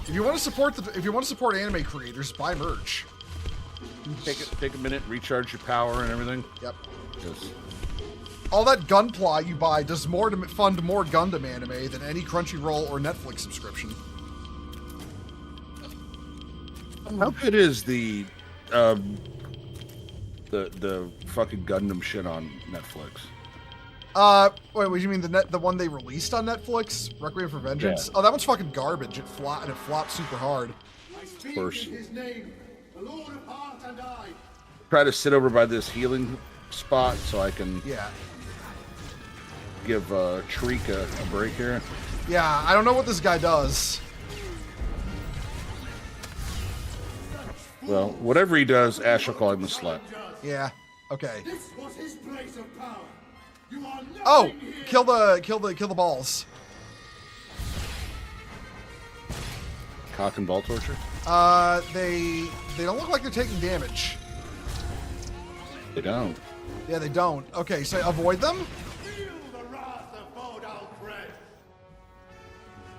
If you want to support anime creators, buy merch. Take a minute, recharge your power and everything. Yep. Just... All that Gunpla you buy does more to fund more Gundam anime than any Crunchyroll or Netflix subscription. How good is the fucking Gundam shit on Netflix? Wait, what do you mean the one they released on Netflix? Requiem for Vengeance? Yeah. Oh, that one's fucking garbage. It flopped super hard. Of course. His name, the Lord of Heart and I. Try to sit over by this healing spot so I can give Shriek a break here. Yeah, I don't know what this guy does. Well, whatever he does, Ash will call him a slut. Yeah. Okay. This was his place of power. You are Oh, kill the balls. Cock and ball torture? They don't look like they're taking damage. They don't. Yeah, they don't. Okay, so avoid them.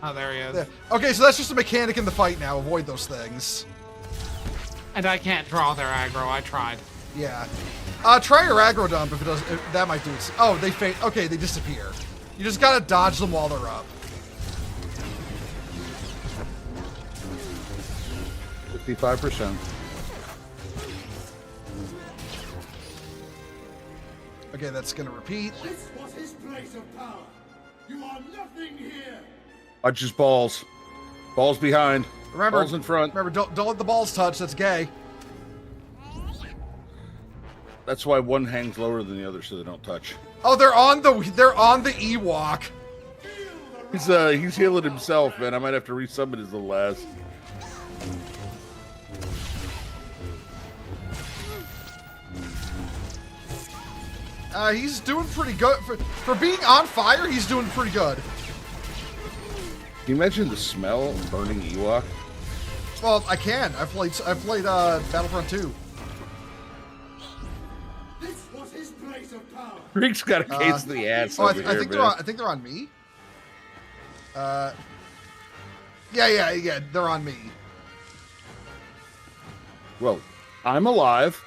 Oh, there he is. Yeah. Okay, so that's just a mechanic in the fight now. Avoid those things. And I can't draw their aggro. I tried. Yeah. Try your aggro dump if it does. If that might do it. Oh, they fade. Okay, they disappear. You just gotta dodge them while they're up. 55%. Okay, that's gonna repeat. This was his place of power. You are nothing here. Watch his balls. Balls behind. Remember, balls in front. Remember, don't let the balls touch. That's gay. That's why one hangs lower than the other, so they don't touch. Oh, they're on the Ewok. He's healing himself, man. I might have to resummon his little ass. He's doing pretty good for being on fire. He's doing pretty good. Can you imagine the smell of burning Ewok? Well, I can. I've played Battlefront 2. This was his place of power. Rick's got a case of the ass. Oh, over I here, think man. I think they're on me. Yeah. They're on me. Well, I'm alive.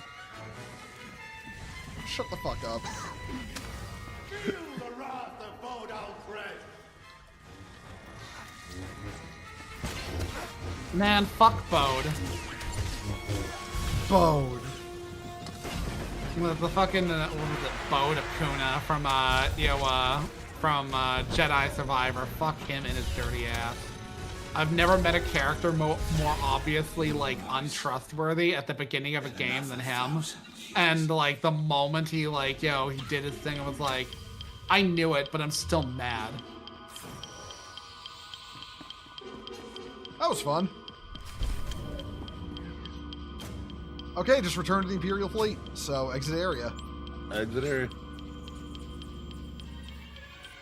Shut the fuck up. Feel the wrath of Bodal Thread. Man, fuck Bode. Bode. With the fucking what was it, Bode Akuna from Jedi Survivor. Fuck him and his dirty ass. I've never met a character more obviously like untrustworthy at the beginning of a game than him. And like the moment he like, he did his thing, I was like, I knew it, but I'm still mad. That was fun. Okay, just return to the Imperial fleet. So exit area. Exit area.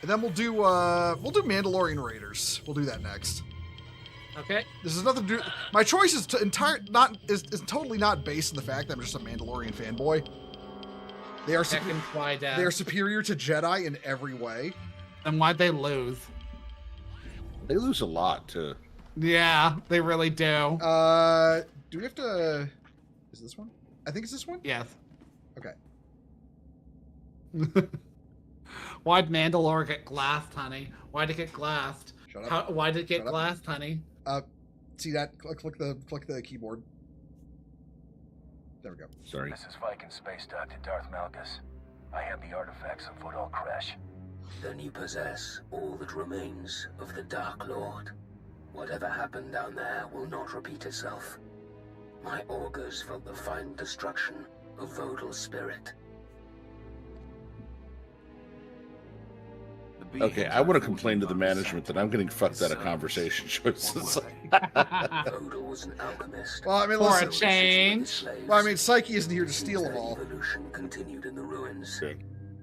And then we'll do Mandalorian Raiders. We'll do that next. Okay. This is nothing to do. My choice is is totally not based on the fact that I'm just a Mandalorian fanboy. They are they are superior to Jedi in every way. And why'd they lose? They lose a lot too. Yeah, they really do. Do we have to? Is this one? I think it's this one. Yes. Okay. Why'd Mandalore get glassed, honey? Why'd it get glassed? Shut up. Why'd it get glassed, honey? See that? Click the keyboard. There we go. Sorry. This is Viking Space Doctor Darth Malgus. I have the artifacts of Vodal Crash. Then you possess all that remains of the Dark Lord. Whatever happened down there will not repeat itself. My augurs felt the final destruction of Vodal's spirit. Okay, I want to complain to the management that I'm getting fucked out of conversation choices. Vodal was an alchemist. Well, I mean, For a listen. change. Well, I mean, Psyche isn't here to steal them Their all. evolution continued in the ruins,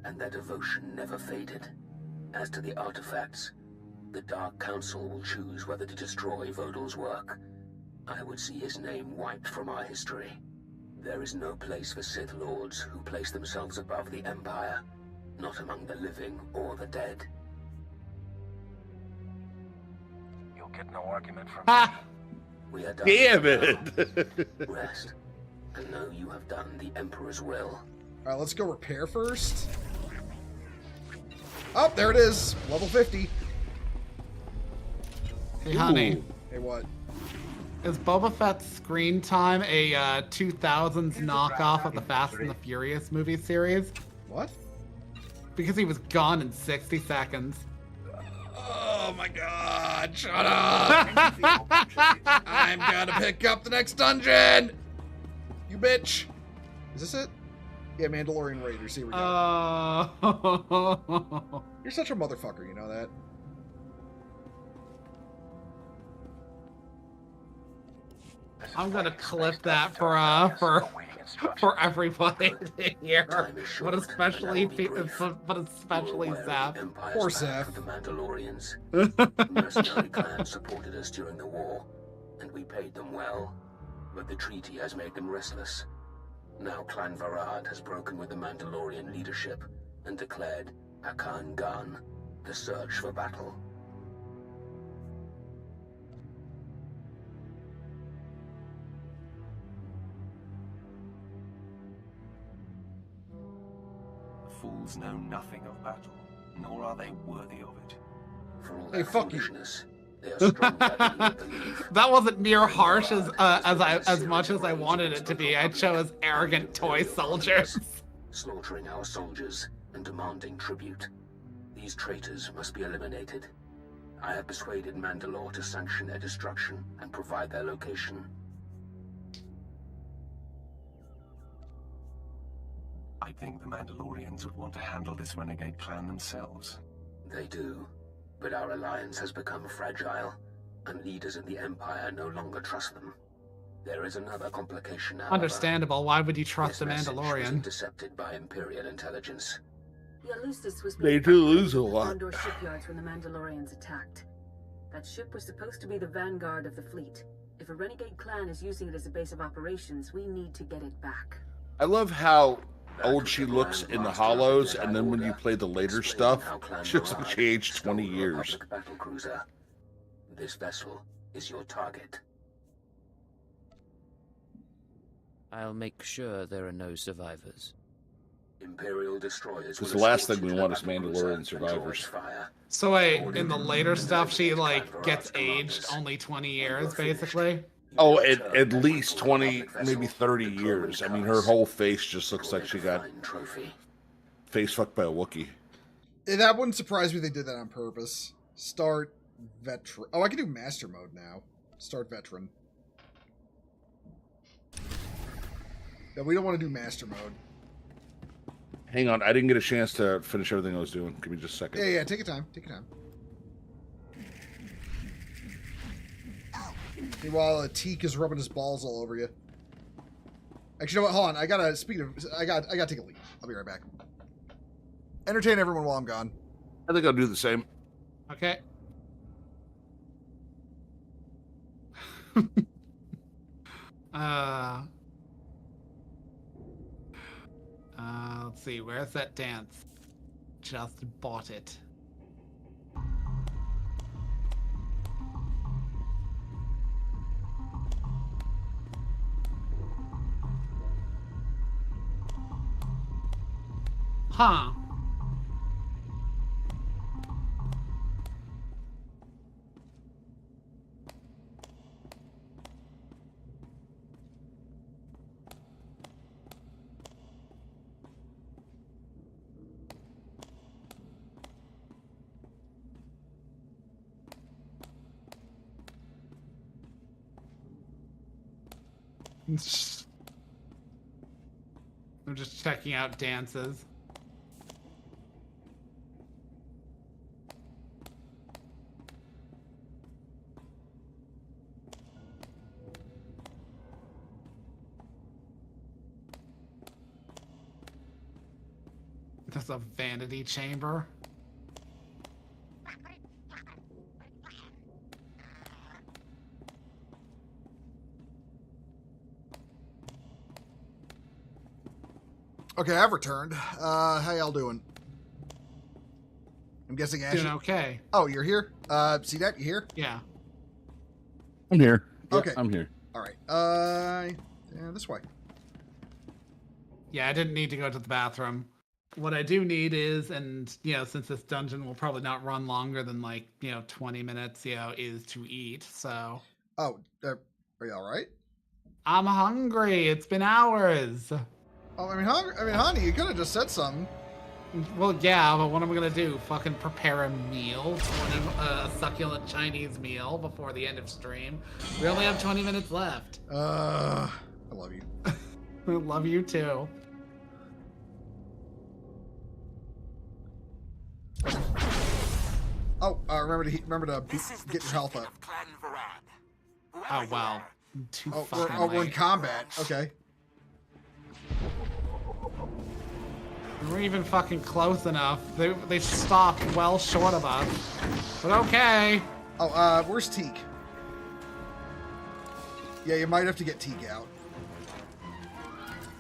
and their devotion never faded. As to the artifacts, the Dark Council will choose whether to destroy Vodal's work. I would see his name wiped from our history. There is no place for Sith Lords who place themselves above the Empire, not among the living or the dead. You'll get no argument from me. We are done. Damn it! Rest, and know you have done the Emperor's will. All right, let's go repair first. Oh, there it is. Level 50. Hey, honey. Hey, what? Is Boba Fett's screen time a 2000s knockoff of the Fast and the Furious movie series? What? Because he was gone in 60 seconds. Oh my god, shut up! I'm gonna pick up the next dungeon! You bitch! Is this it? Yeah, Mandalorian Raiders, here we go. You're such a motherfucker, you know that? I'm gonna clip that for everybody to hear, but especially Zap. Poor Zap. The Mandalorians. Mercenary clans supported us during the war, and we paid them well. But the treaty has made them restless. Now Clan Varad has broken with the Mandalorian leadership and declared Akan Gan, the search for battle. The fools know nothing of battle, nor are they worthy of it. Hey, fuck you. That wasn't near harsh as much as I wanted it to be. I chose arrogant toy soldiers. Slaughtering our soldiers and demanding tribute. These traitors must be eliminated. I have persuaded Mandalore to sanction their destruction and provide their location. I think the Mandalorians would want to handle this renegade clan themselves. They do, but our alliance has become fragile, and leaders in the Empire no longer trust them. There is another complication, however. Understandable. Why would you trust the This message was Mandalorian? intercepted by Imperial intelligence. The Alustus was They being do lose a lot. Condor shipyards when the Mandalorians attacked. That ship was supposed to be the vanguard of the fleet. If a renegade clan is using it as a base of operations, we need to get it back. I love how old she looks in the hollows, and then when you play the later stuff, she looks like she aged 20 years. Battle cruiser. This vessel is your target. I'll make sure there are no survivors. Imperial destroyers. Because the last thing we want is Mandalorian survivors. So wait, in the later stuff, she like gets aged only 20 years, basically. Oh, at least 20, maybe 30 years. I mean, her whole face just looks like she got face fucked by a Wookiee. That wouldn't surprise me if they did that on purpose. Start Veteran. Oh, I can do master mode now. Start veteran. No, we don't want to do master mode. Hang on, I didn't get a chance to finish everything I was doing. Give me just a second. Yeah, take your time. Take your time. Meanwhile, Teak is rubbing his balls all over you. Actually, you know what? Hold on. I gotta take a leave. I'll be right back. Entertain everyone while I'm gone. I think I'll do the same. Okay. Let's see. Where's that dance? Just bought it. Huh. I'm just checking out dances. That's a vanity chamber. Okay, I've returned. How y'all doing? I'm guessing Ashy. Doing okay. Oh, you're here? See that? You here? Yeah. I'm here. Yeah, Okay. I'm here. All right. Yeah, this way. Yeah, I didn't need to go to the bathroom. What I do need is, and, you know, since this dungeon will probably not run longer than, like, 20 minutes, is to eat, so. Oh, are you all right? I'm hungry. It's been hours. Oh, honey, you could have just said something. Well, yeah, but what am I going to do? Fucking prepare a meal? A succulent Chinese meal before the end of stream? We only have 20 minutes left. I love you. I love you, too. Oh, remember to get your health up. Oh, wow. We're in combat. Okay. We weren't even fucking close enough. They stopped well short of us. But okay. Oh, where's Teak? Yeah, you might have to get Teak out.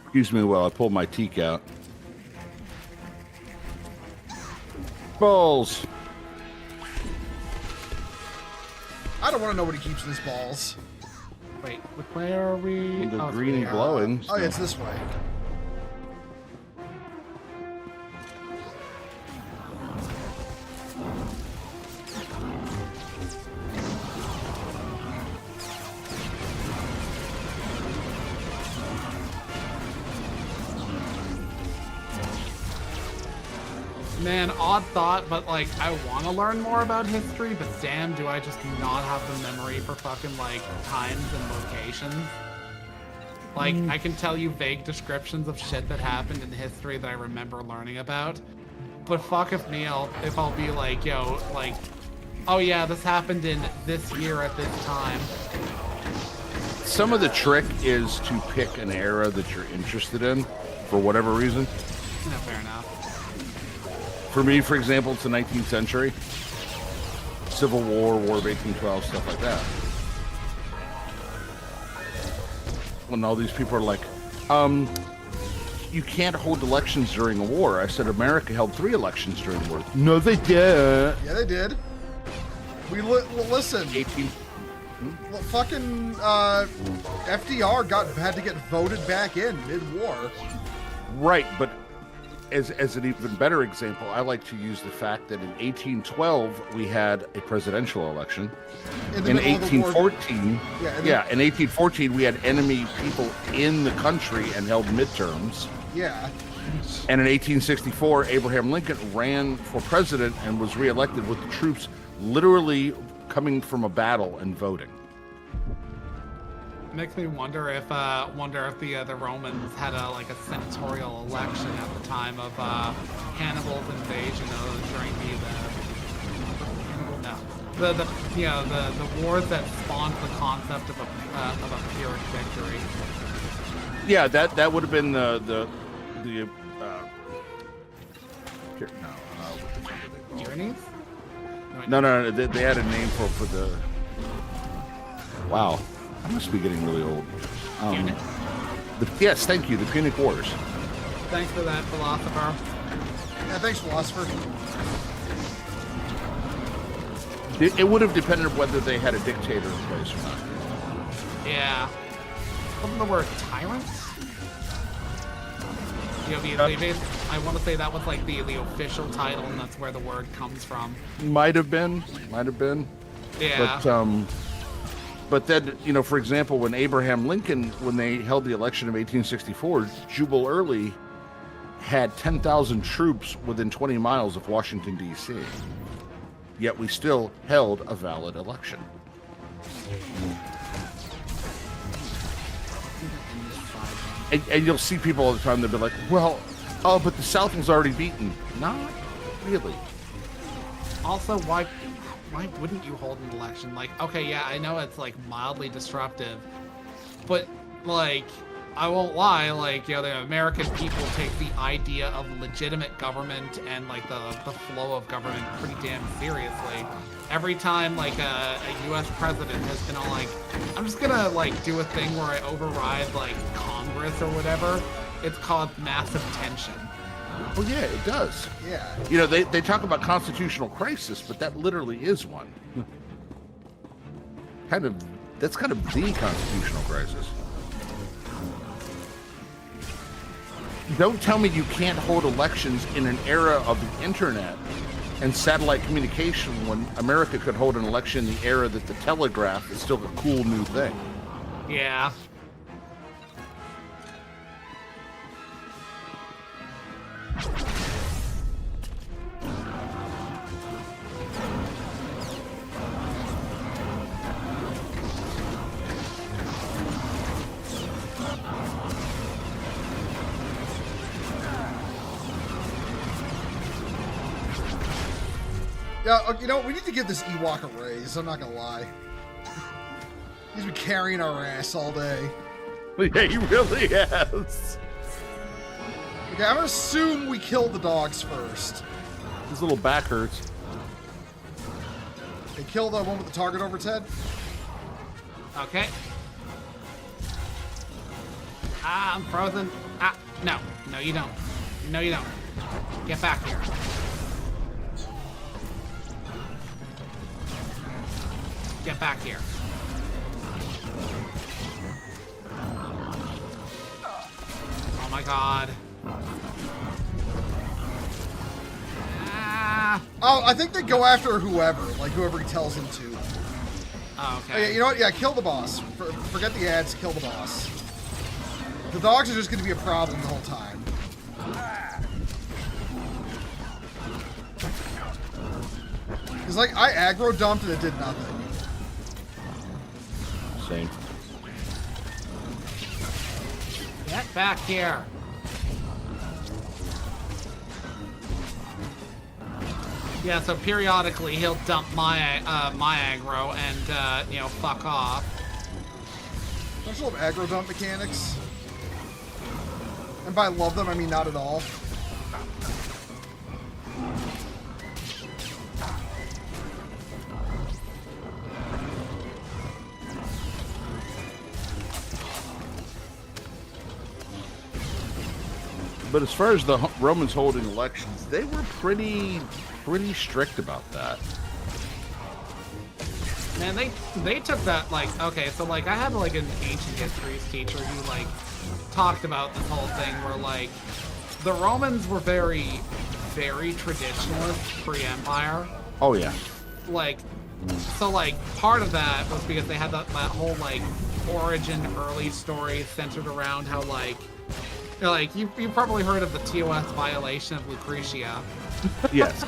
Excuse me while I pull my teak out. Balls. I don't want to know what he keeps in his balls. Wait, where are we? The green and glowing. Oh, yeah, it's this way. Man, odd thought, but like, I want to learn more about history, but damn, do I just not have the memory for fucking like times and locations. Like, I can tell you vague descriptions of shit that happened in history that I remember learning about, but fuck if I'll be like, yo, like, oh yeah, this happened in this year at this time. Some of the trick is to pick an era that you're interested in, for whatever reason. Yeah, fair enough. For me, for example, it's the 19th century. Civil War, War of 1812, stuff like that. When all these people are like, you can't hold elections during a war. I said, America held 3 elections during the war. No, they did. Yeah, they did. Well, listen. 18. Well, fucking FDR had to get voted back in mid-war. Right, but as an even better example, I like to use the fact that in 1812 we had a presidential election. In 1814, in 1814 we had enemy people in the country and held midterms. Yeah. And in 1864, Abraham Lincoln ran for president and was reelected with the troops literally coming from a battle and voting. Makes me wonder if the Romans had a senatorial election at the time of Hannibal's invasion during the wars that spawned the concept of a Pyrrhic victory. Yeah, that would have been Pyrenees? No. They had a name for the. Wow, I must be getting really old. Yes, thank you. The Punic Wars. Thanks for that, philosopher. Yeah, thanks, philosopher. It would have depended on whether they had a dictator in place or not. Yeah. Wasn't the word tyrants? I want to say that was like the official title, and that's where the word comes from. Might have been. Yeah. But then, for example, when Abraham Lincoln, when they held the election of 1864, Jubal Early had 10,000 troops within 20 miles of Washington, D.C. Yet we still held a valid election. And you'll see people all the time, they'll be like, well, but the South was already beaten. Not really. Also, why wouldn't you hold an election? Like, okay, yeah, I know it's like mildly disruptive, but like, I won't lie, like, the American people take the idea of legitimate government and like the flow of government pretty damn seriously. Every time like a U.S. president has been all like, I'm just gonna like do a thing where I override like Congress or whatever, it's caused massive tension. Oh yeah, it does. Yeah. They talk about constitutional crisis, but that literally is one. That's kind of the constitutional crisis. Don't tell me you can't hold elections in an era of the internet and satellite communication when America could hold an election in the era that the telegraph is still a cool new thing. Yeah. Yeah, we need to give this Ewok a raise, I'm not gonna lie. He's been carrying our ass all day. Yeah, he really has. Okay, I'm gonna assume we killed the dogs first. His little back hurts. They killed the one with the target over its head? Okay. I'm frozen. No. No, you don't. No, you don't. Get back here. Get back here. Oh my god. Oh, I think they go after whoever he tells them to. Oh, okay. Okay, you know what? Yeah, kill the boss. Forget the ads, kill the boss. The dogs are just going to be a problem the whole time. Because, like, I aggro dumped and it did nothing. Same. Get back here. Yeah, so periodically he'll dump my aggro and fuck off. I just love aggro dump mechanics. And by love them, I mean not at all. But as far as the Romans holding elections, they were pretty strict about that. Man, they took that, like, okay, so, like, I had, like, an ancient histories teacher who, like, talked about this whole thing where, like, the Romans were very, very traditionalist pre-Empire. Oh, yeah. Like, so, like, part of that was because they had that whole, like, origin early story centered around how, like, you've probably heard of the TOS violation of Lucretia. Yes.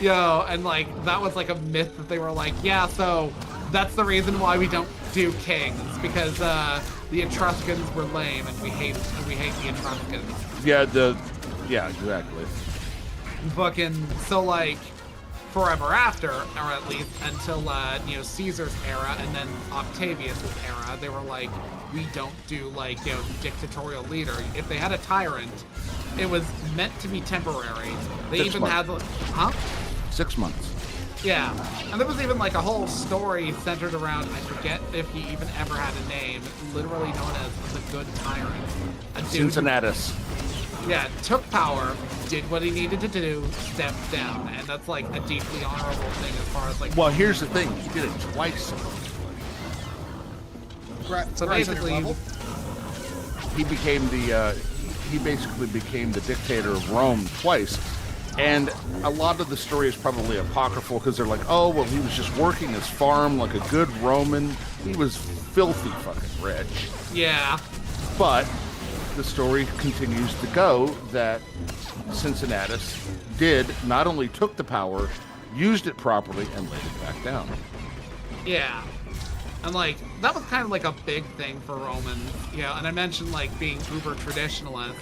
And like that was like a myth that they were like, yeah, so that's the reason why we don't do kings, because the Etruscans were lame and we hate the Etruscans. Yeah, exactly. Fucking so like forever after, or at least until Caesar's era and then Octavius's era, they were like, we don't do like dictatorial leader. If they had a tyrant, it was meant to be temporary. They 6 even months. had 6 months. Yeah, and there was even like a whole story centered around, I forget if he even ever had a name, literally known as the Good Tyrant. A dude Cincinnatus. Yeah, took power, did what he needed to do, stepped down, and that's like a deeply honorable thing as far as like. Well, here's the thing: he did it twice. So basically, he became he basically became the dictator of Rome twice. And a lot of the story is probably apocryphal because they're like, oh, well, he was just working his farm like a good Roman. He was filthy fucking rich. Yeah. But the story continues to go that Cincinnatus did not only took the power, used it properly, and laid it back down. Yeah. And like, that was kind of like a big thing for Romans, and I mentioned like being uber traditionalist.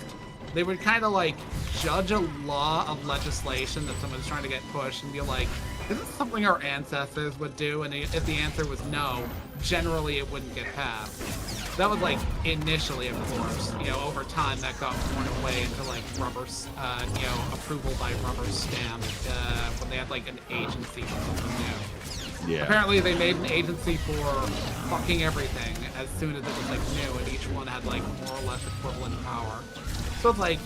They would kind of like judge a law of legislation that someone's trying to get pushed and be like, is this something our ancestors would do? And if the answer was no, generally it wouldn't get passed. That was like initially, of course. Over time that got worn away into like rubber, approval by rubber stamp when they had like an agency for something new. Yeah. Apparently they made an agency for fucking everything as soon as it was like new, and each one had like more or less equivalent power. So it's like,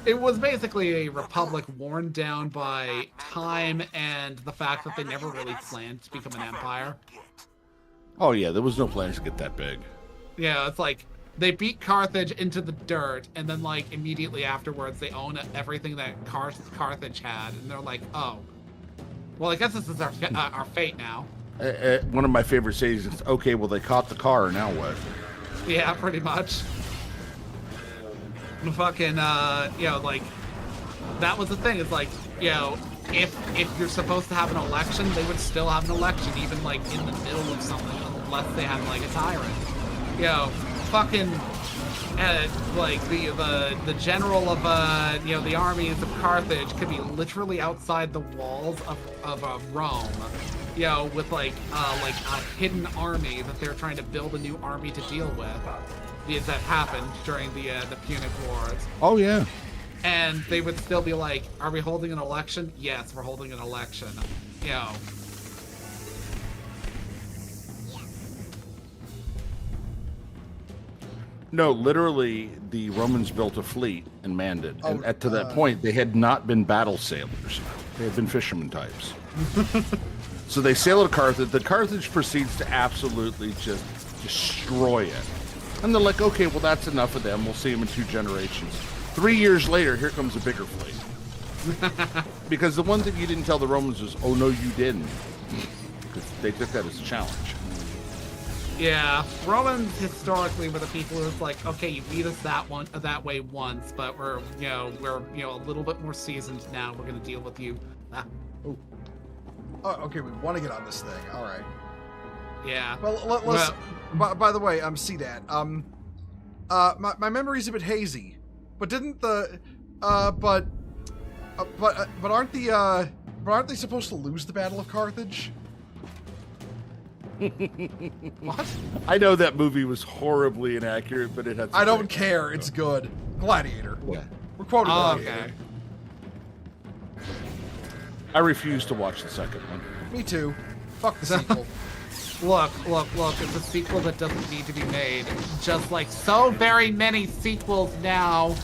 it was basically a republic worn down by time and the fact that they never really planned to become an empire. Oh yeah, there was no plans to get that big. Yeah, it's like, they beat Carthage into the dirt, and then like immediately afterwards they own everything that Carthage had, and they're like, oh, well, I guess this is our fate now. One of my favorite sayings is, okay, well, they caught the car, now what? Yeah, pretty much. Fucking, like, that was the thing. It's like, if you're supposed to have an election, they would still have an election, even, like, in the middle of something, unless they had, like, a tyrant. Fucking, like, the general of, the armies of Carthage could be literally outside the walls of Rome, with, like a hidden army that they're trying to build a new army to deal with. That happened during the Punic Wars. Oh yeah. And they would still be like, "Are we holding an election? Yes, we're holding an election." No, literally, the Romans built a fleet and manned it. And to that point, they had not been battle sailors; they had been fisherman types. So they sail to Carthage. The Carthage proceeds to absolutely just destroy it. And they're like, okay, well, that's enough of them. We'll see them in 2 generations. 3 years later, here comes a bigger fleet. Because the one thing you didn't tell the Romans was, oh, no, you didn't. Because they took that as a challenge. Yeah, Romans historically were the people who was like, okay, you beat us that way once, but we're a little bit more seasoned now. We're gonna deal with you. Oh, okay, we want to get on this thing. All right. Yeah. Well, let's. By the way, CDAT. My memory's a bit hazy, but didn't the, but aren't they supposed to lose the Battle of Carthage? What? I know that movie was horribly inaccurate, but it had. I don't care. It's good. Gladiator. Yeah. We're quoting Gladiator. Okay. I refuse to watch the second one. Me too. Fuck the sequel. Look, it's a sequel that doesn't need to be made. Just like so very many sequels now.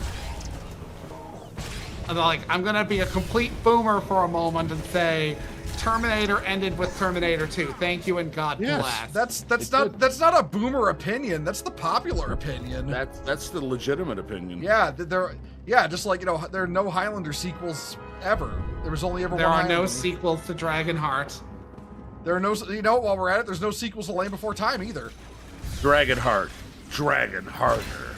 And like, I'm gonna be a complete boomer for a moment and say, Terminator ended with Terminator 2. Thank you and God bless. That's not a boomer opinion. That's the popular opinion. That's the legitimate opinion. Yeah, just like, there are no Highlander sequels ever. There was only ever one. There are Highlander. no sequels to Dragonheart. There are no, while we're at it, there's no sequels to Land Before Time either. Dragonheart. Dragonharder.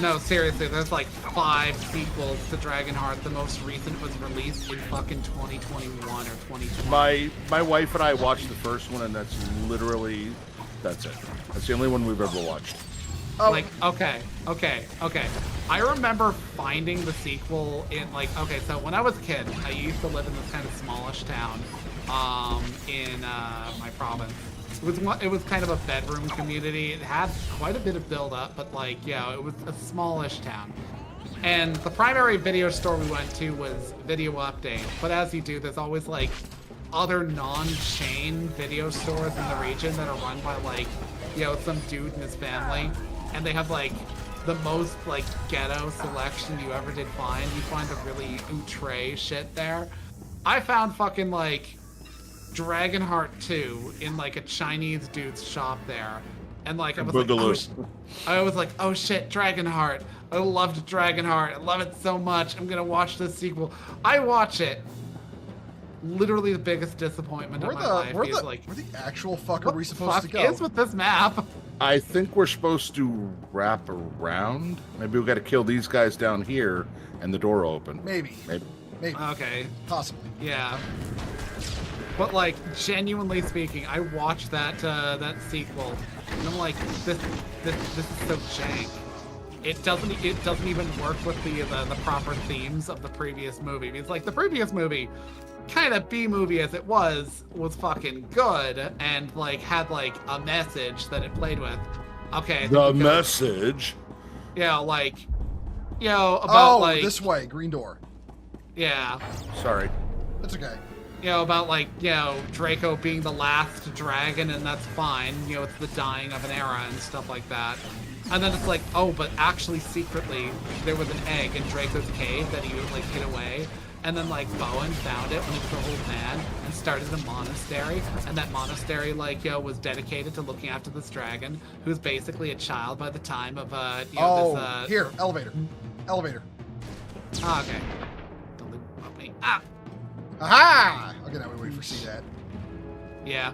No, seriously, there's like 5 sequels to Dragonheart. The most recent was released in fucking 2021 or 2020. My wife and I watched the first one, and that's it. That's the only one we've ever watched. Oh. Like, okay. I remember finding the sequel in so when I was a kid, I used to live in this kind of smallish town, in my province. It was kind of a bedroom community. It had quite a bit of build up, but it was a smallish town. And the primary video store we went to was Video Update. But as you do, there's always other non-chain video stores in the region that are run by some dude and his family. And they have the most ghetto selection you ever did find. You find the really outre shit there. I found fucking Dragonheart 2 in a Chinese dude's shop there. And I was like, oh shit, Dragonheart. I loved Dragonheart. I love it so much. I'm gonna watch this sequel. I watch it. Literally the biggest disappointment of my life. Where the actual fuck are we supposed to go? What is with this map? I think we're supposed to wrap around. Maybe we got to kill these guys down here and the door open. Maybe. Okay. Possibly. Yeah. But genuinely speaking, I watched that sequel, and I'm like, this is so jank. It doesn't even work with the proper themes of the previous movie. It's the previous movie, kind of B-movie as it was fucking good and had a message that it played with. Okay. The message. Yeah, about this way, green door. Yeah. Sorry. That's okay. About Draco being the last dragon, and that's fine. It's the dying of an era and stuff like that. And then it's but actually secretly there was an egg in Draco's cave that he hid away. And then Bowen found it when he was an old man and started a monastery. And that monastery was dedicated to looking after this dragon, who's basically a child by the time of this. Here, elevator. Ah, okay. Don't leave me. Ah. Aha! Okay, now we wait for see that. Yeah.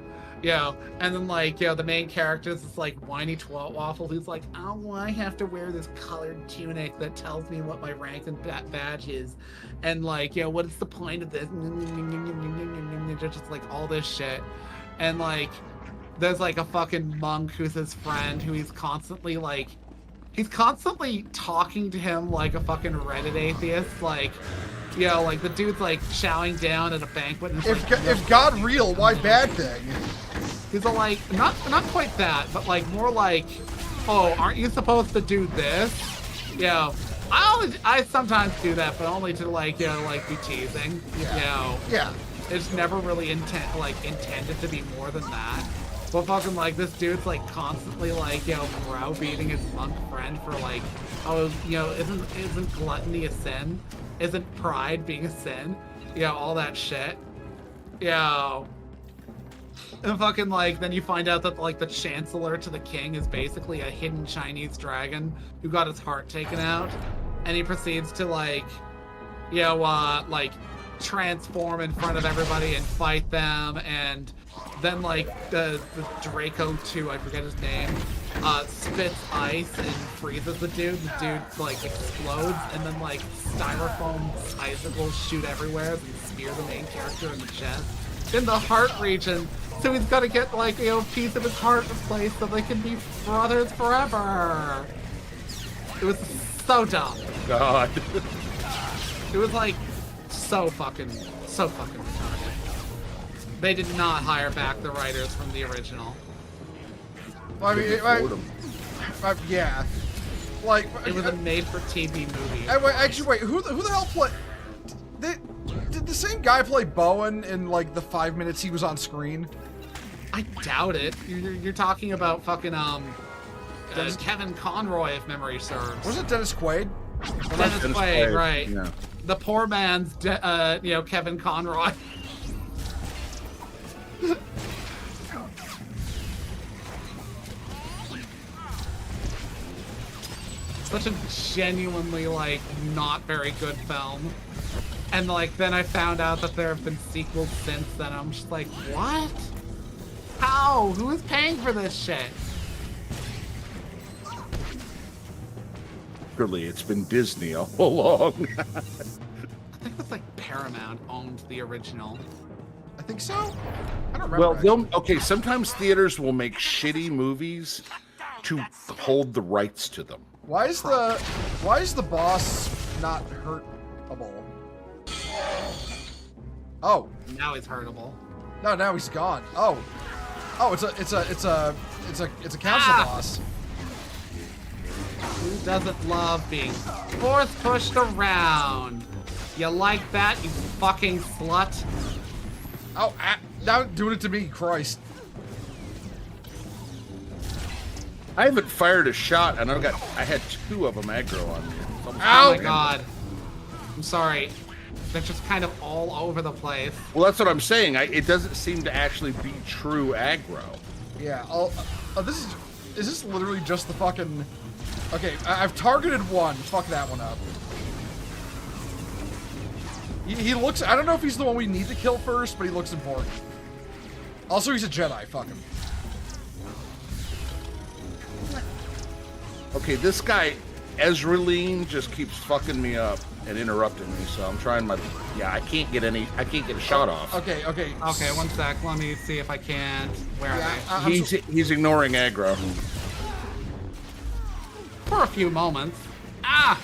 And then the main character is this whiny twat waffle who's oh, I have to wear this colored tunic that tells me what my rank and badge is, and what is the point of this? Just all this shit, and there's a fucking monk who's his friend who he's constantly talking to him like a fucking Reddit atheist, the dude's chowing down at a banquet. And if God real, why bad thing? He's not quite that, but more oh, aren't you supposed to do this? I sometimes do that, but only to be teasing. Yeah. It's never really intended to be more than that. But fucking this dude's constantly browbeating his monk friend for isn't gluttony a sin? Isn't pride being a sin? All that shit. And fucking then you find out that the chancellor to the king is basically a hidden Chinese dragon who got his heart taken out, and he proceeds to transform in front of everybody and fight them, and then the Draco 2, I forget his name, spits ice and freezes the dude. The dude explodes, and then styrofoam icicles shoot everywhere and spear the main character in the chest, in the heart region. So he's got to get a piece of his heart replaced so they can be brothers forever. It was so dumb. God. It was so fucking retarded. They did not hire back the writers from the original. Well, I mean, yeah. It was a made-for-TV movie. Actually, wait, who the hell played? Did the same guy play Bowen in the 5 minutes he was on screen? I doubt it. You're talking about fucking Kevin Conroy, if memory serves. Was it Dennis Quaid? Dennis Quaid, right? Yeah. The poor man's, Kevin Conroy. Such a genuinely not very good film. And then I found out that there have been sequels since then. I'm just what? How? Who is paying for this shit? Secretly, it's been Disney all along. I think it's like Paramount owned the original. I think so. I don't remember. Well, sometimes theaters will make shitty movies to hold the rights to them. Why is the boss not hurtable? Oh, now he's hurtable. No, now he's gone. Oh, it's a council boss. Who doesn't love being force pushed around? You like that, you fucking slut? Oh, now doing it to me, Christ. I haven't fired a shot, and I had 2 of them aggro on me. Oh my god. I'm sorry. They're just kind of all over the place. Well, that's what I'm saying. It doesn't seem to actually be true aggro. Yeah. Is this literally just the fucking? Okay, I've targeted one. Fuck that one up. He looks. I don't know if he's the one we need to kill first, but he looks important. Also, he's a Jedi. Fuck him. Okay, this guy, Ezraline, just keeps fucking me up and interrupting me, so I'm trying my... Yeah, I can't get a shot off. Okay. Okay, 1 sec. Let me see if I can't... Where are they? He's ignoring aggro. For a few moments. Ah!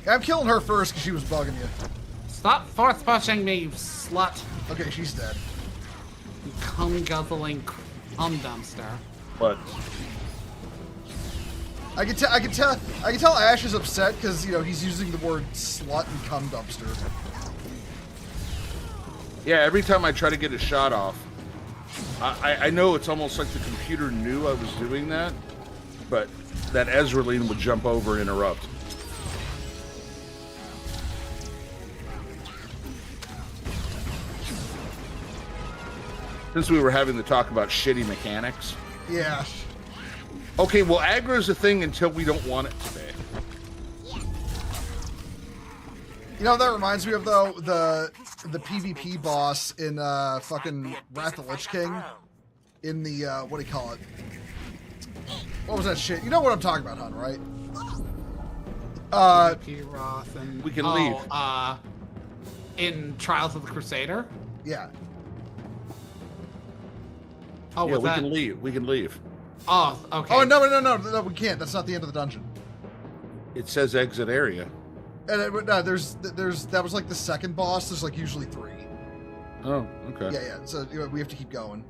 I'm killing her first because she was bugging you. Stop force pushing me, you slut. Okay, she's dead. You cum guzzling cum dumpster. What? I can tell Ash is upset because he's using the word slut and cum dumpster. Yeah, every time I try to get a shot off, I know it's almost like the computer knew I was doing that, but that Ezraline would jump over and interrupt. Since we were having to talk about shitty mechanics. Yeah. Okay, well, aggro is a thing until we don't want it to be. You know what that reminds me of, though? The PvP boss in fucking Wrath of the Lich King. In the, what do you call it? What was that shit? You know what I'm talking about, Hun, right? We can leave. In Trials of the Crusader? Yeah. Oh, yeah, was that... can leave. We can leave. Oh, okay. Oh, no, we can't. That's not the end of the dungeon. It says exit area. And that was like the second boss. There's like usually 3. Oh, okay. Yeah. So we have to keep going.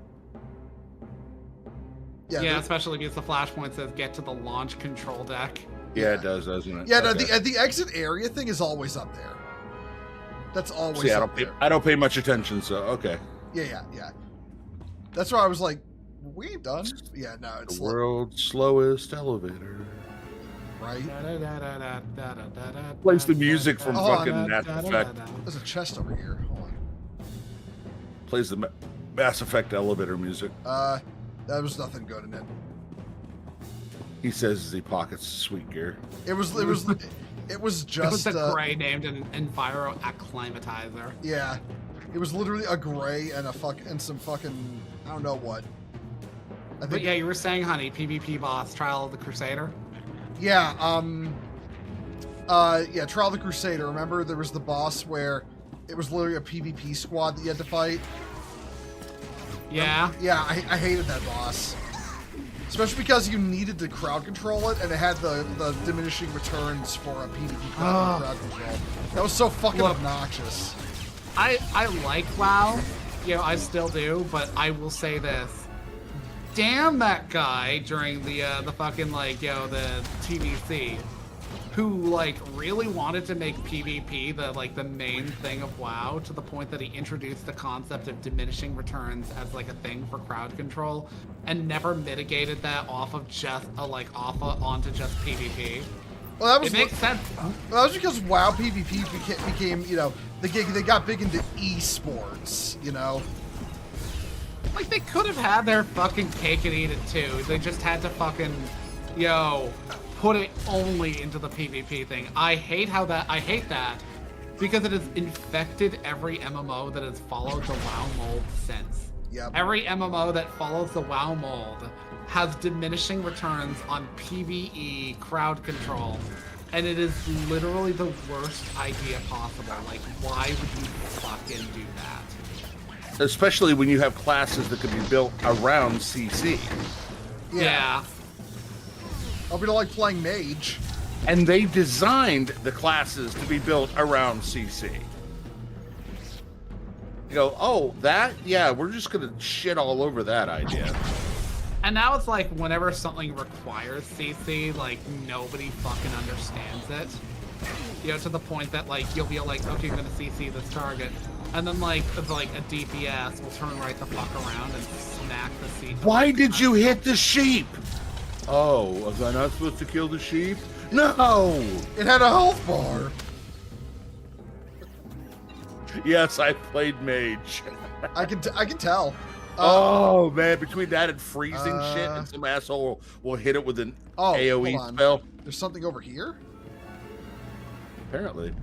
Yeah, especially because the flashpoint says get to the launch control deck. Yeah, it does, doesn't it? Yeah, okay. no, the exit area thing is always up there. That's always See, up there. I don't pay much attention, so okay. Yeah. That's why I was like, we ain't done. Yeah, no, it's the world's slowest elevator. Right? Plays the music from fucking Mass Effect. There's a chest over here. Hold on. Plays the Mass Effect elevator music. That was nothing good in it. He says as he pockets sweet gear. It was just It was a gray named an Enviro Acclimatizer. Yeah. It was literally a gray and some fucking I don't know what. But yeah, you were saying, honey, PvP boss, Trial of the Crusader? Yeah, Trial of the Crusader. Remember there was the boss where it was literally a PvP squad that you had to fight? Yeah. Yeah, I hated that boss. Especially because you needed to crowd control it, and it had the diminishing returns for a PvP crowd control. That was so fucking obnoxious. I like WoW. I still do, but I will say this. Damn that guy during the fucking the TVC who really wanted to make PvP the main thing of WoW to the point that he introduced the concept of diminishing returns as a thing for crowd control and never mitigated that onto just PvP. Well, it makes sense. Well, that was because WoW PvP became they got big into esports, They could have had their fucking cake and eat it too. They just had to fucking, put it only into the PvP thing. I hate that because it has infected every MMO that has followed the WoW mold since. Yep. Every MMO that follows the WoW mold has diminishing returns on PvE crowd control. And it is literally the worst idea possible. Like, why would you fucking do that? Especially when you have classes that could be built around CC. Yeah. I'll be like playing mage. And they designed the classes to be built around CC. You go, oh, that? Yeah, we're just going to shit all over that idea. And now it's like whenever something requires CC, like nobody fucking understands it. You know, to the point that like you'll be like, okay, you're gonna CC this target, and then like a DPS will turn right the fuck around and smack the seat. Why did you hit the sheep? Oh, was I not supposed to kill the sheep? No! It had a health bar. Yes, I played mage. I can tell. Oh man, between that and freezing shit, and some asshole will hit it with an AoE spell. There's something over here? Apparently.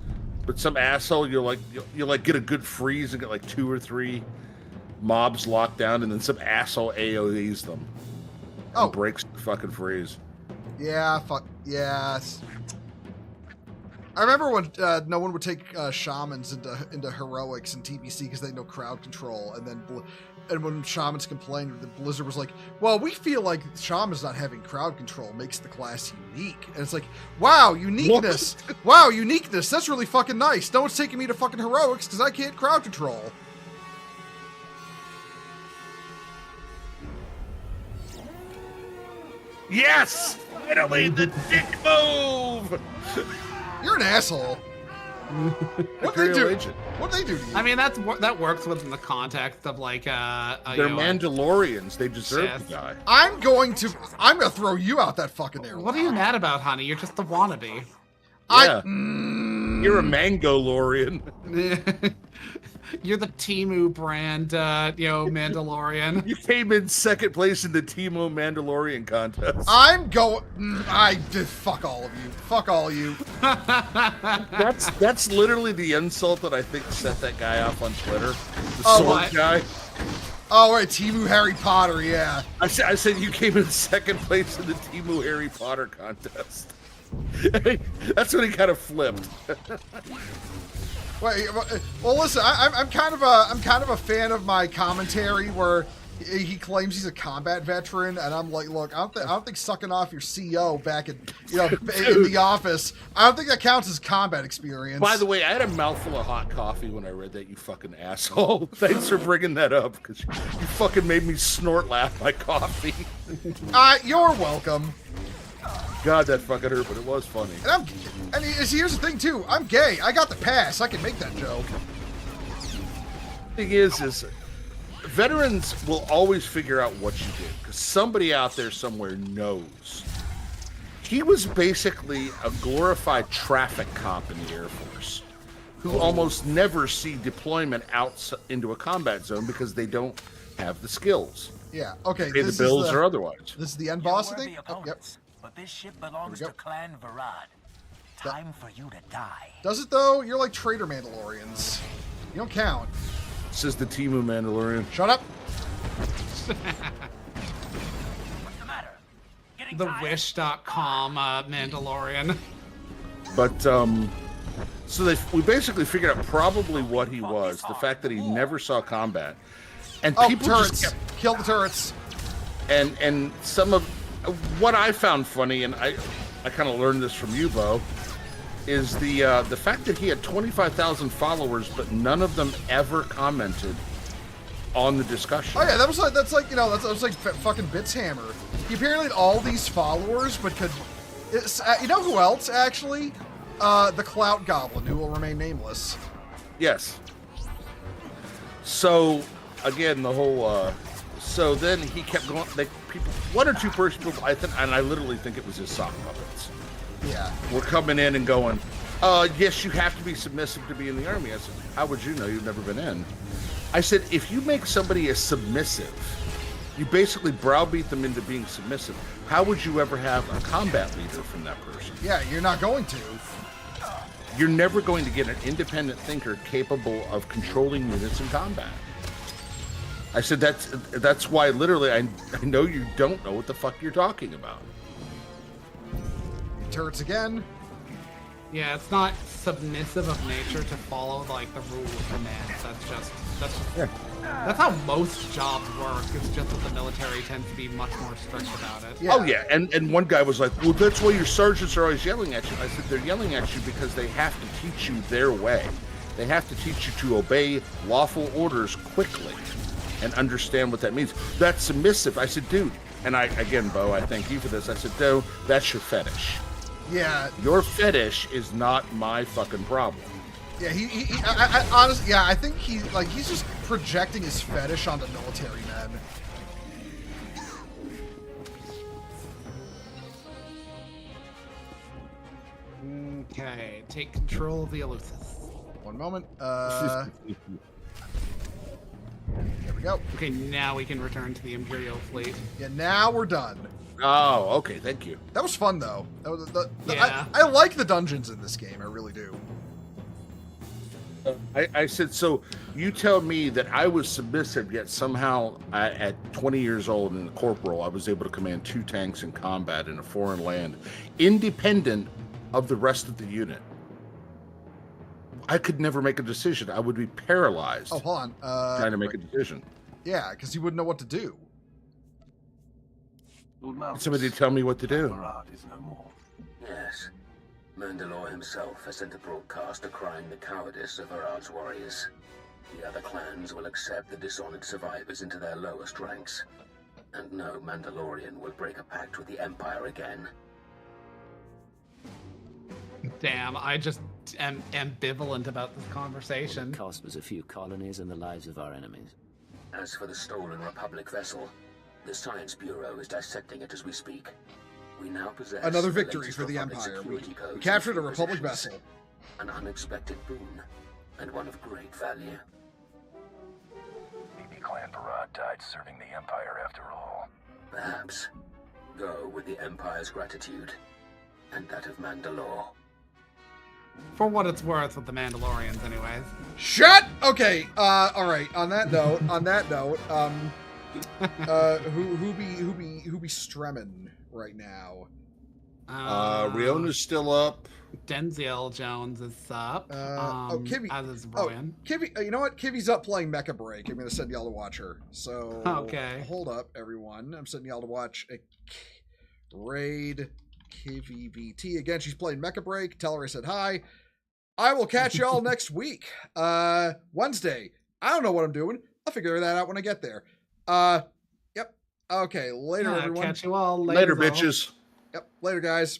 But some asshole, you'll like get a good freeze and get like 2 or 3 mobs locked down, and then some asshole AoEs them. And breaks the fucking freeze. Yeah, yes. I remember when no one would take shamans into heroics and TBC because they know crowd control, and when shamans complained, the Blizzard was like, well, we feel like shamans not having crowd control makes the class unique. And it's like, wow, uniqueness. Wow, uniqueness. That's really fucking nice. No one's taking me to fucking heroics because I can't crowd control. Yes! Finally, the dick move! You're an asshole. What they do? What they do to you? I mean, that works within the context of like they're Mandalorians. They deserve to die. I'm gonna throw you out that fucking airlock. What are you mad about, honey? You're just a wannabe. Yeah. You're a Mangolorian. You're the Temu brand, Mandalorian. You came in second place in the Temu Mandalorian contest. Fuck all of you. Fuck all of you. That's literally the insult that I think set that guy off on Twitter. The sword guy. Oh, right, Temu Harry Potter, yeah. I said you came in second place in the Temu Harry Potter contest. That's when he kind of flipped. Wait, well, listen. I'm kind of a fan of my commentary where he claims he's a combat veteran, and I'm like, look, I don't think sucking off your CO back in the office, I don't think that counts as combat experience. By the way, I had a mouthful of hot coffee when I read that. You fucking asshole. Thanks for bringing that up because you fucking made me snort laugh my coffee. You're welcome. God, that fucking hurt, but it was funny. And here's the thing too. I'm gay. I got the pass. I can make that joke. Thing is veterans will always figure out what you did because somebody out there somewhere knows. He was basically a glorified traffic cop in the Air Force who almost never see deployment out into a combat zone because they don't have the skills. Yeah. Okay. Pay the bills or otherwise. This is the end boss, I think. Yep. But this ship belongs to Clan Varad. Time for you to die. Does it though? You're like traitor Mandalorians. You don't count. Says the Temu Mandalorian. Shut up. What's the matter? The Wish.com Mandalorian. But so we basically figured out probably what he was. The fact that he never saw combat, and people turrets. just kept, kill the turrets. And some of what I found funny, and I kind of learned this from you, Bo, is the fact that he had 25,000 followers, but none of them ever commented on the discussion. Oh yeah, that was like fucking Bitshammer. He apparently had all these followers, but you know who else actually? The Clout Goblin, who will remain nameless. Yes. So again, the whole. So then he kept going. People, 1 or 2 people, I think, and I literally think it was his sock puppets. Yeah. Were coming in and going, yes, you have to be submissive to be in the army. I said, how would you know? You've never been in. I said, if you make somebody a submissive, you basically browbeat them into being submissive. How would you ever have a combat leader from that person? Yeah, you're not going to. You're never going to get an independent thinker capable of controlling units in combat. I said that's why literally I know you don't know what the fuck you're talking about. Turrets again. Yeah, it's not submissive of nature to follow like the rule of command. That's how most jobs work. It's just that the military tends to be much more strict about it. Yeah. Oh yeah, and one guy was like, "Well, that's why your sergeants are always yelling at you." I said, "They're yelling at you because they have to teach you their way. They have to teach you to obey lawful orders quickly and understand what that means. That's submissive." I said, "Dude," and Bo, I thank you for this. I said, "No, that's your fetish. Yeah. Your fetish is not my fucking problem." Yeah, I honestly, yeah, I think he's just projecting his fetish onto military men. Okay, take control of the Eleusis. One moment. There we go. Okay, now we can return to the Imperial fleet. Yeah, now we're done. Oh, okay, thank you. That was fun though. That was yeah. I like the dungeons in this game. I really do. I said, so you tell me that I was submissive, yet somehow at 20 years old and a corporal, I was able to command 2 tanks in combat in a foreign land, independent of the rest of the unit. I could never make a decision. I would be paralyzed. Oh, hold on. Trying to make a decision. Yeah, because you wouldn't know what to do. Somebody tell me what to do. Yes. Mandalore himself has sent a broadcast decrying the cowardice of Arad's warriors. The other clans will accept the dishonored survivors into their lowest ranks. And no Mandalorian will break a pact with the Empire again. Damn, I just am ambivalent about this conversation. The cost was a few colonies and the lives of our enemies. As for the stolen Republic vessel, the Science Bureau is dissecting it as we speak. We now possess another victory for the Empire. We captured a Republic vessel. An unexpected boon, and one of great value. Maybe Clan Barad died serving the Empire after all. Perhaps. Go with the Empire's gratitude, and that of Mandalore. For what it's worth with the Mandalorians, anyways. Shut! Okay, alright, on that note, who be stremming right now? Riona's still up. Denzel Jones is up. Kivy. As is Royan. Kivy, you know what? Kivy's up playing Mecha Break. I'm going to send y'all to watch her. So, okay. Hold up, everyone. I'm sending y'all to watch a raid Kivy VT. Again, she's playing Mecha Break. Tell her I said hi. I will catch y'all next week. Wednesday. I don't know what I'm doing. I'll figure that out when I get there. Yep. Okay, later, everyone. Catch you all later bitches. Yep, later, guys.